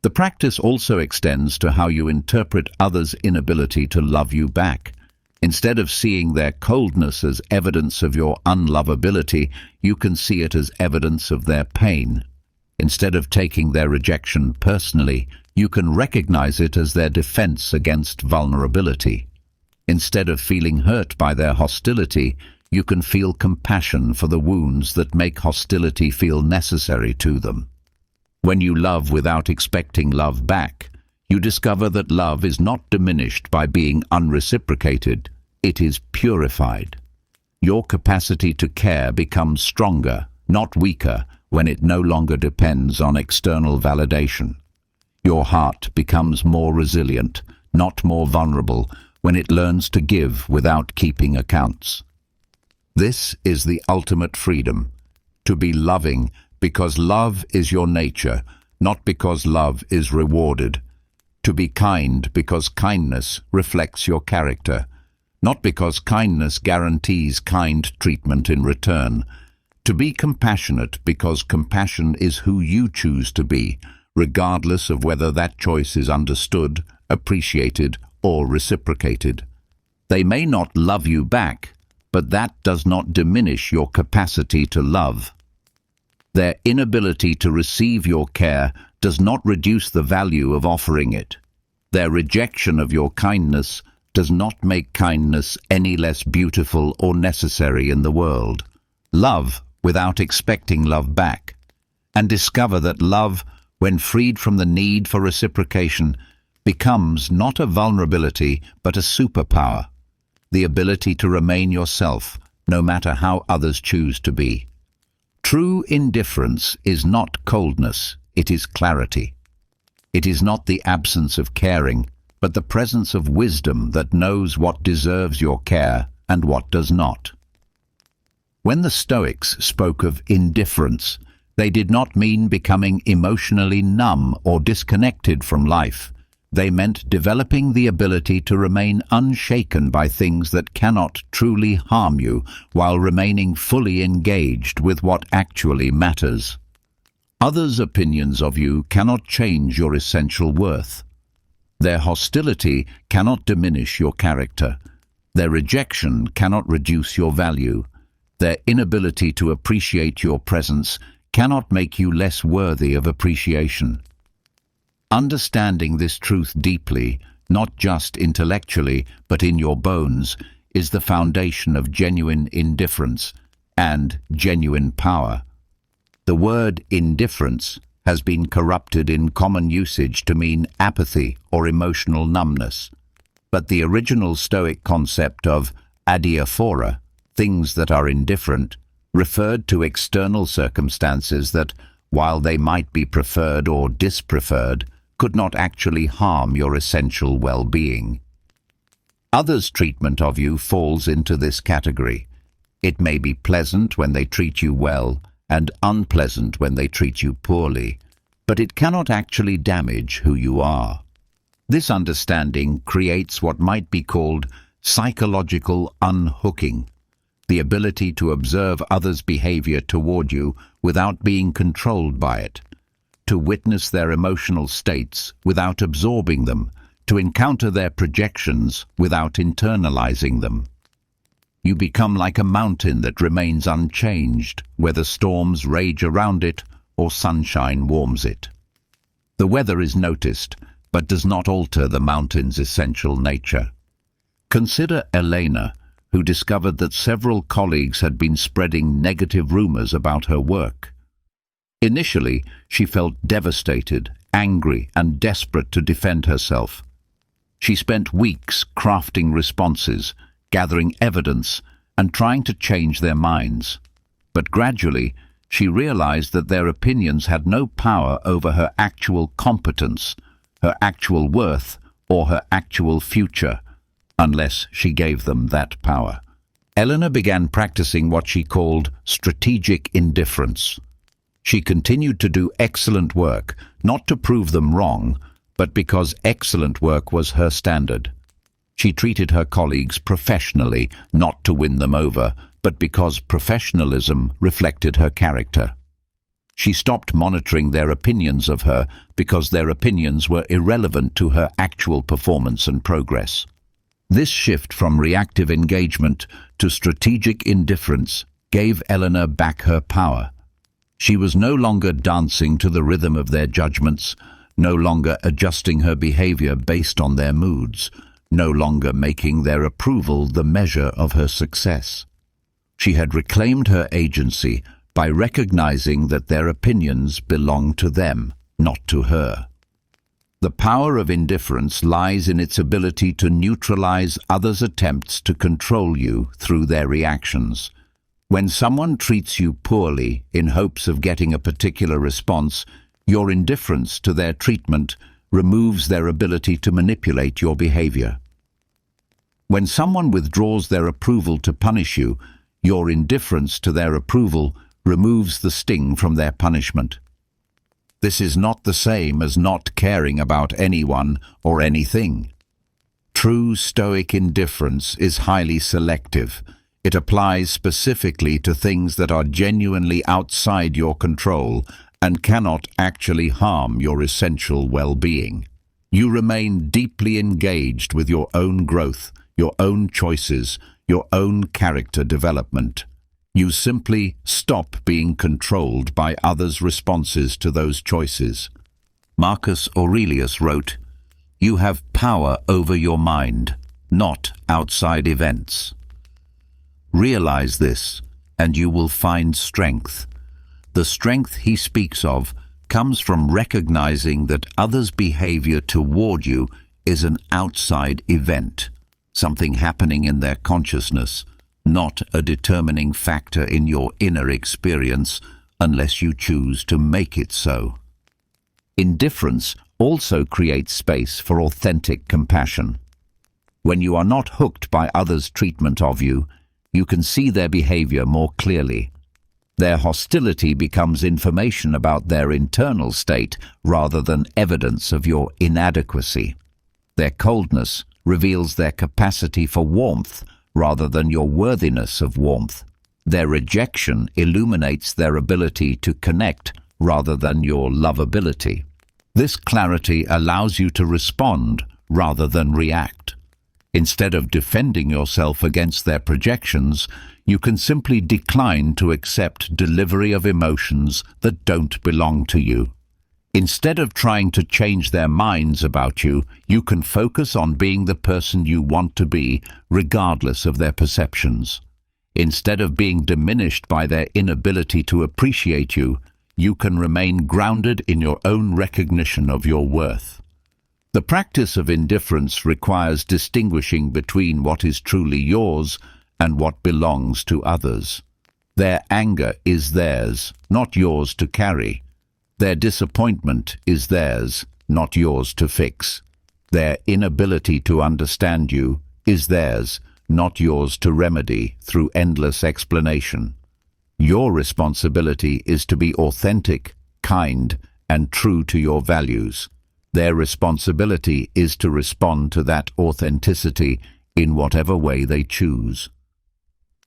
Speaker 1: The practice also extends to how you interpret others' inability to love you back. Instead of seeing their coldness as evidence of your unlovability, you can see it as evidence of their pain. Instead of taking their rejection personally, you can recognize it as their defense against vulnerability. Instead of feeling hurt by their hostility, you can feel compassion for the wounds that make hostility feel necessary to them. When you love without expecting love back, you discover that love is not diminished by being unreciprocated, it is purified. Your capacity to care becomes stronger, not weaker, when it no longer depends on external validation. Your heart becomes more resilient, not more vulnerable, when it learns to give without keeping accounts. This is the ultimate freedom, to be loving because love is your nature, not because love is rewarded. To be kind because kindness reflects your character, not because kindness guarantees kind treatment in return. To be compassionate because compassion is who you choose to be, regardless of whether that choice is understood, appreciated, or reciprocated. They may not love you back, but that does not diminish your capacity to love. Their inability to receive your care does not reduce the value of offering it. Their rejection of your kindness does not make kindness any less beautiful or necessary in the world. Love without expecting love back, and discover that love, when freed from the need for reciprocation, becomes not a vulnerability but a superpower, the ability to remain yourself, no matter how others choose to be. True indifference is not coldness, it is clarity. It is not the absence of caring, but the presence of wisdom that knows what deserves your care and what does not. When the Stoics spoke of indifference, they did not mean becoming emotionally numb or disconnected from life. They meant developing the ability to remain unshaken by things that cannot truly harm you while remaining fully engaged with what actually matters. Others' opinions of you cannot change your essential worth. Their hostility cannot diminish your character. Their rejection cannot reduce your value. Their inability to appreciate your presence cannot make you less worthy of appreciation. Understanding this truth deeply, not just intellectually, but in your bones, is the foundation of genuine indifference and genuine power. The word indifference has been corrupted in common usage to mean apathy or emotional numbness, but the original Stoic concept of adiaphora, things that are indifferent, referred to external circumstances that, while they might be preferred or dispreferred, could not actually harm your essential well-being. Others' treatment of you falls into this category. It may be pleasant when they treat you well and unpleasant when they treat you poorly, but it cannot actually damage who you are. This understanding creates what might be called psychological unhooking, the ability to observe others' behavior toward you without being controlled by it, to witness their emotional states without absorbing them, to encounter their projections without internalizing them. You become like a mountain that remains unchanged, whether storms rage around it or sunshine warms it. The weather is noticed, but does not alter the mountain's essential nature. Consider Elena, who discovered that several colleagues had been spreading negative rumors about her work. Initially, she felt devastated, angry, and desperate to defend herself. She spent weeks crafting responses, gathering evidence, and trying to change their minds. But gradually, she realized that their opinions had no power over her actual competence, her actual worth, or her actual future, unless she gave them that power. Eleanor began practicing what she called strategic indifference. She continued to do excellent work, not to prove them wrong, but because excellent work was her standard. She treated her colleagues professionally, not to win them over, but because professionalism reflected her character. She stopped monitoring their opinions of her because their opinions were irrelevant to her actual performance and progress. This shift from reactive engagement to strategic indifference gave Eleanor back her power. She was no longer dancing to the rhythm of their judgments, no longer adjusting her behavior based on their moods, no longer making their approval the measure of her success. She had reclaimed her agency by recognizing that their opinions belonged to them, not to her. The power of indifference lies in its ability to neutralize others' attempts to control you through their reactions. When someone treats you poorly in hopes of getting a particular response, your indifference to their treatment removes their ability to manipulate your behavior. When someone withdraws their approval to punish you, your indifference to their approval removes the sting from their punishment. This is not the same as not caring about anyone or anything. True Stoic indifference is highly selective. It applies specifically to things that are genuinely outside your control and cannot actually harm your essential well-being. You remain deeply engaged with your own growth, your own choices, your own character development. You simply stop being controlled by others' responses to those choices. Marcus Aurelius wrote, "You have power over your mind, not outside events." Realize this, and you will find strength. The strength he speaks of comes from recognizing that others' behavior toward you is an outside event, something happening in their consciousness, not a determining factor in your inner experience unless you choose to make it so. Indifference also creates space for authentic compassion. When you are not hooked by others' treatment of you, you can see their behavior more clearly. Their hostility becomes information about their internal state rather than evidence of your inadequacy. Their coldness reveals their capacity for warmth rather than your worthiness of warmth. Their rejection illuminates their ability to connect rather than your lovability. This clarity allows you to respond rather than react. Instead of defending yourself against their projections, you can simply decline to accept delivery of emotions that don't belong to you. Instead of trying to change their minds about you, you can focus on being the person you want to be, regardless of their perceptions. Instead of being diminished by their inability to appreciate you, you can remain grounded in your own recognition of your worth. The practice of indifference requires distinguishing between what is truly yours and what belongs to others. Their anger is theirs, not yours to carry. Their disappointment is theirs, not yours to fix. Their inability to understand you is theirs, not yours to remedy through endless explanation. Your responsibility is to be authentic, kind, and true to your values. Their responsibility is to respond to that authenticity in whatever way they choose.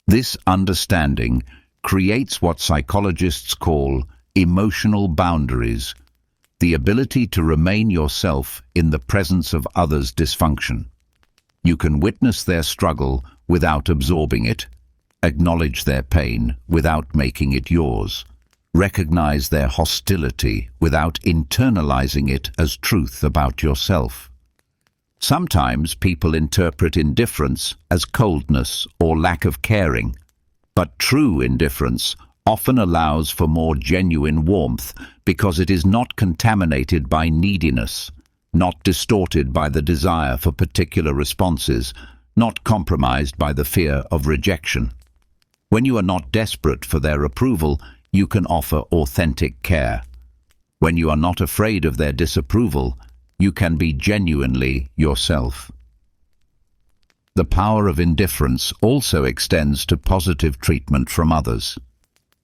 Speaker 1: This understanding creates what psychologists call emotional boundaries, the ability to remain yourself in the presence of others' dysfunction. You can witness their struggle without absorbing it, acknowledge their pain without making it yours, recognize their hostility without internalizing it as truth about yourself. Sometimes people interpret indifference as coldness or lack of caring, but true indifference often allows for more genuine warmth because it is not contaminated by neediness, not distorted by the desire for particular responses, not compromised by the fear of rejection. When you are not desperate for their approval, you can offer authentic care. When you are not afraid of their disapproval, you can be genuinely yourself. The power of indifference also extends to positive treatment from others.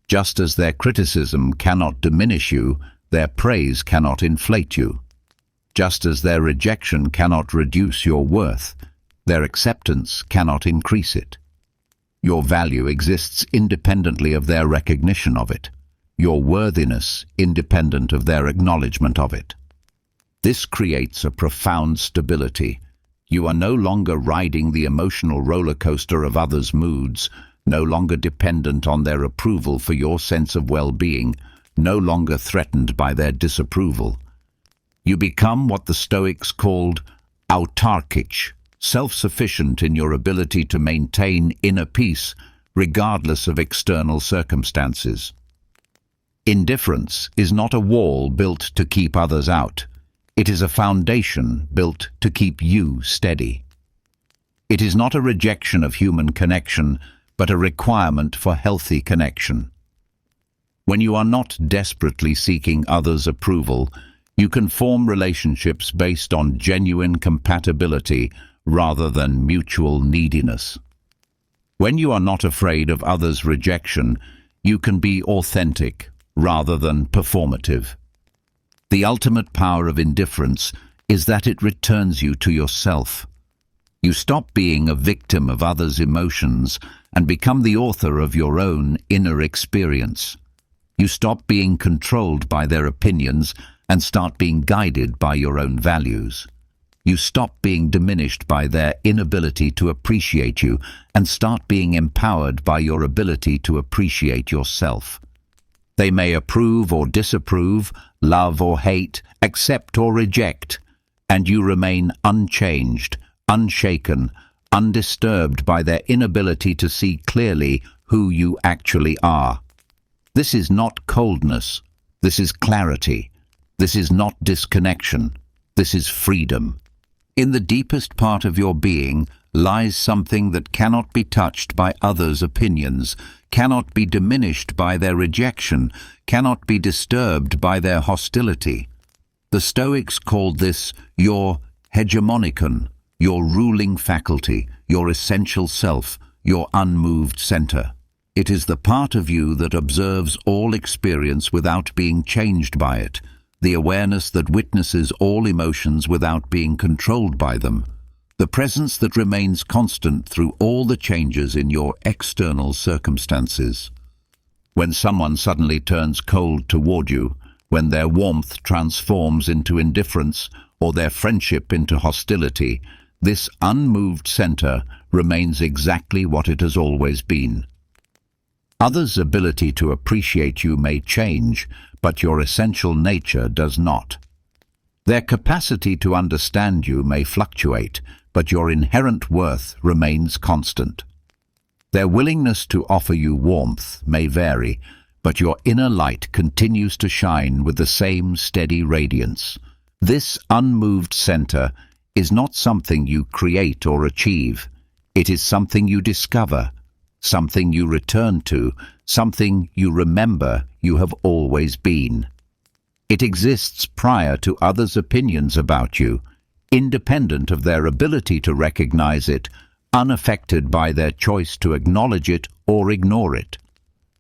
Speaker 1: Just as their criticism cannot diminish you, their praise cannot inflate you. Just as their rejection cannot reduce your worth, their acceptance cannot increase it. Your value exists independently of their recognition of it. your worthiness independent of their acknowledgement of it. This creates a profound stability. You are no longer riding the emotional roller coaster of others' moods, no longer dependent on their approval for your sense of well-being, no longer threatened by their disapproval. You become what the Stoics called autarkic, self-sufficient in your ability to maintain inner peace regardless of external circumstances. Indifference is not a wall built to keep others out. It is a foundation built to keep you steady. It is not a rejection of human connection, but a requirement for healthy connection. When you are not desperately seeking others' approval, you can form relationships based on genuine compatibility rather than mutual neediness. When you are not afraid of others' rejection, you can be authentic rather than performative. The ultimate power of indifference is that it returns you to yourself. You stop being a victim of others' emotions and become the author of your own inner experience. You stop being controlled by their opinions and start being guided by your own values. You stop being diminished by their inability to appreciate you and start being empowered by your ability to appreciate yourself. They may approve or disapprove, love or hate, accept or reject, and you remain unchanged, unshaken, undisturbed by their inability to see clearly who you actually are. This is not coldness. This is clarity. This is not disconnection. This is freedom. In the deepest part of your being lies something that cannot be touched by others' opinions, cannot be diminished by their rejection, cannot be disturbed by their hostility. The Stoics called this your hegemonikon, your ruling faculty, your essential self, your unmoved center. It is the part of you that observes all experience without being changed by it, the awareness that witnesses all emotions without being controlled by them, the presence that remains constant through all the changes in your external circumstances. When someone suddenly turns cold toward you, when their warmth transforms into indifference or their friendship into hostility, this unmoved center remains exactly what it has always been. Others' ability to appreciate you may change, but your essential nature does not. Their capacity to understand you may fluctuate, but your inherent worth remains constant. Their willingness to offer you warmth may vary, but your inner light continues to shine with the same steady radiance. This unmoved center is not something you create or achieve. It is something you discover, something you return to, something you remember you have always been. It exists prior to others' opinions about you, independent of their ability to recognize it, unaffected by their choice to acknowledge it or ignore it.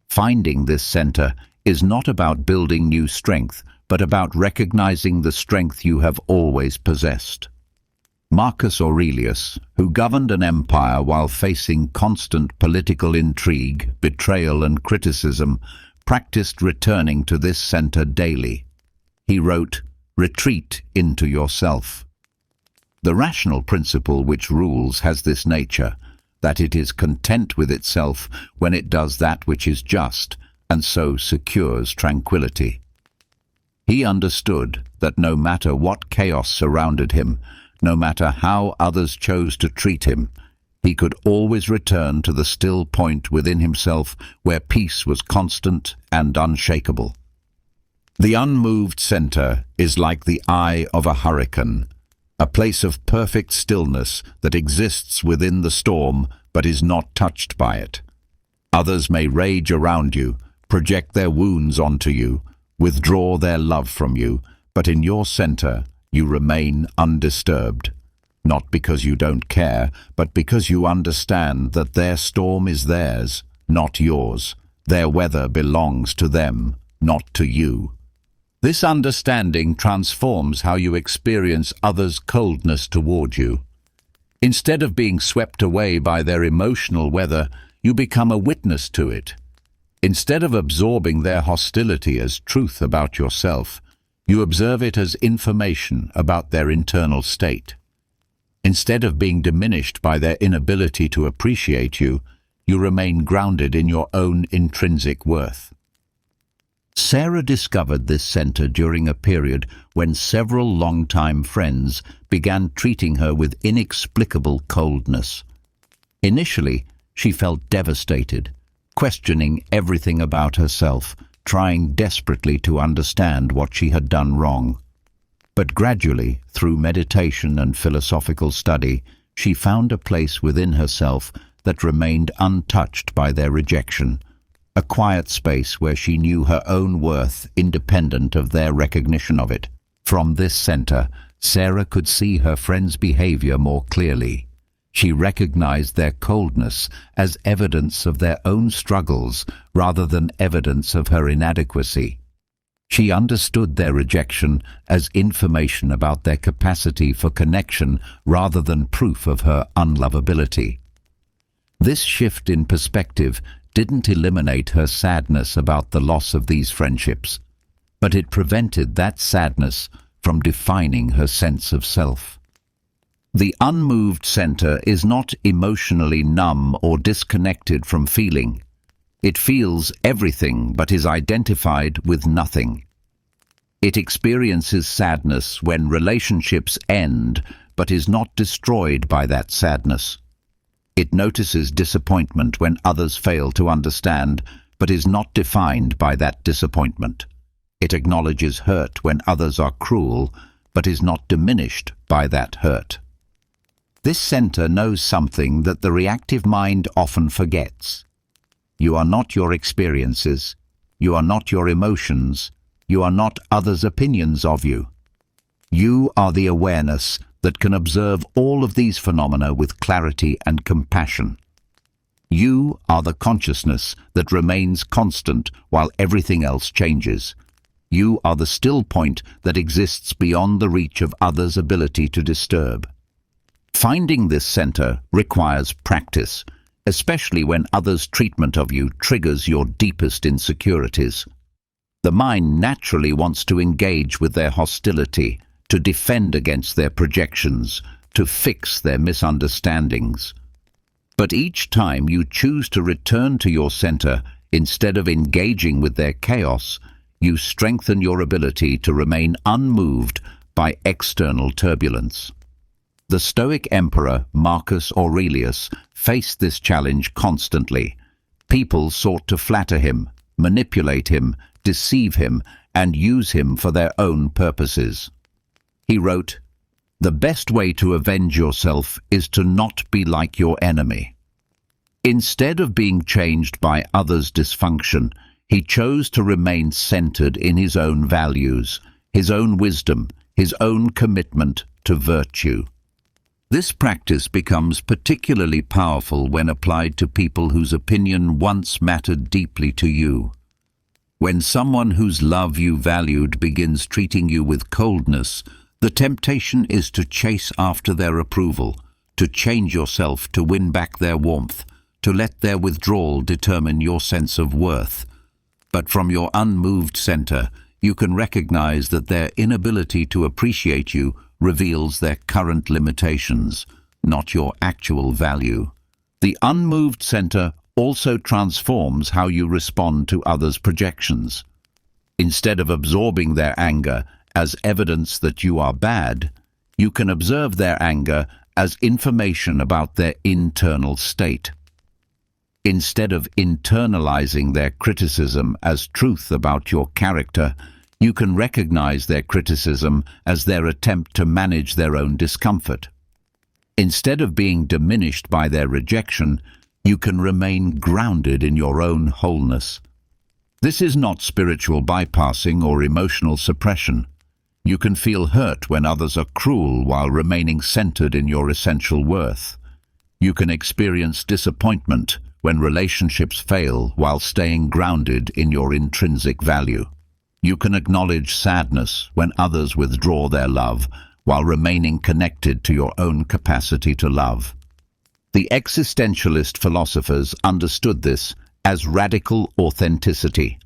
Speaker 1: Finding this center is not about building new strength, but about recognizing the strength you have always possessed. Marcus Aurelius, who governed an empire while facing constant political intrigue, betrayal and criticism, practiced returning to this center daily. He wrote, "Retreat into yourself." The rational principle which rules has this nature, that it is content with itself when it does that which is just, and so secures tranquility. He understood that no matter what chaos surrounded him, no matter how others chose to treat him, he could always return to the still point within himself where peace was constant and unshakable. The unmoved center is like the eye of a hurricane, a place of perfect stillness that exists within the storm but is not touched by it. Others may rage around you, project their wounds onto you, withdraw their love from you, but in your center you remain undisturbed, not because you don't care, but because you understand that their storm is theirs, not yours. Their weather belongs to them, not to you. This understanding transforms how you experience others' coldness toward you. Instead of being swept away by their emotional weather, you become a witness to it. Instead of absorbing their hostility as truth about yourself, you observe it as information about their internal state. Instead of being diminished by their inability to appreciate you, you remain grounded in your own intrinsic worth. Sarah discovered this center during a period when several longtime friends began treating her with inexplicable coldness. Initially, she felt devastated, questioning everything about herself, trying desperately to understand what she had done wrong. But gradually, through meditation and philosophical study, she found a place within herself that remained untouched by their rejection, a quiet space where she knew her own worth independent of their recognition of it. From this center, Sarah could see her friends' behavior more clearly. She recognized their coldness as evidence of their own struggles rather than evidence of her inadequacy. She understood their rejection as information about their capacity for connection rather than proof of her unlovability. This shift in perspective didn't eliminate her sadness about the loss of these friendships, but it prevented that sadness from defining her sense of self. The unmoved center is not emotionally numb or disconnected from feeling. It feels everything but is identified with nothing. It experiences sadness when relationships end but is not destroyed by that sadness. It notices disappointment when others fail to understand but is not defined by that disappointment. It acknowledges hurt when others are cruel but is not diminished by that hurt. This center knows something that the reactive mind often forgets. You are not your experiences. You are not your emotions. You are not others' opinions of you. You are the awareness that can observe all of these phenomena with clarity and compassion. You are the consciousness that remains constant while everything else changes. You are the still point that exists beyond the reach of others' ability to disturb. Finding this center requires practice, especially when others' treatment of you triggers your deepest insecurities. The mind naturally wants to engage with their hostility, to defend against their projections, to fix their misunderstandings. But each time you choose to return to your center instead of engaging with their chaos, you strengthen your ability to remain unmoved by external turbulence. The Stoic emperor Marcus Aurelius faced this challenge constantly. People sought to flatter him, manipulate him, deceive him, and use him for their own purposes. He wrote, "The best way to avenge yourself is to not be like your enemy." Instead of being changed by others' dysfunction, he chose to remain centered in his own values, his own wisdom, his own commitment to virtue. This practice becomes particularly powerful when applied to people whose opinion once mattered deeply to you. When someone whose love you valued begins treating you with coldness, the temptation is to chase after their approval, to change yourself to win back their warmth, to let their withdrawal determine your sense of worth. But from your unmoved center, you can recognize that their inability to appreciate you reveals their current limitations, not your actual value. The unmoved center also transforms how you respond to others' projections. Instead of absorbing their anger as evidence that you are bad, you can observe their anger as information about their internal state. Instead of internalizing their criticism as truth about your character, you can recognize their criticism as their attempt to manage their own discomfort. Instead of being diminished by their rejection, you can remain grounded in your own wholeness. This is not spiritual bypassing or emotional suppression. You can feel hurt when others are cruel while remaining centered in your essential worth. You can experience disappointment when relationships fail while staying grounded in your intrinsic value. You can acknowledge sadness when others withdraw their love while remaining connected to your own capacity to love. The existentialist philosophers understood this as radical authenticity,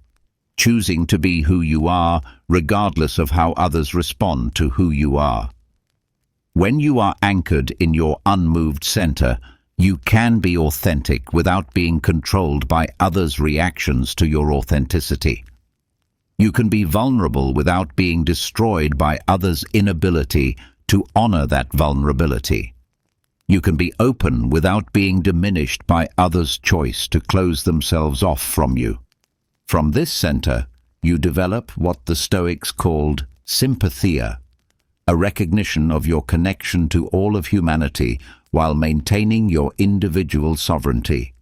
Speaker 1: choosing to be who you are regardless of how others respond to who you are. When you are anchored in your unmoved center, you can be authentic without being controlled by others' reactions to your authenticity. You can be vulnerable without being destroyed by others' inability to honor that vulnerability. You can be open without being diminished by others' choice to close themselves off from you. From this center, you develop what the Stoics called sympathia, a recognition of your connection to all of humanity while maintaining your individual sovereignty.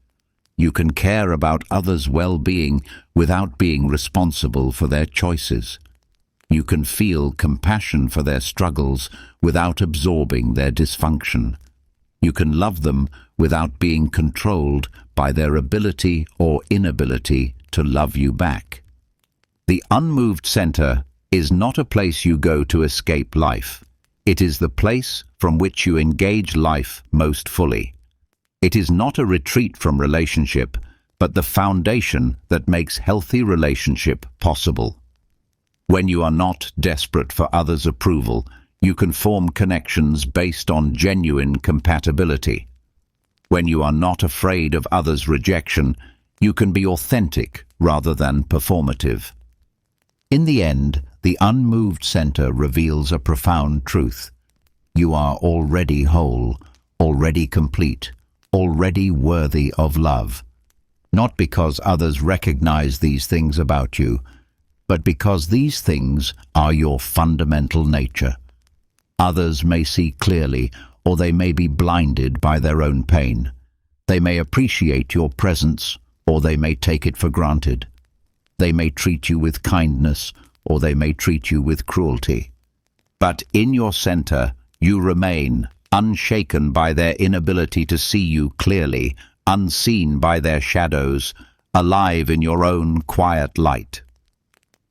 Speaker 1: You can care about others' well-being without being responsible for their choices. You can feel compassion for their struggles without absorbing their dysfunction. You can love them without being controlled by their ability or inability to love you back. The unmoved center is not a place you go to escape life. It is the place from which you engage life most fully. It is not a retreat from relationship, but the foundation that makes healthy relationship possible. When you are not desperate for others' approval, you can form connections based on genuine compatibility. When you are not afraid of others' rejection, you can be authentic rather than performative. In the end, the unmoved center reveals a profound truth. You are already whole, already complete, already worthy of love. Not because others recognize these things about you, but because these things are your fundamental nature. Others may see clearly, or they may be blinded by their own pain. They may appreciate your presence, or they may take it for granted. They may treat you with kindness, or they may treat you with cruelty. But in your center, you remain, unshaken by their inability to see you clearly, unseen by their shadows, alive in your own quiet light.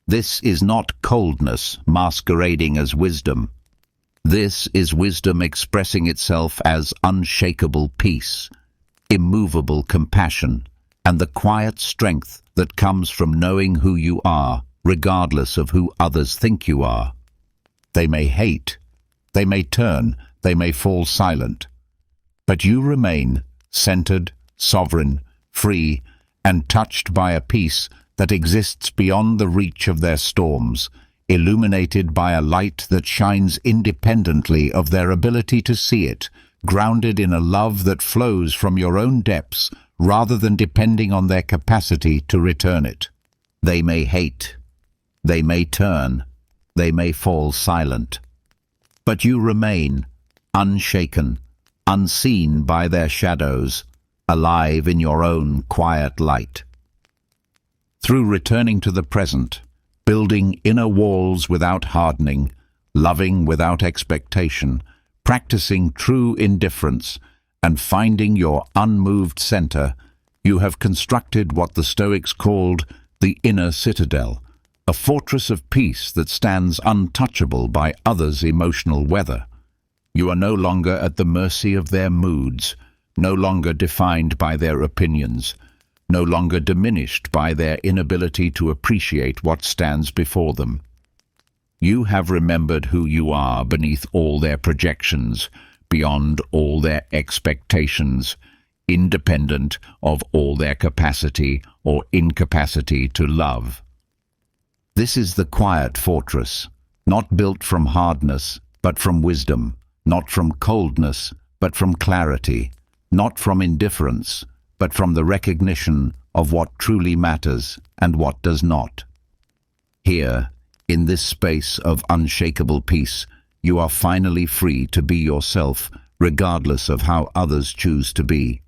Speaker 1: This is not coldness masquerading as wisdom. This is wisdom expressing itself as unshakable peace, immovable compassion, and the quiet strength that comes from knowing who you are, regardless of who others think you are. They may hate, they may turn, they may fall silent, but you remain centered, sovereign, free, and touched by a peace that exists beyond the reach of their storms, illuminated by a light that shines independently of their ability to see it, grounded in a love that flows from your own depths rather than depending on their capacity to return it. They may hate, they may turn, they may fall silent, but you remain unshaken, unseen by their shadows, alive in your own quiet light. Through returning to the present, building inner walls without hardening, loving without expectation, practicing true indifference, and finding your unmoved center, you have constructed what the Stoics called the inner citadel, a fortress of peace that stands untouchable by others' emotional weather. You are no longer at the mercy of their moods, no longer defined by their opinions, no longer diminished by their inability to appreciate what stands before them. You have remembered who you are beneath all their projections, beyond all their expectations, independent of all their capacity or incapacity to love. This is the quiet fortress, not built from hardness, but from wisdom, not from coldness, but from clarity, not from indifference, but from the recognition of what truly matters and what does not. Here, in this space of unshakable peace, you are finally free to be yourself, regardless of how others choose to be.